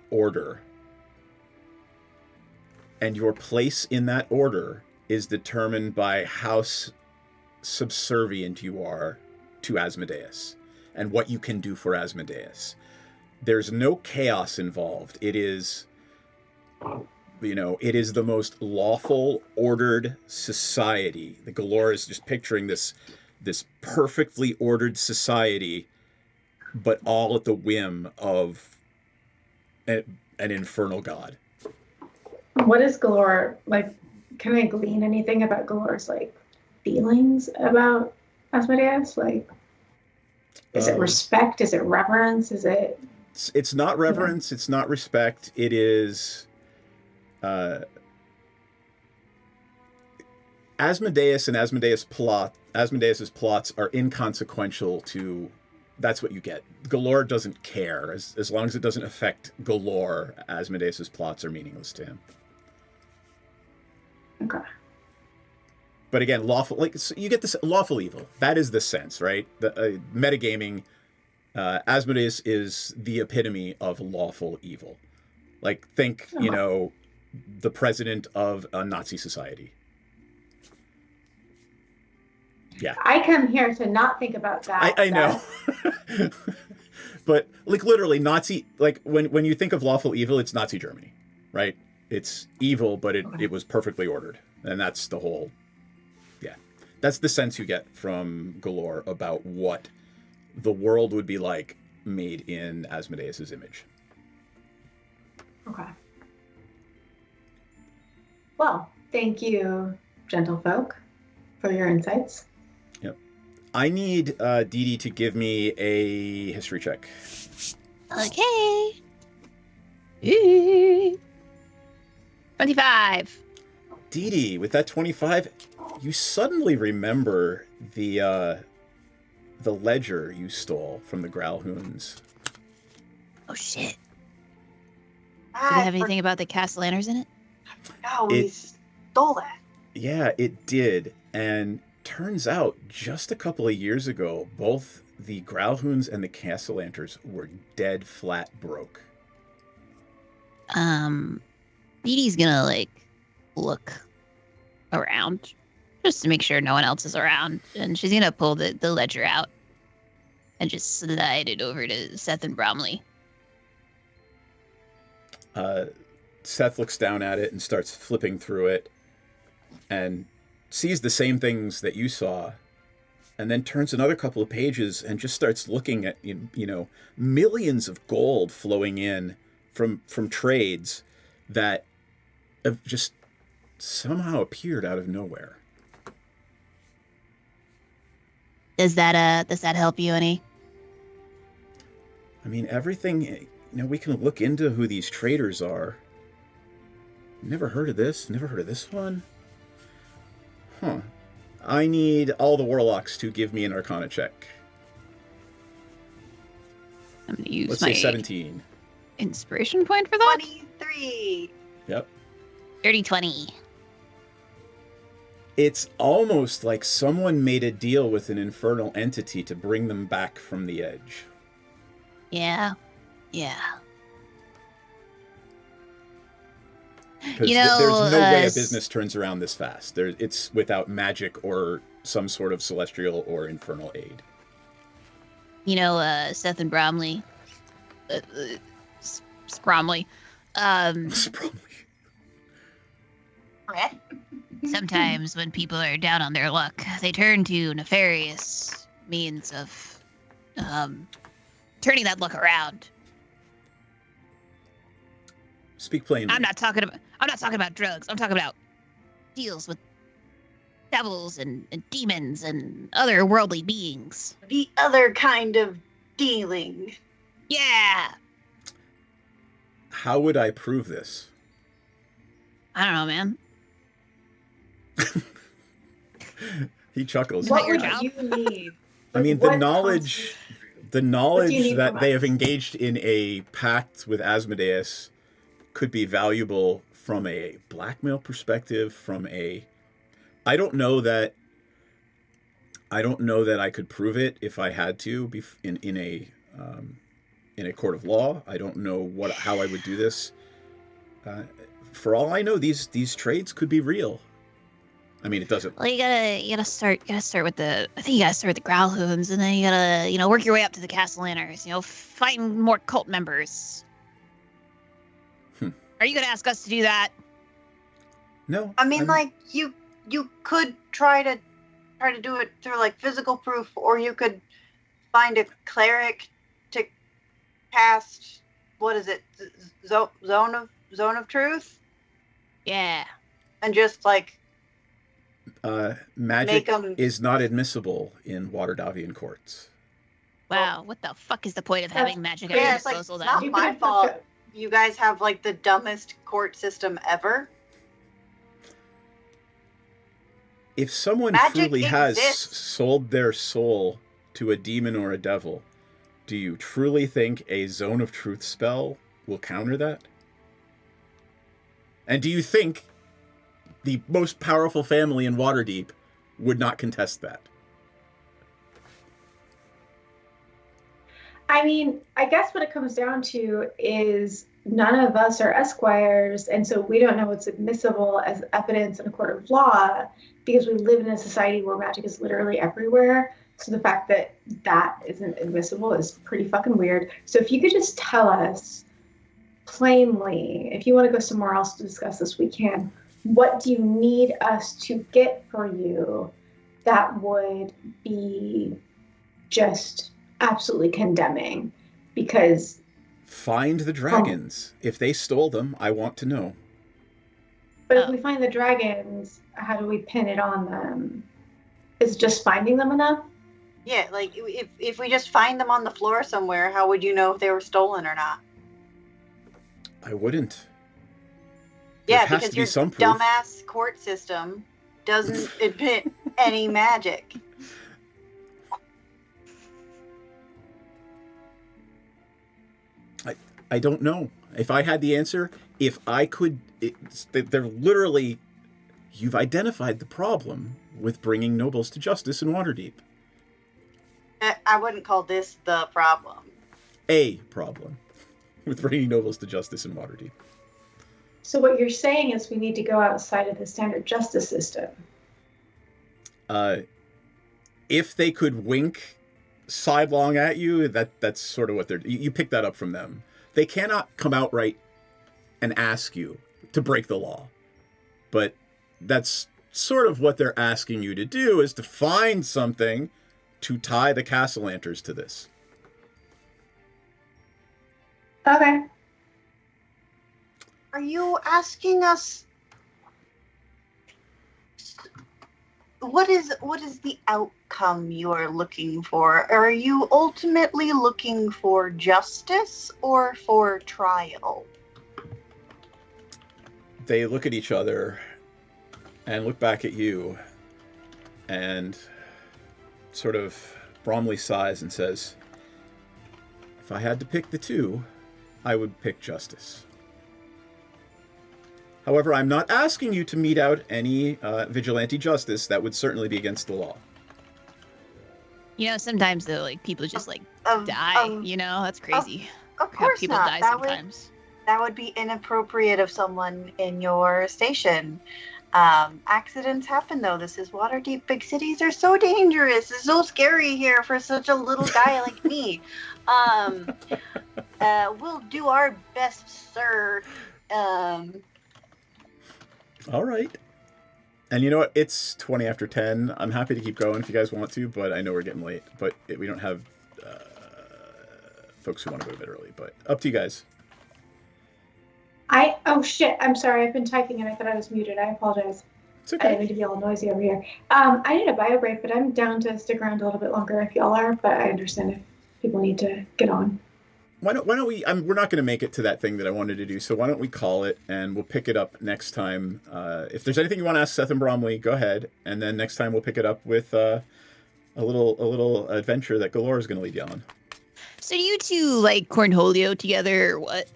order. And your place in that order is determined by how subservient you are to Asmodeus and what you can do for Asmodeus. There's no chaos involved. It is, it is the most lawful, ordered society. The Galore is just picturing this perfectly ordered society, but all at the whim of an infernal god. What is Galore, like, can I glean anything about Galore's, like, feelings about Asmodeus? Like, is it respect? Is it reverence? Is it... It's not reverence. It's not respect. It is... Asmodeus and Asmodeus's plots are inconsequential to that's what you get. Galore doesn't care. As long as it doesn't affect Galore, Asmodeus's plots are meaningless to him. Okay. But again, lawful, like, so you get this lawful evil. That is the sense, right? The metagaming, Asmodeus is the epitome of lawful evil. Like, think, you know, the president of a Nazi society. Yeah. I come here to not think about that. I know. But, like, literally, Nazi, like, when you think of lawful evil, it's Nazi Germany, right? It's evil, but it was perfectly ordered. And that's the whole, yeah. That's the sense you get from Galore about what the world would be like made in Asmodeus's image. Okay. Well, thank you, gentlefolk, for your insights. Yep. I need Dee Dee to give me a history check. Okay. 25. Dee Dee, with that 25, you suddenly remember the ledger you stole from the Growlhounds. Oh shit. Did it have anything about the Castellaners in it? No, we stole that. Yeah, it did. And turns out, just a couple of years ago, both the Growlhounds and the Castellanters were dead flat broke. Dee Dee's gonna, like, look around just to make sure no one else is around. And she's gonna pull the ledger out and just slide it over to Seth and Bromley. Seth looks down at it and starts flipping through it and sees the same things that you saw, and then turns another couple of pages and just starts looking at, you know, millions of gold flowing in from trades that have just somehow appeared out of nowhere. Does that help you any? I mean, everything, you know, we can look into who these traders are. Never heard of this. Never heard of this one. Huh. I need all the warlocks to give me an Arcana check. I'm gonna use Let's my say 17. inspiration point for that. 23. Yep. Dirty 20. It's almost like someone made a deal with an infernal entity to bring them back from the edge. Yeah. Yeah. Because You know, there's no way a business turns around this fast. It's without magic or some sort of celestial or infernal aid. You know, Seth and Bromley. Spromley. Sometimes when people are down on their luck, they turn to nefarious means of turning that luck around. Speak plainly. I'm not talking about drugs. I'm talking about deals with devils and demons and other worldly beings. The other kind of dealing. Yeah. How would I prove this? I don't know, man. He chuckles. What would you need? I mean, the knowledge that they have engaged in a pact with Asmodeus could be valuable from a blackmail perspective, from a... I don't know that I could prove it if I had to be in a court of law. I don't know how I would do this. For all I know, these trades could be real. I mean, it doesn't. Well, you gotta start with the. I think you gotta start with the Growlhounds, and then you gotta, work your way up to the Castellaners. Find more cult members. Are you gonna ask us to do that? No. I mean, like you could try to do it through like physical proof, or you could find a cleric to cast. What is it? Zone of truth. Yeah. And just like. Magic is not admissible in Waterdavian courts. Wow, what the fuck is the point of having magic at Yeah, your it's like, disposal it's then? not my fault. You guys have like the dumbest court system ever. If someone Magic truly has exists. sold their soul to a demon or a devil, do you truly think a Zone of Truth spell will counter that? And do you think the most powerful family in Waterdeep would not contest that? I mean, I guess what it comes down to is none of us are esquires, and so we don't know what's admissible as evidence in a court of law because we live in a society where magic is literally everywhere. So the fact that that isn't admissible is pretty fucking weird. So if you could just tell us plainly, if you want to go somewhere else to discuss this, we can. What do you need us to get for you that would be just absolutely condemning? Because find the dragons. If they stole them, I want to know. But if we find the dragons, how do we pin it on them? Is just finding them enough? Yeah, like if we just find them on the floor somewhere, how would you know if they were stolen or not? I wouldn't. Yeah, there has because to be your some proof. dumbass court system doesn't admit any magic. I don't know. If I had the answer, if I could, they're literally, you've identified the problem with bringing nobles to justice in Waterdeep. I wouldn't call this the problem. A problem with bringing nobles to justice in Waterdeep. So what you're saying is we need to go outside of the standard justice system. If they could wink sidelong at you, that's sort of what you pick that up from them. They cannot come outright and ask you to break the law. But that's sort of what they're asking you to do, is to find something to tie the Castlelanters to this. Okay. Are you asking us what is the outcome you are looking for? Are you ultimately looking for justice or for trial? They look at each other and look back at you, and sort of Bromley sighs and says, if I had to pick the two, I would pick justice. However, I'm not asking you to mete out any vigilante justice. That would certainly be against the law. You know, sometimes though, like people just like die. You know, that's crazy. Of course people not. die That sometimes. That would be inappropriate of someone in your station. Accidents happen, though. This is Waterdeep. Big cities are so dangerous. It's so scary here for such a little guy like me. We'll do our best, sir. All right. And you know what? It's 20 after 10. I'm happy to keep going if you guys want to, but I know we're getting late. But we don't have folks who want to go a bit early. But up to you guys. Oh shit, I'm sorry, I've been typing and I thought I was muted. I apologize. It's okay. I didn't mean to be all noisy over here. I need a bio break, but I'm down to stick around a little bit longer if y'all are, but I understand if people need to get on. Why don't we, we're not going to make it to that thing that I wanted to do, so why don't we call it, and we'll pick it up next time. If there's anything you want to ask Seth and Bromley, go ahead, and then next time we'll pick it up with a little adventure that Galore is going to lead you on. So do you two, like, cornholio together, or what?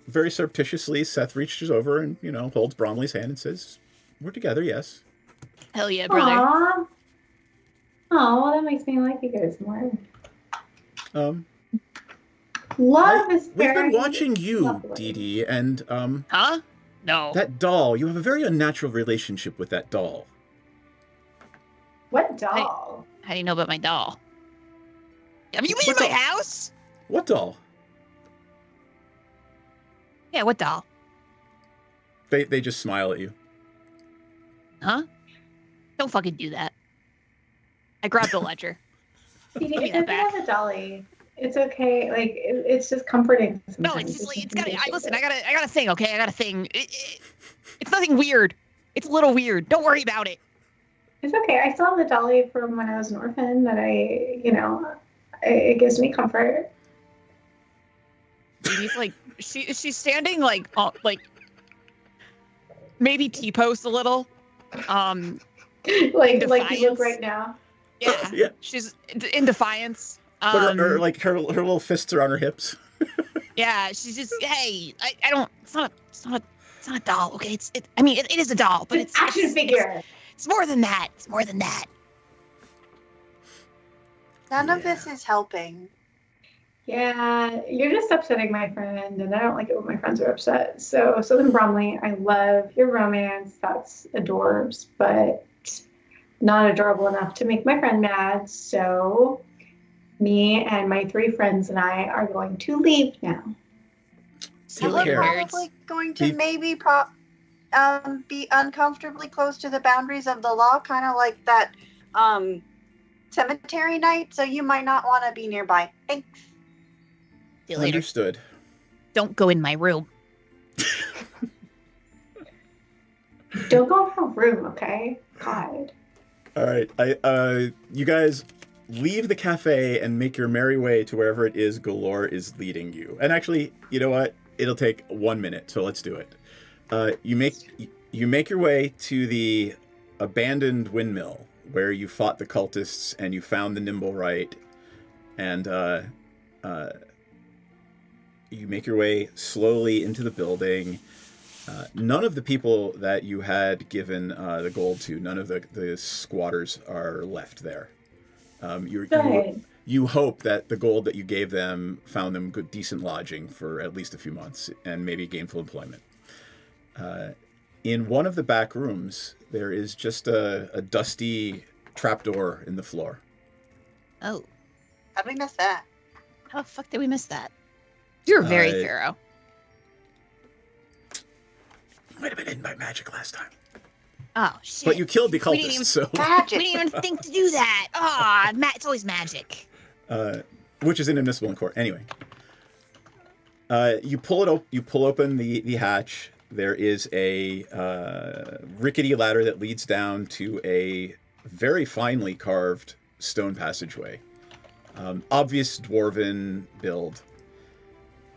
Very surreptitiously, Seth reaches over and, holds Bromley's hand and says, we're together, yes. Hell yeah, brother. Aww. Oh, well, that makes me like you guys more. Love is We've very been watching you, lovely. Dee Dee, and, Huh? No. that doll, you have a very unnatural relationship with that doll. What doll? How do you know about my doll? Have you been in my house? What doll? Yeah, what doll? They just smile at you. Huh? Don't fucking do that. I grabbed the ledger. Dee Dee, Give me it that doesn't back. have a dolly. It's okay. Like it's just comforting. No, it's just like, it's gotta, listen, I got a thing, okay? I got a thing. It's nothing weird. It's a little weird. Don't worry about it. It's okay. I still have the dolly from when I was an orphan that it gives me comfort. He's like, she's standing like maybe T-post a little. like you look right now. Yeah. Yeah. She's in defiance. But her little fists are on her hips. Yeah, she's just, hey, I don't. It's not a doll. Okay, it is a doll, but it's action figure. It's more than that. It's more than that. None of this is helping. Yeah, you're just upsetting my friend, and I don't like it when my friends are upset. So then Bromley, I love your romance. That's adorbs, but not adorable enough to make my friend mad. So me and my 3 friends and I are going to leave now. We're probably going to maybe be uncomfortably close to the boundaries of the law, kind of like that cemetery night. So you might not want to be nearby. Thanks. See you later. Understood. Don't go in my room. Don't go in her room, okay? God. All right, you guys leave the cafe and make your merry way to wherever it is Galore is leading you. And actually, you know what? It'll take 1 minute, so let's do it. You make your way to the abandoned windmill where you fought the cultists and you found the nimble right, and you make your way slowly into the building. None of the people that you had given the gold to, none of the squatters are left there. You hope that the gold that you gave them found them good, decent lodging for at least a few months and maybe gainful employment. In one of the back rooms, there is just a dusty trapdoor in the floor. Oh. How'd we miss that? How the fuck did we miss that? You're very thorough. Might have been hidden by magic last time. Oh, shit. But you killed the cultists, so... Magic. We didn't even think to do that. Oh, it's always magic. Which is inadmissible in court. Anyway. You pull open the hatch. There is a rickety ladder that leads down to a very finely carved stone passageway. Obvious dwarven build.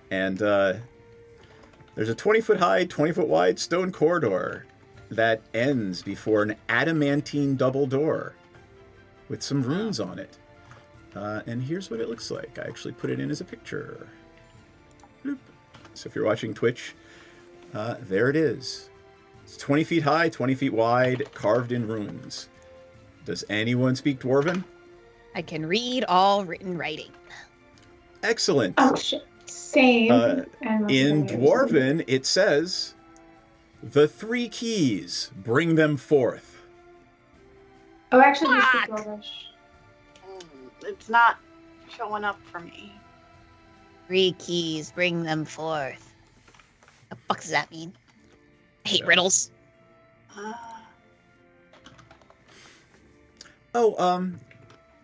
And there's a 20-foot high, 20-foot wide stone corridor that ends before an adamantine double door with some runes on it. And here's what it looks like. I actually put it in as a picture. Bloop. So if you're watching Twitch, there it is. It's 20 feet high, 20 feet wide, carved in runes. Does anyone speak Dwarven? I can read all written writing. Excellent. Oh, shit. Same. In Dwarven, it says, "The 3 keys, bring them forth." Oh, actually, we speak Dwarvish. It's not showing up for me. 3 keys, bring them forth. The fuck does that mean? I hate riddles.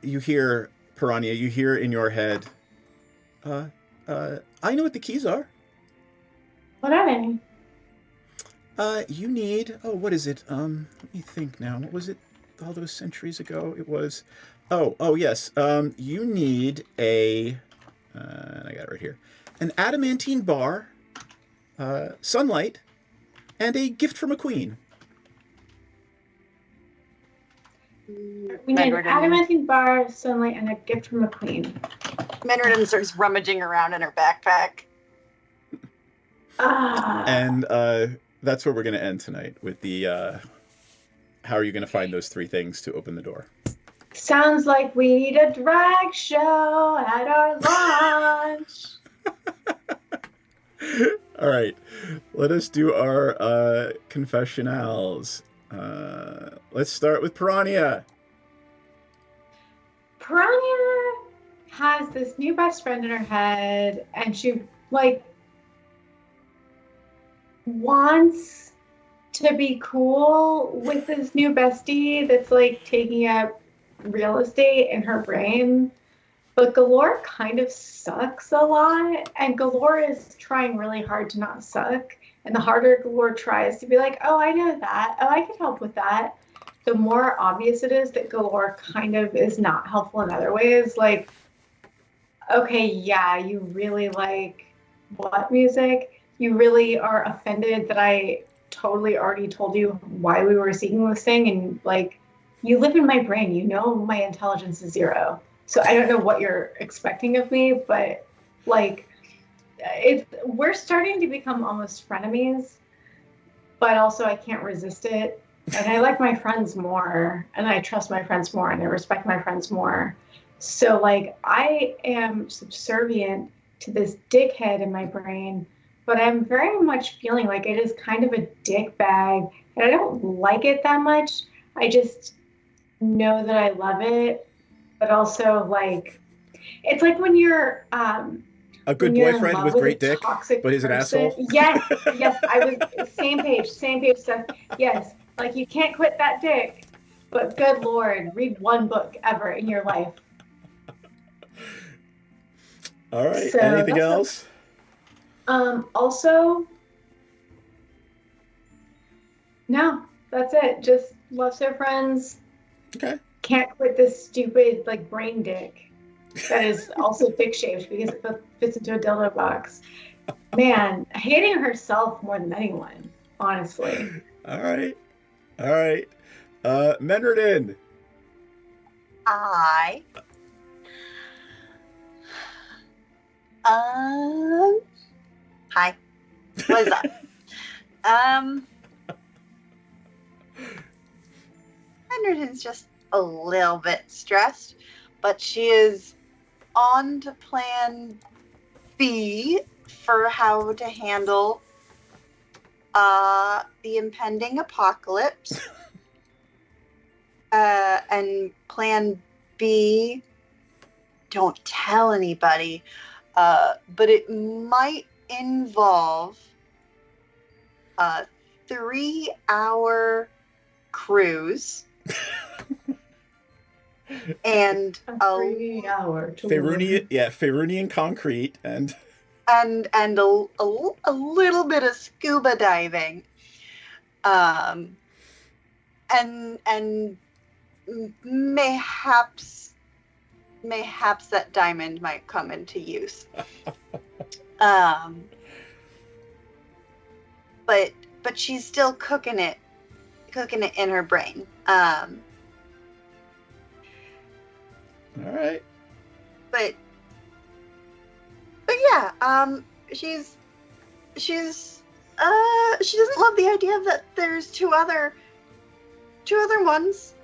You hear, Piranha, you hear in your head, I know what the keys are. What are they? You need, what is it? Let me think now. What was it all those centuries ago? It was, yes. You need I got it right here. An adamantine bar, sunlight, and a gift from a queen. We need an adamantine bar, sunlight, and a gift from a queen. Menredin starts rummaging around in her backpack. And that's where we're going to end tonight with the how are you going to find those 3 things to open the door? Sounds like we need a drag show at our launch. All right, let us do our confessionals. Let's start with Piranha. Piranha has this new best friend in her head, and she wants to be cool with this new bestie that's taking up real estate in her brain. But Galore kind of sucks a lot, and Galore is trying really hard to not suck. And the harder Galore tries to be like, oh, I know that. Oh, I can help with that. The more obvious it is that Galore kind of is not helpful in other ways. Okay, yeah, you really like what music? You really are offended that I totally already told you why we were seeking this thing, and you live in my brain. You know my intelligence is 0. So I don't know what you're expecting of me, but like, we're starting to become almost frenemies, but also I can't resist it. And I like my friends more, and I trust my friends more, and I respect my friends more. So like, I am subservient to this dickhead in my brain, but I'm very much feeling like it is kind of a dick bag, and I don't like it that much. I just know that I love it, but also like, it's like when you're a good boyfriend with great dick, but he's an asshole. Yes, I was same page, Seth. Yes, like you can't quit that dick, but good Lord, read one book ever in your life. All right. So anything else? Also, no, that's it. Just loves their friends. Okay. Can't quit this stupid like brain dick that is also dick shaped because it fits into a dildo box. Man, hating herself more than anyone, honestly. All right. Menredin. Hi. What is up? Henderson's just a little bit stressed, but she is on to plan B for how to handle the impending apocalypse. And plan B, don't tell anybody, but it might involve a 3-hour cruise and a 3-hour tour. Faerunian concrete and a little bit of scuba diving, and mayhaps that diamond might come into use. But she's still cooking it in her brain. All right. But yeah, she doesn't love the idea that there's two other ones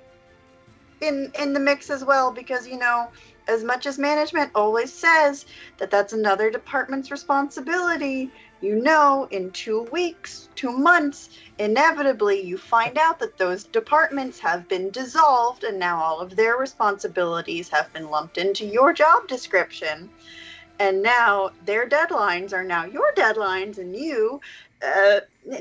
in the mix as well, because, you know, as much as management always says that that's another department's responsibility, you know, in 2 weeks, 2 months, inevitably you find out that those departments have been dissolved and now all of their responsibilities have been lumped into your job description. And now their deadlines are now your deadlines, and you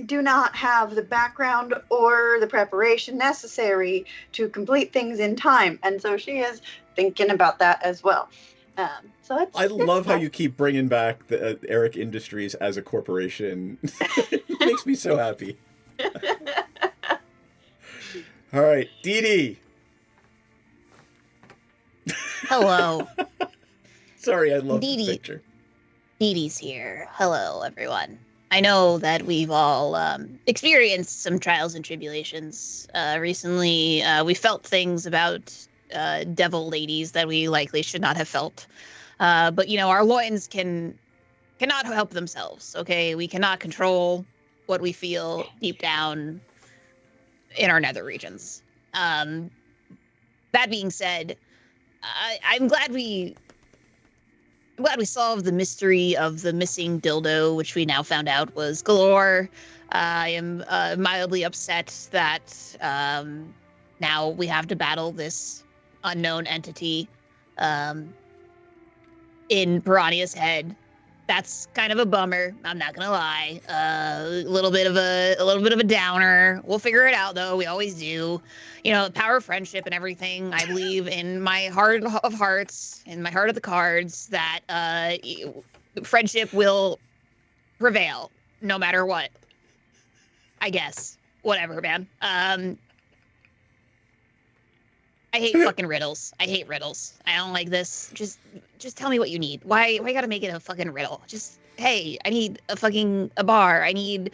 do not have the background or the preparation necessary to complete things in time. And so she is thinking about that as well. I love how you keep bringing back the Eric Industries as a corporation. It makes me so happy. All right, Dee Dee. Hello. Sorry, I love the picture. Dee Dee's here. Hello, everyone. I know that we've all experienced some trials and tribulations recently. We felt things about devil ladies that we likely should not have felt. But, you know, our loins cannot help themselves, okay? We cannot control what we feel deep down in our nether regions. That being said, I'm glad we solved the mystery of the missing dildo, which we now found out was Galore. I am mildly upset that now we have to battle this unknown entity in Piranha's head. That's kind of a bummer. I'm not gonna lie. A little bit of a downer. We'll figure it out, though. We always do. You know, power of friendship and everything. I believe in my heart of hearts, in my heart of the cards, that friendship will prevail no matter what. I guess. Whatever, man. I hate fucking riddles. I hate riddles. I don't like this. Just tell me what you need. Why gotta make it a fucking riddle? Just, hey, I need a bar. I need,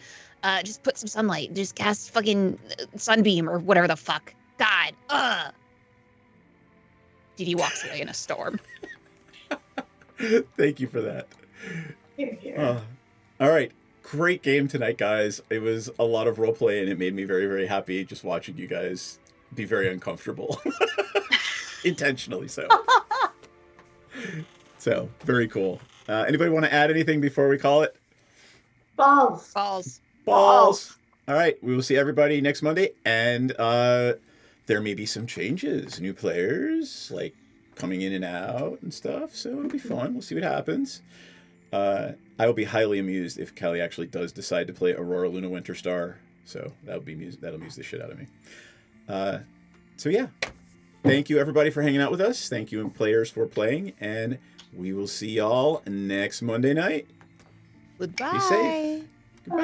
just put some sunlight. Just cast fucking sunbeam or whatever the fuck. God, God. Ugh. Dee walks away in a storm. Thank you for that. Here, here. All right. Great game tonight, guys. It was a lot of roleplay, and it made me very, very happy just watching you guys be very uncomfortable. Intentionally so. So, very cool. Anybody want to add anything before we call it? Balls. Balls. All right. We will see everybody next Monday, and there may be some changes. New players, like, coming in and out and stuff, so it'll be fun. We'll see what happens. I will be highly amused if Kelly actually does decide to play Aurora Luna Winterstar. So that'll amuse the shit out of me. So yeah, thank you everybody for hanging out with us. Thank you players for playing, and we will see y'all next Monday night. Goodbye. Be safe. Goodbye.